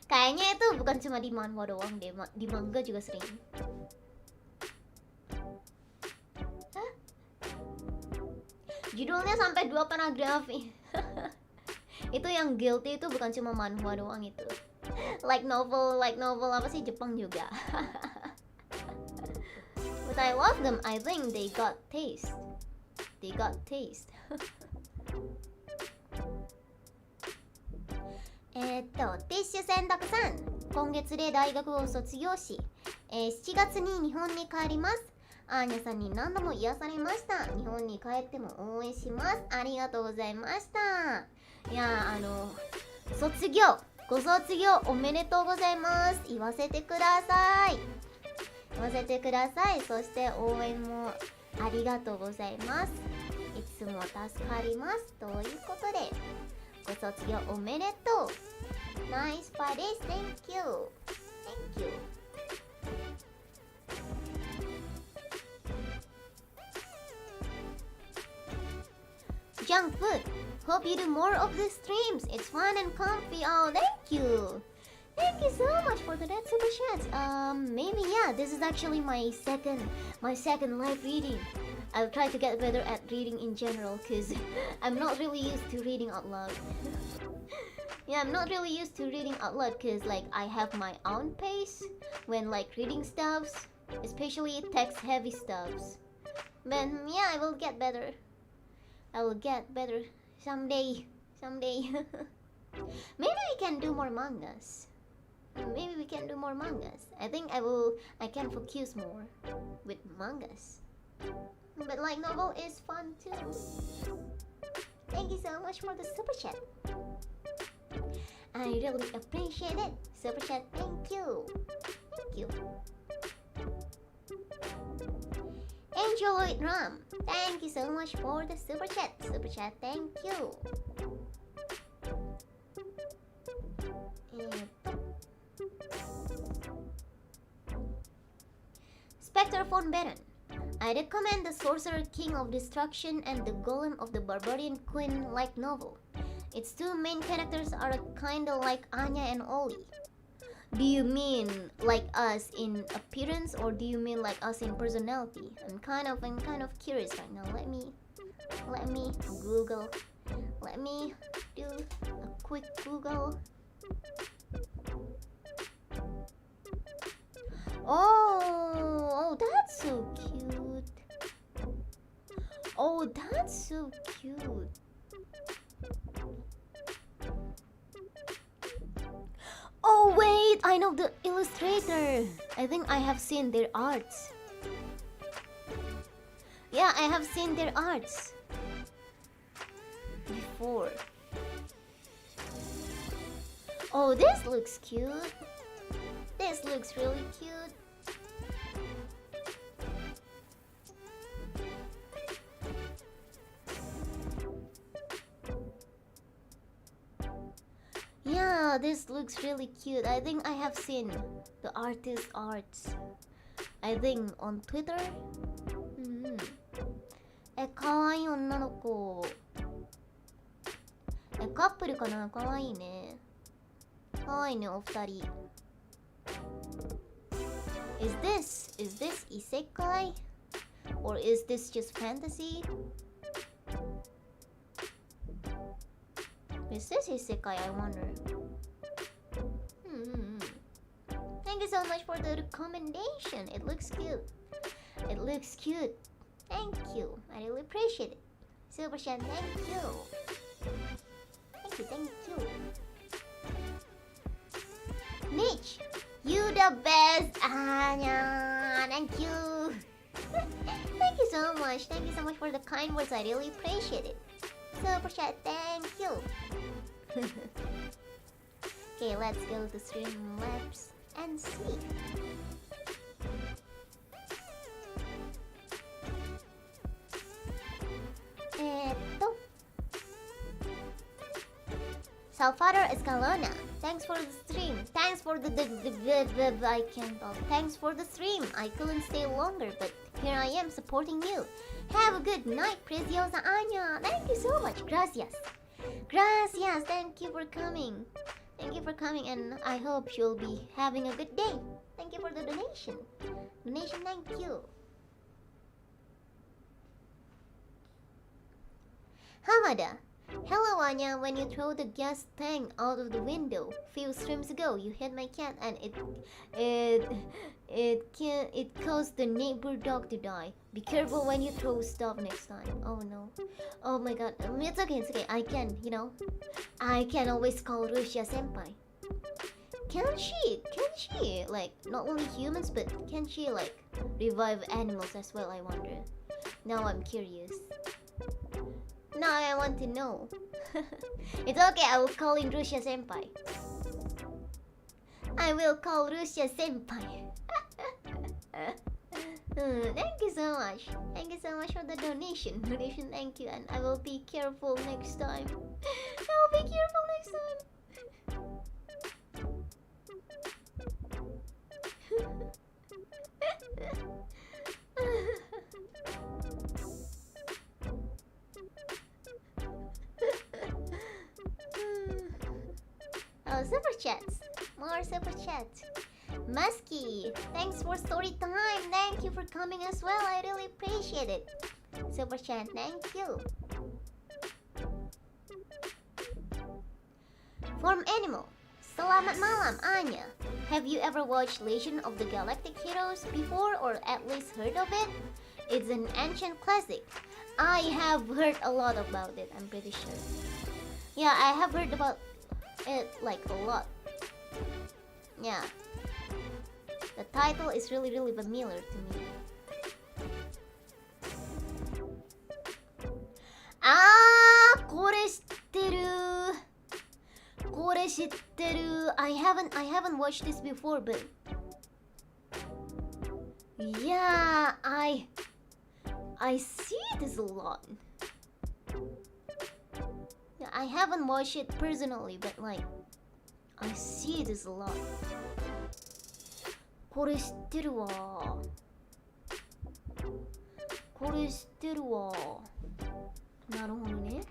Kayaknya itu bukan cuma di manhwa doang deh, di manga juga sering. Hah? Judulnya sampai 2 paragraf. Itu yang guilty itu bukan cuma manhwa doang itu. Like novel apa sih Jepang juga. But I love them. I think they got taste. They got taste. ティッシュ洗濯さん、今月で大学を卒業し、7月に日本に帰ります。アーニャさんに何度も癒されました。日本に帰っても応援します。ありがとうございました。いやご卒業おめでとうございます。言わせてください。そして応援もありがとうございます。いつも助かります。ということで、ご卒業おめでとう。ナイスパです。Thank you. Junk food. Hope you do more of the streams. It's fun and comfy. Oh, thank you. Thank you so much for the red super chats. Maybe yeah. This is actually my second live reading. I'll try to get better at reading in general, cause I'm not really used to reading out loud. Yeah, I'm not really used to reading out loud, cause like I have my own pace when like reading stuffs, especially text-heavy stuffs. But yeah, I will get better. Someday. Maybe we can do more mangas. I think I can focus more with mangas. But like novel is fun too. Thank you so much for the super chat. I really appreciate it. Super chat, thank you. Angel Ram, thank you so much for the super chat. Thank you. Spectre von Baron, I recommend the Sorcerer King of Destruction and the Golem of the Barbarian Queen light novel. Its two main characters are kinda like Anya and Ollie. Do you mean like us in appearance, or do you mean like us in personality? I'm kind of curious right now. Let me Google. Let me do a quick Google. Oh, that's so cute. Oh wait, I know the illustrator. I think I have seen their arts. Yeah, I have seen their arts before. Oh, this looks cute. This looks really cute. Yeah, this looks really cute. I think I have seen the artist's arts. I think on Twitter. かわいい女の子。カップルかな？かわいいね。かわいいね、お二人。Is this isekai? Or is this just fantasy? Is this isekai, I wonder? Thank you so much for the recommendation. It looks cute. Thank you. I really appreciate it. Super chat, thank you. Thank you. Mitch, you the best, Anya. Thank you. Thank you so much. Thank you so much for the kind words. I really appreciate it. Super chat, thank you. Okay, let's go to Streamlabs and see. Salvador Escalona. Thanks for the stream. Thanks for the I can't talk. Thanks for the stream. I couldn't stay longer, but here I am supporting you. Have a good night, Preciosa Anya. Thank you so much. Gracias. Gracias. Thank you for coming. Thank you for coming, and I hope you'll be having a good day. Thank you for the donation. Thank you. Hamada. Hello Anya, when you throw the gas tank out of the window few streams ago, you hit my cat and it caused the neighbor dog to die. Be careful when you throw stuff next time. Oh no. Oh my god. It's okay, I can always call Russia senpai. Can she like not only humans, but can she like revive animals as well, I wonder. Now I'm curious. Now I want to know. It's okay, I will call in Russia senpai. I will call Russia senpai. Thank you so much. Thank you so much for the donation. Thank you, and I will be careful next time. I will be careful next time. Oh, super chats. More super chats. Musky, thanks for story time. Thank you for coming as well. I really appreciate it. Super chat, thank you. Form Animal. Selamat malam, Anya. Have you ever watched Legend of the Galactic Heroes before, or at least heard of it? It's an ancient classic. I have heard a lot about it, I'm pretty sure. Yeah, I have heard about it like a lot. Yeah. The title is really familiar to me. Ah, これ知ってる. これ知ってる. I haven't watched this before, but yeah, I see this a lot. Yeah, I haven't watched it personally, but like I see this a lot. これ知ってるわ。これ知ってるわ。なるほどね。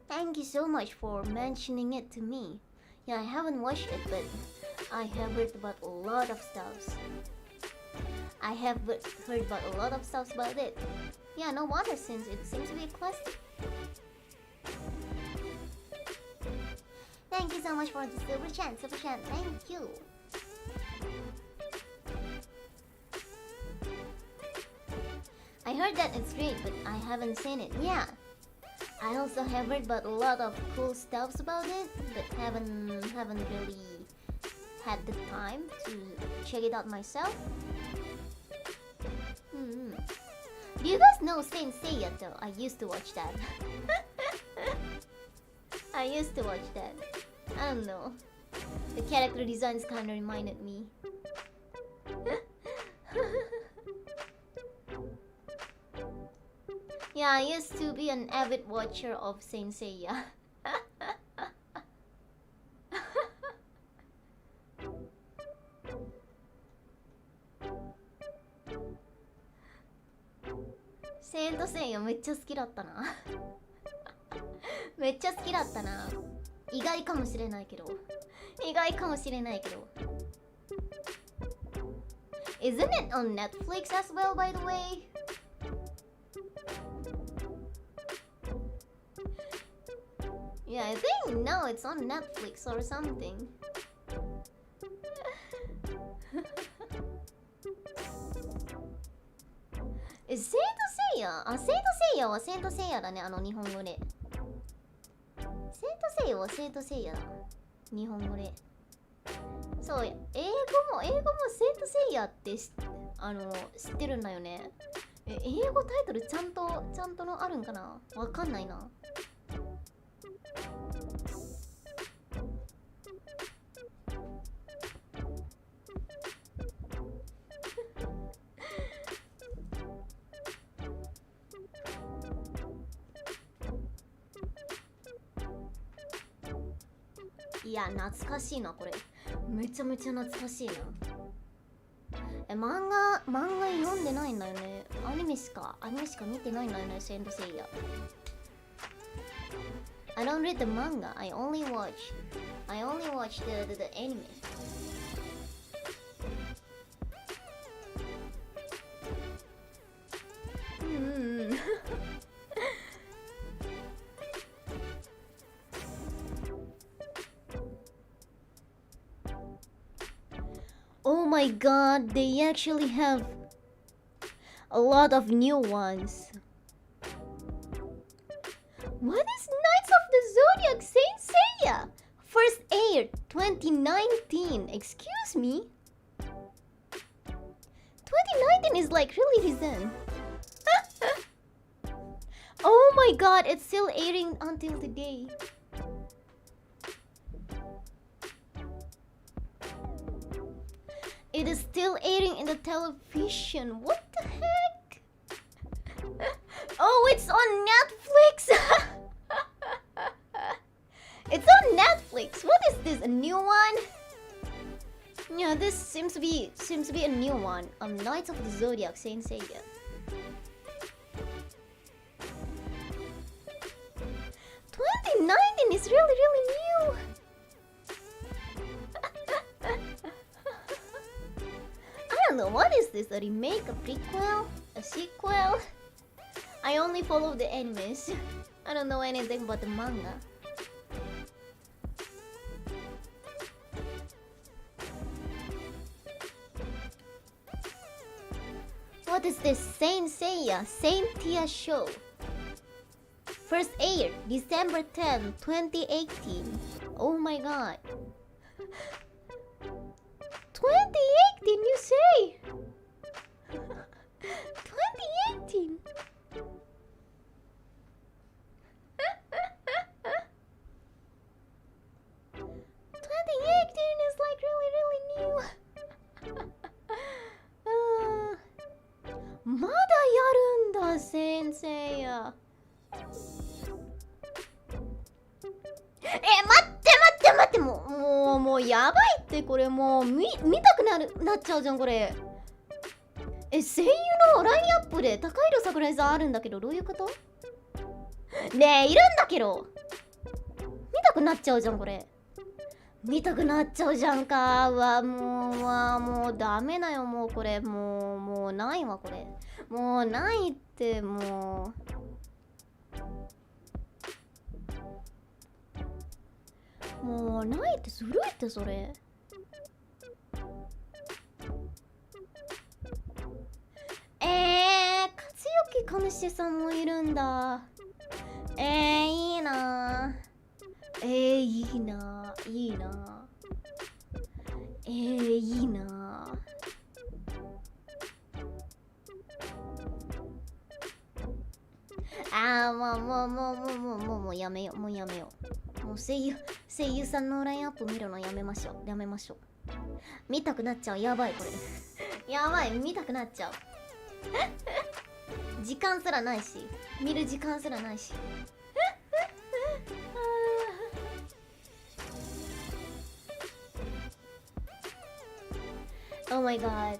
Thank you so much for mentioning it to me. Yeah, I haven't watched it, but I have heard about a lot of stuff. I have heard about a lot of stuff about it. Yeah, no wonder since it seems to be a classic. Thank you so much for the super chat, thank you. I heard that it's great, but I haven't seen it. Yeah, I also have heard about a lot of cool stuffs about it, but haven't really had the time to check it out myself. Do you guys know Saint Seiya though? I used to watch that. I used to watch that. I don't know. The character designs kind of reminded me. Yeah, I used to be an avid watcher of Saint Seiya. Saint Seiya めっちゃ好きだったな。めっちゃ好きだったな。意外かもしれないけど。Isn't it on Netflix as well, by the way? Yeah, I think no, it's on Netflix or something. Is Saint Seiya? あ、Saint Seiya はSaint Seiya だね、日本語で。Saint Seiya はSaint Seiyaだ。日本語で。そう、英語もSaint Seiya って知ってるんだよね。英語タイトルちゃんとのあるんかな？わかんないな。いや懐かしいなこれ。めちゃめちゃ懐かしいな。漫画読んでないんだよね。アニメしか見てないんだよね。セイントセイヤ。I don't read the manga. I only watch the anime. Oh my god, they actually have a lot of new ones. What is Knights of the Zodiac Saint Seiya? First aired 2019. Excuse me? 2019 is like really recent. Oh my god, it's still airing until today. It is still airing in the television. What the heck? Oh, it's on Netflix. It's on Netflix. What is this? A new one? Yeah, this seems to be a new one. Knights of the Zodiac Saint Seiya. Is really new. I don't know, what is this? A remake, a prequel, a sequel? I only follow the animes. I don't know anything about the manga. What is this? Saint Seiya, Saint Tia show. First aired December 10, 2018. Oh my god. 2018, you say? 2018. 2018 is like really new. まだやるんだ、先生や。待ってもうやばいって。これもう見たくなっちゃうじゃんこれ。声優のラインアップで高弘桜井さんあるんだけど、どういうこと？ねえ、いるんだけど見たくなっちゃうじゃんこれ。見たくなっちゃうじゃんか。もうダメだよ。もうこれもうないわこれ。もうないって。もうないってずるいってそれ。勝代兼さんもいるんだ。いいな。いいな。いいな。もうやめよう。もう声優さんのラインアップ見るのやめましょう。見たくなっちゃう。やばいこれ。やばい、見たくなっちゃう。時間すらないし、見る時間すらないし。Oh my god.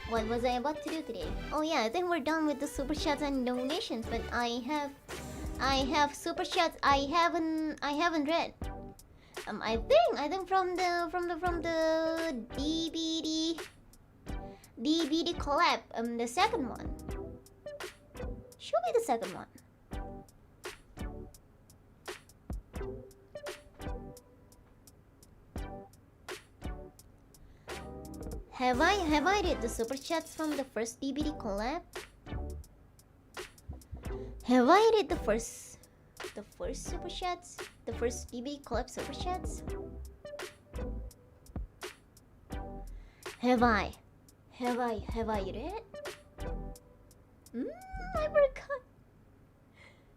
What was I about to do today? Oh yeah, I think we're done with the super chats and donations, but I have super chats I haven't read. I think from the DVD collab, the second one. Should be the second one. Have I read the super chats from the first DVD collab? Have I read the first super chats? The first DVD collab super chats? Have I read? I forgot.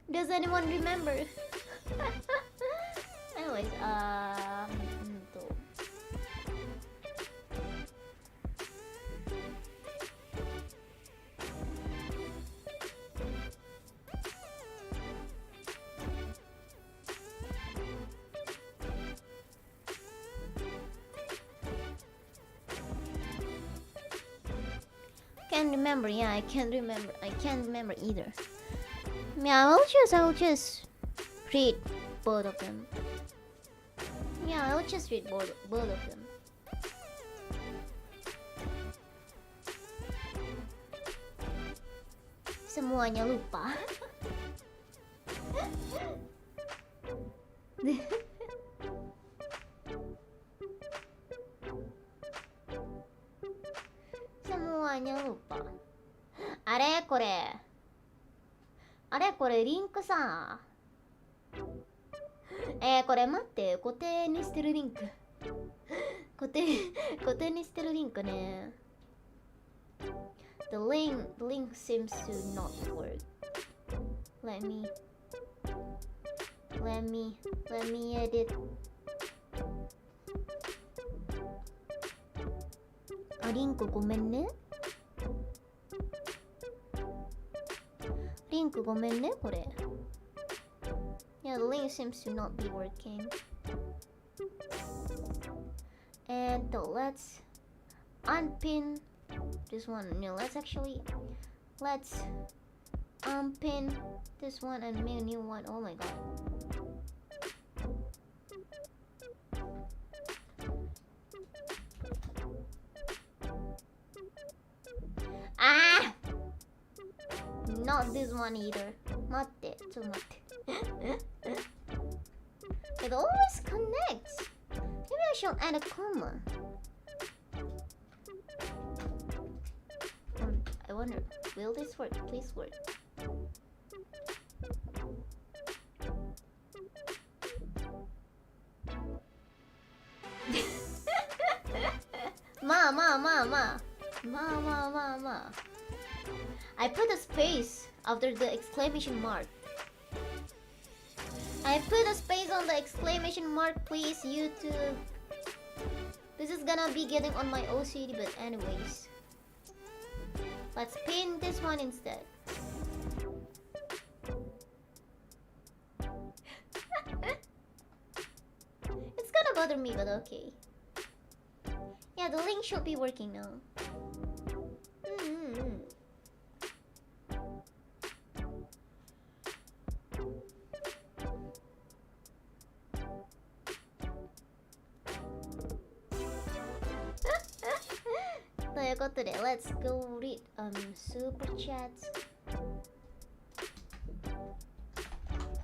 Does anyone remember? Anyways, can't remember. Yeah, I can't remember. I can't remember either. Yeah, I will just read both of them. Yeah, I will just read both of them. Semuanya lupa. Semuanya lupa. あれこれリンクさ。これ待って、固定にしてるリンク。固定にしてるリンクね。The link seems to not work. Let me edit. あ、リンクごめんね。リンクごめんね、これ。Yeah, the link seems to not be working. And let's unpin this one. No, let's unpin this one and make a new one. Oh my god. Ah! Not this one either. 待って、ちょっと待って。It always connects. Maybe I should add a comma. I wonder, will this work? Please work. Ma. I put a space after the exclamation mark. I put a space on the exclamation mark, please, YouTube. This is gonna be getting on my OCD, but anyways. Let's pin this one instead. It's gonna bother me, but okay. Yeah, the link should be working now. Let's go read super chats.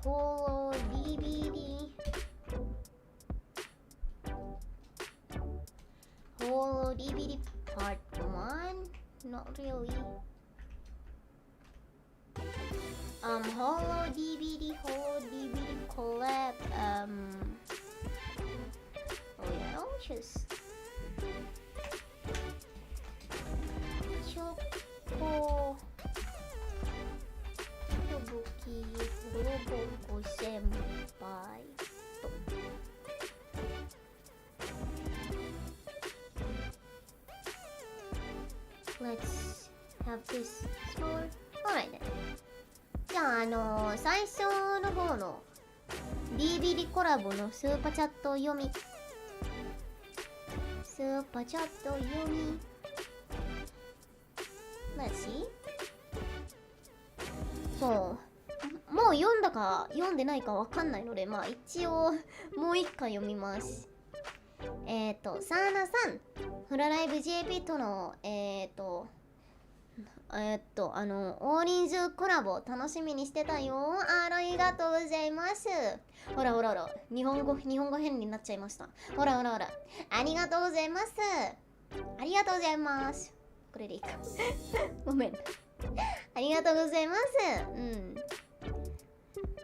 Holo DVD. Holo DVD part 1? Not really. Holo DVD collab. Oh yeah, I'll just Choco Tobuki Roboko Senpai. Let's have this sword. Alright then. じゃあ最初の方の DVD コラボのスーパーチャット読み。スーパーチャット読み。Let's see. そう。もう読んだか読んでないかわかんないので、まあ一応もう一回読みます。サーナさん、フラライブ JP との大人数コラボ楽しみにしてたよ。ありがとうございます。ほら日本語変になっちゃいました。ほらありがとうございます。ありがとうございます。これでいいかごめん。ありがとうございます。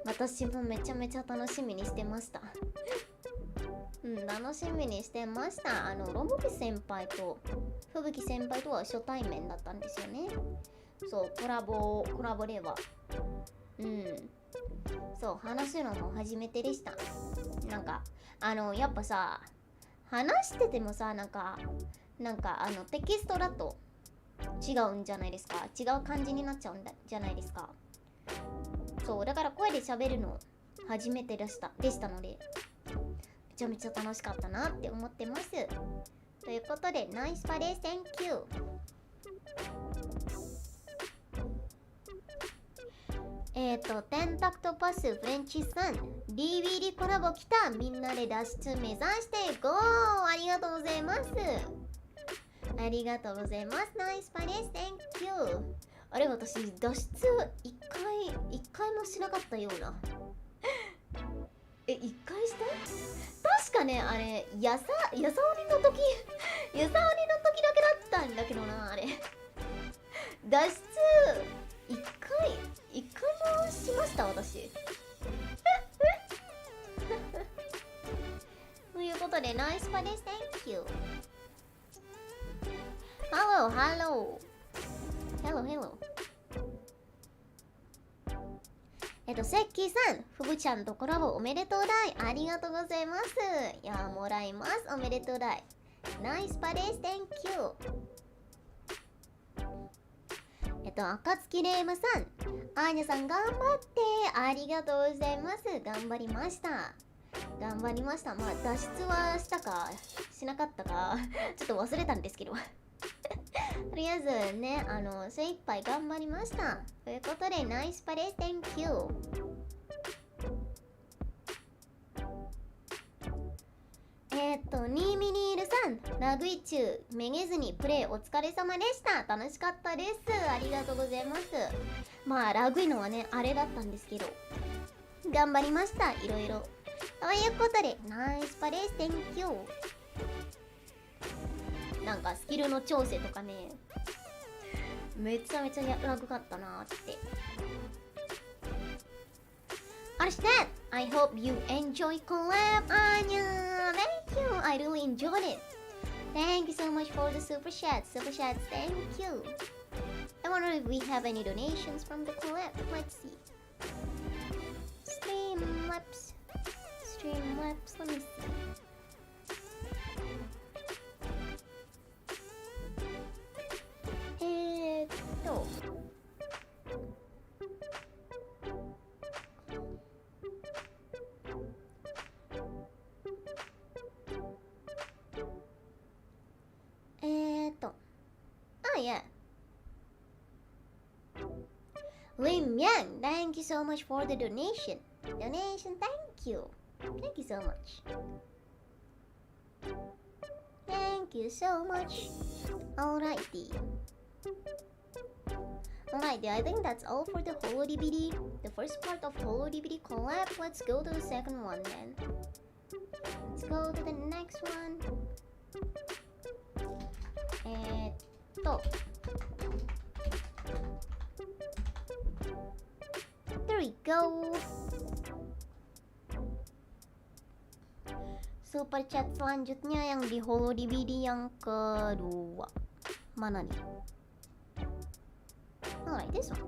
私もめちゃめちゃ楽しみにしてました。楽しみにしてました。ロボキ先輩と吹雪先輩とは初対面だったんですよね。そう、コラボではそう、話すのも初めてでした。なんかやっぱさ、話しててもさ、なんかテキストだと違うんじゃないですか。違う感じになっちゃうんじゃないですか。そうだから声で喋るの初めてでしたので、めちゃめちゃ楽しかったなって思ってます。ということでナイスパです。 Thank you。電卓とパスフレンチさん DVD コラボ来たみんなで脱出目指していこうありがとうございますありがとうございますナイスパです Thank you あれ私脱出一回もしなかったような一回した確かねあれやさおりの時だけだったんだけどなあれ脱出一回もしました私ということでナイスパです Thank you Helloセッキーさんふぶちゃんとコラボおめでとうだいありがとうございますいやもらいますおめでとうだいナイスパです Thank youあかつきれいまさんアーニャさん頑張ってありがとうございます頑張りましたまあ脱出はしたかしなかったかちょっと忘れたんですけどとりあえずね精一杯頑張りましたということでナイスパです Thank youニーミニールさんラグイチューめげずにプレイお疲れ様でした楽しかったですありがとうございますまあラグいのはねあれだったんですけど頑張りましたいろいろということでナイスパです Thank you なんかスキルの調整とかねめちゃめちゃラグかったなーってUnderstand? I hope you enjoy collab, Anya. Thank you. I really enjoyed it. Thank you so much for the super chats. Thank you. I wonder if we have any donations from the collab. Let's see. Streamlabs. Let me see. Oh yeah. Lim Yang, thank you so much for the donation. Thank you. Thank you so much. Thank you so much. Alrighty. I think that's all for the hololive-ID. The first part of hololive-ID collab. Let's go to the second one then. Let's go to the next one. There we go. Super chat selanjutnya yang di hololive-ID yang kedua. Mana nih? Alright, this one.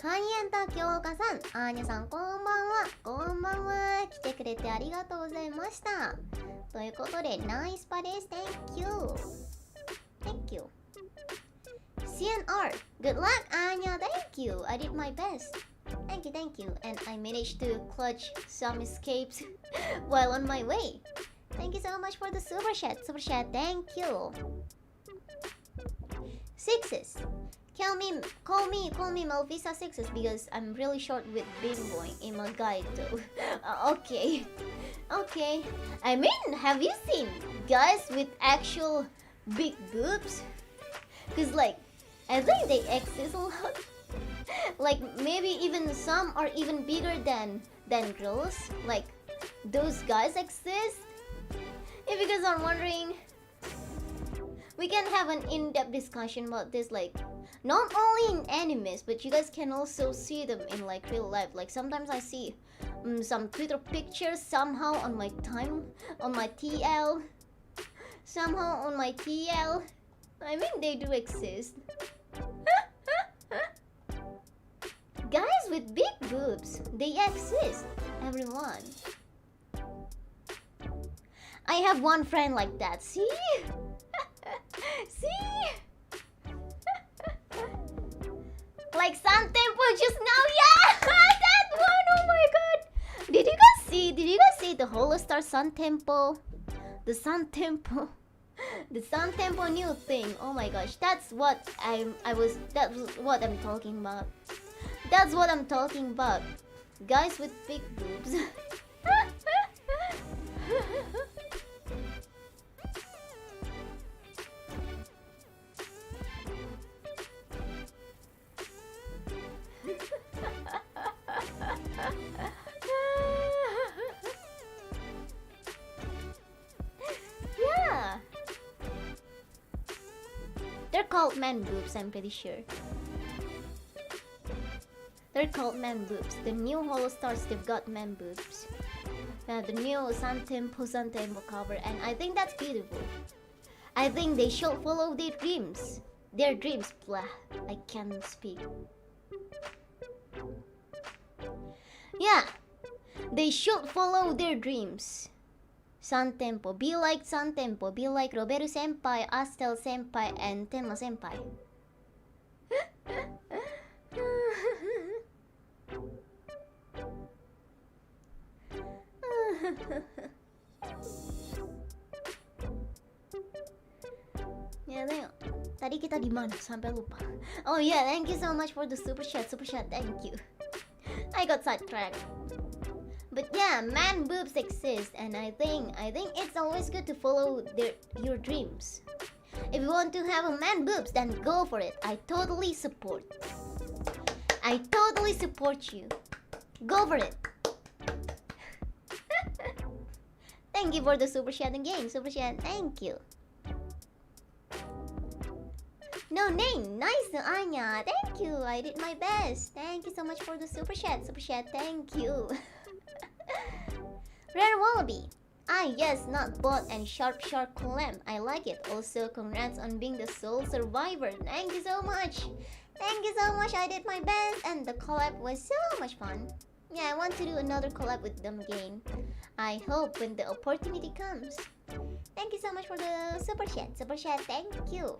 ハイエンタ京香さん、アーニャさんこんばんは。来てくれてありがとうございました。ということで、ナイスパです。Thank you. CNR, good luck, Anya. Thank you. I did my best. Thank you. And I managed to clutch some escapes while on my way. Thank you so much for the super chat. Thank you. Sixes. Call me Melvisa Sixes because I'm really short with Bing Boy in my guide though. Okay. I mean, have you seen guys with actual big boobs? Cause like, I think they exist a lot. Like maybe even some are even bigger than girls. Like those guys exist. If you guys are wondering, we can have an in-depth discussion about this, like not only in animes, but you guys can also see them in like real life. Like sometimes I see some Twitter pictures somehow on my TL. Somehow on my TL. I mean, they do exist. Guys with big boobs, they exist, everyone. I have one friend like that, see? Like some tempo just now, yeah! That one, oh my god! Did you guys see the Holostar Sun Tempo? The Sun Tempo new thing. Oh my gosh, that's what I'm talking about. That's what I'm talking about. Guys with big boobs. Yeah. They're called man boobs, I'm pretty sure. They're called man boobs. The new Holo Stars, they've got man boobs. The new Santempo cover, and I think that's beautiful. I think they should follow their dreams. Their dreams, blah. I can't speak. Yeah, they should follow their dreams. Santempo, be like Santempo, be like Roberu Senpai, Astel Senpai, and Tenma Senpai. Ya, tengok. Tadi kita di mana? Sampai lupa. Oh yeah, thank you so much for the super chat. Thank you. I got sidetracked. But yeah, man boobs exist, and I think it's always good to follow your dreams. If you want to have a man boobs, then go for it. I totally support you. Go for it. Thank you for the super chat again. Thank you. No name, nice Anya. Thank you. I did my best. Thank you so much for the super chat. Thank you. Rare Wallaby. Yes, not bot and sharp column. I like it. Also, congrats on being the sole survivor. Thank you so much. I did my best, and the collab was so much fun. Yeah, I want to do another collab with them again. I hope when the opportunity comes. Thank you so much for the super chat. Thank you.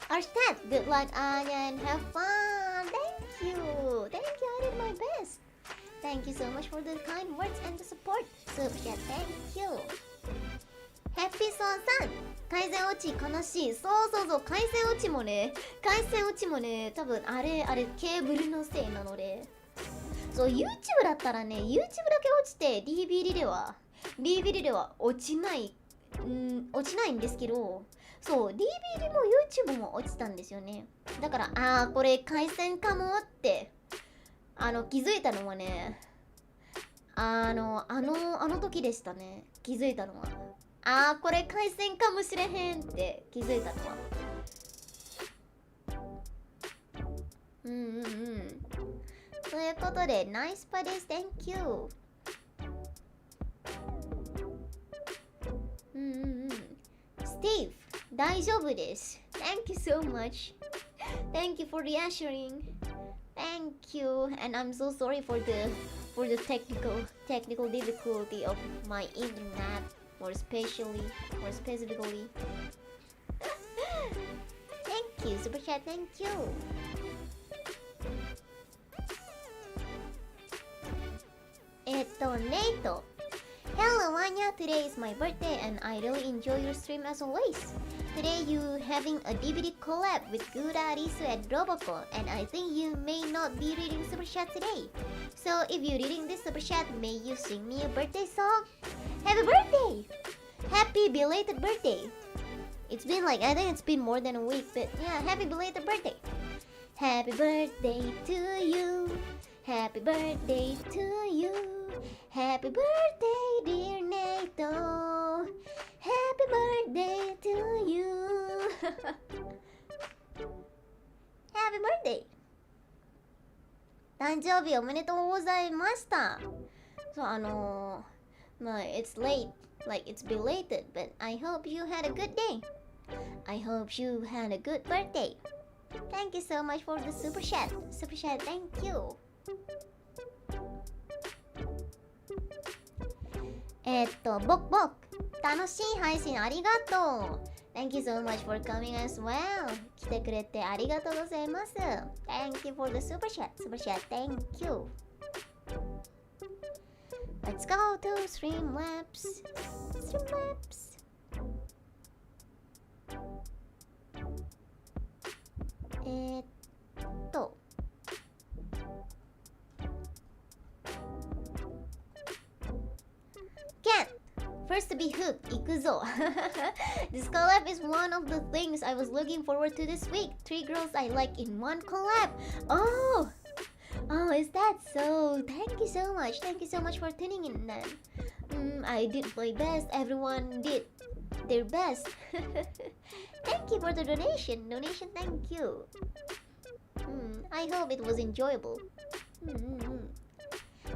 Arstat, good luck Anya and have fun. Thank you. I did my best. Thank you so much for the kind words and the support. Super chat, thank you. Happy Sonさん、回線落ち悲しい。そう回線落ちもね多分あれケーブルのせいなので、そう YouTube だったらね YouTube だけ落ちて DVD では落ちないんですけど、そう DVD も YouTube も落ちたんですよね。だからこれ回線かもって気づいたのはねあの時でしたね。気づいたのはこれ回線かもしれへんって気づいたのはということでナイスパです。 Thank you。 Steve 大丈夫です。 Thank you so much. Thank you for reassuring. Thank you, and I'm so sorry for the technical difficulty of my internet, more specifically. Thank you, super chat. Thank you. Nate. Hello Anya, today is my birthday and I really enjoy your stream as always. Today you having a DVD collab with Gura, Risu and Roboko, and I think you may not be reading super chat today. So if you're reading this super chat, may you sing me a birthday song? Happy birthday! Happy belated birthday! It's been I think it's been more than a week, but yeah, happy belated birthday! Happy birthday to you! Happy birthday to you! Happy birthday, dear Nato! Happy birthday to you! Happy birthday! 誕生日おめでとうございました。そうit's late, it's belated, but I hope you had a good day. I hope you had a good birthday. Thank you so much for the super chat. Thank you. ボク楽しい配信ありがとう。 Thank you so much for coming as well. 来てくれてありがとうございます。 Thank you for the super chat. Thank you. Let's go to Streamlabs. えーっと Cat! First to be hooked, 行くぞ This collab is one of the things I was looking forward to this week. 3 girls I like in one collab. Oh! Oh, is that so? Thank you so much. Thank you so much for tuning in then. I did my best. Everyone did their best. Thank you for the donation. Thank you. I hope it was enjoyable.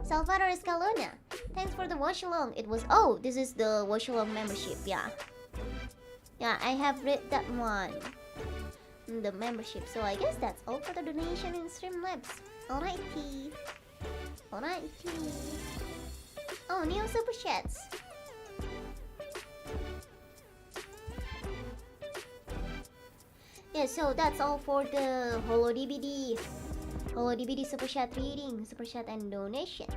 Salvador Escalona. Thanks for the watch along. It was this is the watch along membership. Yeah, I have read that one. The membership. So I guess that's all for the donation in Streamlabs. Alrighty. Oh, new super chats. Yeah, so that's all for the hololive-ID super chat reading, super chat and donation.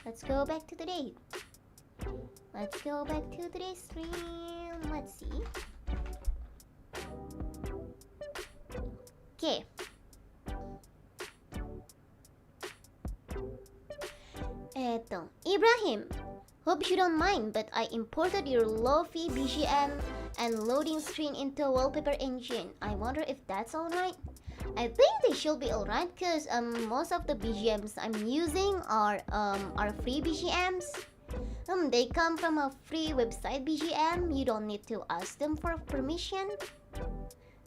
Let's go back to the day. Let's go back to today's stream. Let's see. Okay. Ibrahim, hope you don't mind, but I imported your Lofi BGM and loading screen into a wallpaper engine. I wonder if that's alright? I think they should be alright, cause most of the BGMs I'm using are free BGMs. They come from a free website BGM. You don't need to ask them for permission.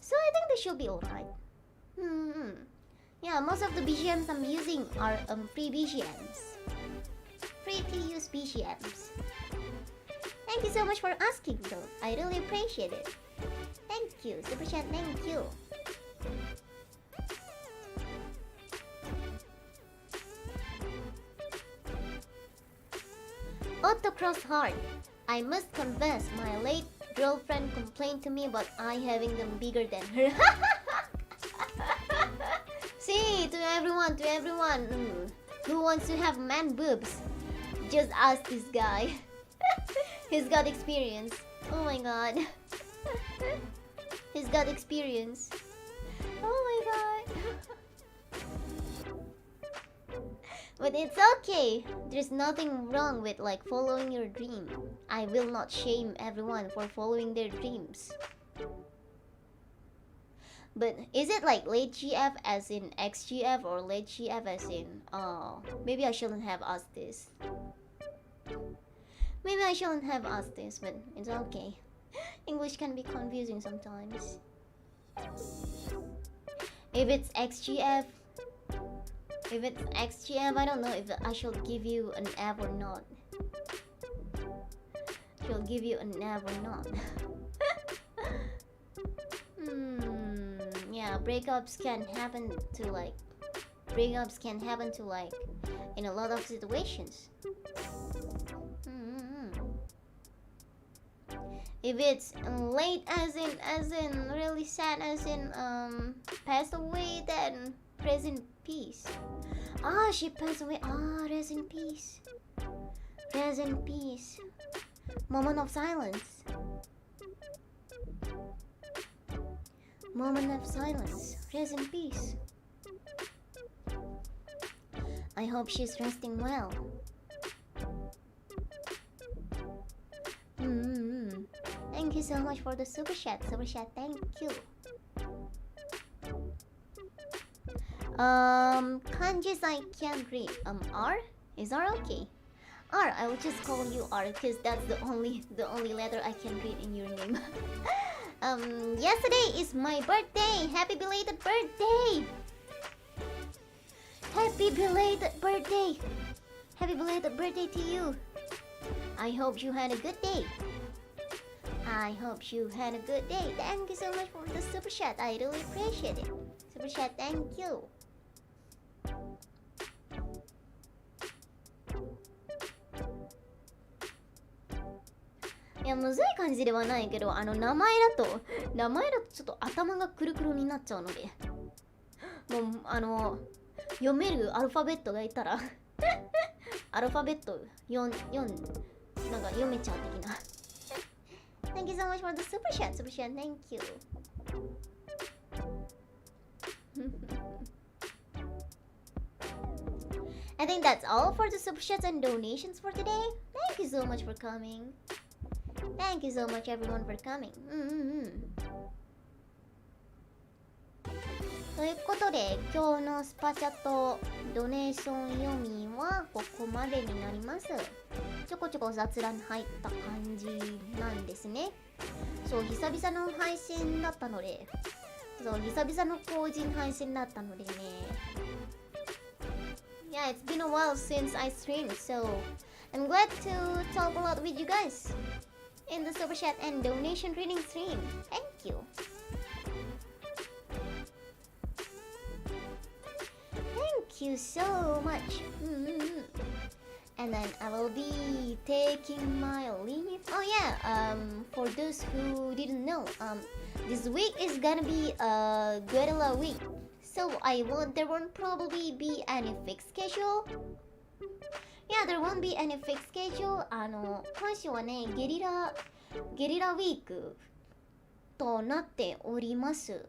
So I think they should be alright. Yeah, most of the BGMs I'm using are free BGMs. Free to use BGMs. Thank you so much for asking though. I really appreciate it. Thank you, super chat, thank you. Autocross Heart. I must confess, my late girlfriend complained to me about I having them bigger than her. See, to everyone who wants to have man boobs, just ask this guy. He's got experience. Oh my god. He's got experience. Oh my god. But it's okay. There's nothing wrong with like following your dream. I will not shame everyone for following their dreams. But is it like late GF as in XGF or late GF as in maybe I shouldn't have asked this. Maybe I shouldn't have asked this, but it's okay. English can be confusing sometimes. If it's XGF, I don't know if I should give you an F or not. She'll give you an F or not. Yeah, breakups can happen to like in a lot of situations. If it's late as in really sad as in passed away, then rest in peace. She passed away. Rest in peace. Rest in peace. Moment of silence. Moment of silence. Rest in peace. I hope she's resting well. Thank you so much for the super chat. Thank you. Kanjis I can't read. R? Is R okay? R, I will just call you R because that's the only letter I can read in your name. Yesterday is my birthday. Happy belated birthday. Happy belated birthday. Happy belated birthday to you. I hope you had a good day. Thank you so much for the super chat. I really appreciate it. Super chat, thank you. Iや、むずい感じではないけど、名前だとちょっと頭がくるくるになっちゃうので、もう読めるアルファベットがいたらアルファベットなんか読めちゃう的な。Thank you so much for the super chat, thank you. I think that's all for the super chats and donations for today. Thank you so much for coming. Thank you so much everyone for coming. ということで今日のスパチャとドネーション読みはここまでになります。ちょこちょこ雑談入った感じなんですね。そう、久々の配信だったので、そう、久々の個人配信だったのでね。Yeah, it's been a while since I streamed, so I'm glad to talk a lot with you guys in the super chat and donation reading stream. Thank you. Thank you so much. And then I will be taking my leave. Oh yeah, for those who didn't know, this week is gonna be a guerrilla week. So there won't probably be any fixed schedule. Yeah, there won't be any fixed schedule. 今週はね、ゲリラウィークとなっております。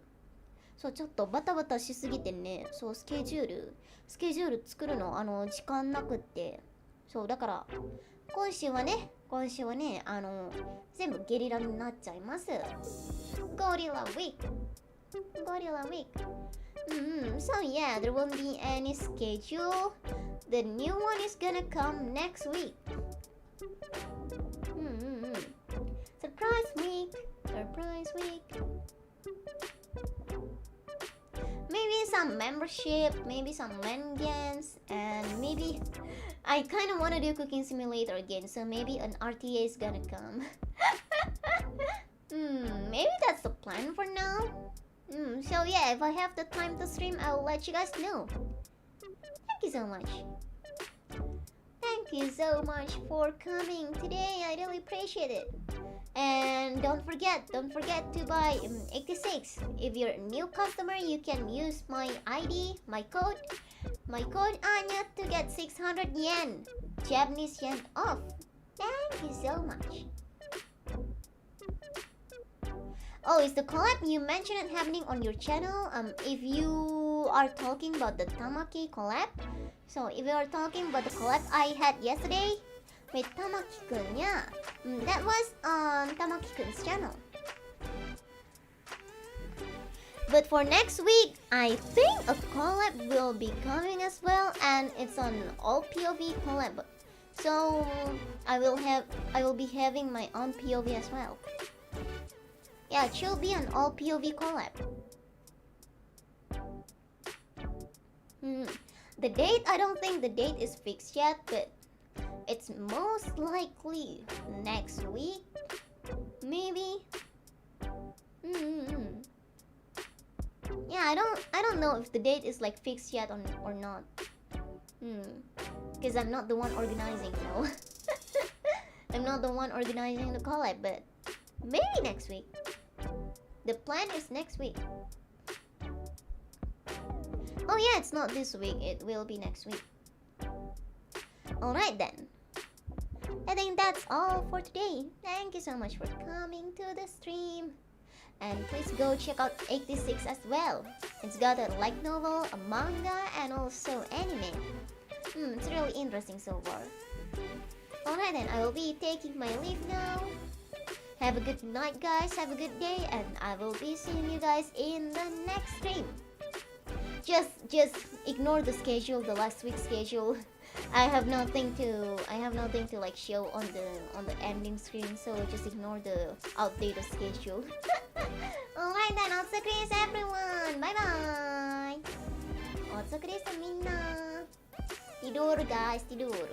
そう、ちょっとバタバタしすぎてね、そう、スケジュール作るの時間なくって、そうだから今週はね、全部ゲリラになっちゃいます。ゴリラウィーク。So yeah, there won't be any schedule. The new one is gonna come next week. Surprise week. Maybe some membership, maybe some LAN games, and maybe I kind of want to do cooking simulator again, so maybe an RTA is gonna come. Maybe that's the plan for now. So yeah, if I have the time to stream, I'll let you guys know. Thank you so much. Thank you so much for coming today. I really appreciate it. And don't forget to buy 86. If you're a new customer, you can use my ID, my code Anya to get 600 yen, Japanese yen off. Thank you so much. Oh, is the collab you mentioned it happening on your channel? If you are talking about the Tamaki collab, so if you are talking about the collab I had yesterday with Tamaki-kun, yeah, that was on Tamaki-kun's channel. But for next week, I think a collab will be coming as well, and it's on all POV collab. So I will be having my own POV as well. Yeah, it should be an all POV collab. The date, I don't think the date is fixed yet, but it's most likely next week. Maybe. Yeah, I don't know if the date is like fixed yet or not. Because I'm not the one organizing, you know. I'm not the one organizing the collab, but maybe next week. The plan is next week. Oh yeah, it's not this week, it will be next week. Alright then. I think that's all for today. Thank you so much for coming to the stream. And please go check out 86 as well. It's got a light novel, a manga, and also anime. It's really interesting so far. Alright then, I will be taking my leave now. Have a good night guys, have a good day, and I will be seeing you guys in the next stream. Just ignore the schedule, the last week's schedule. I have nothing to like show on the ending screen, so just ignore the outdated schedule. Alright then, Otsukuris everyone! Bye bye! Otsukuris minna! Tidur guys, tidur!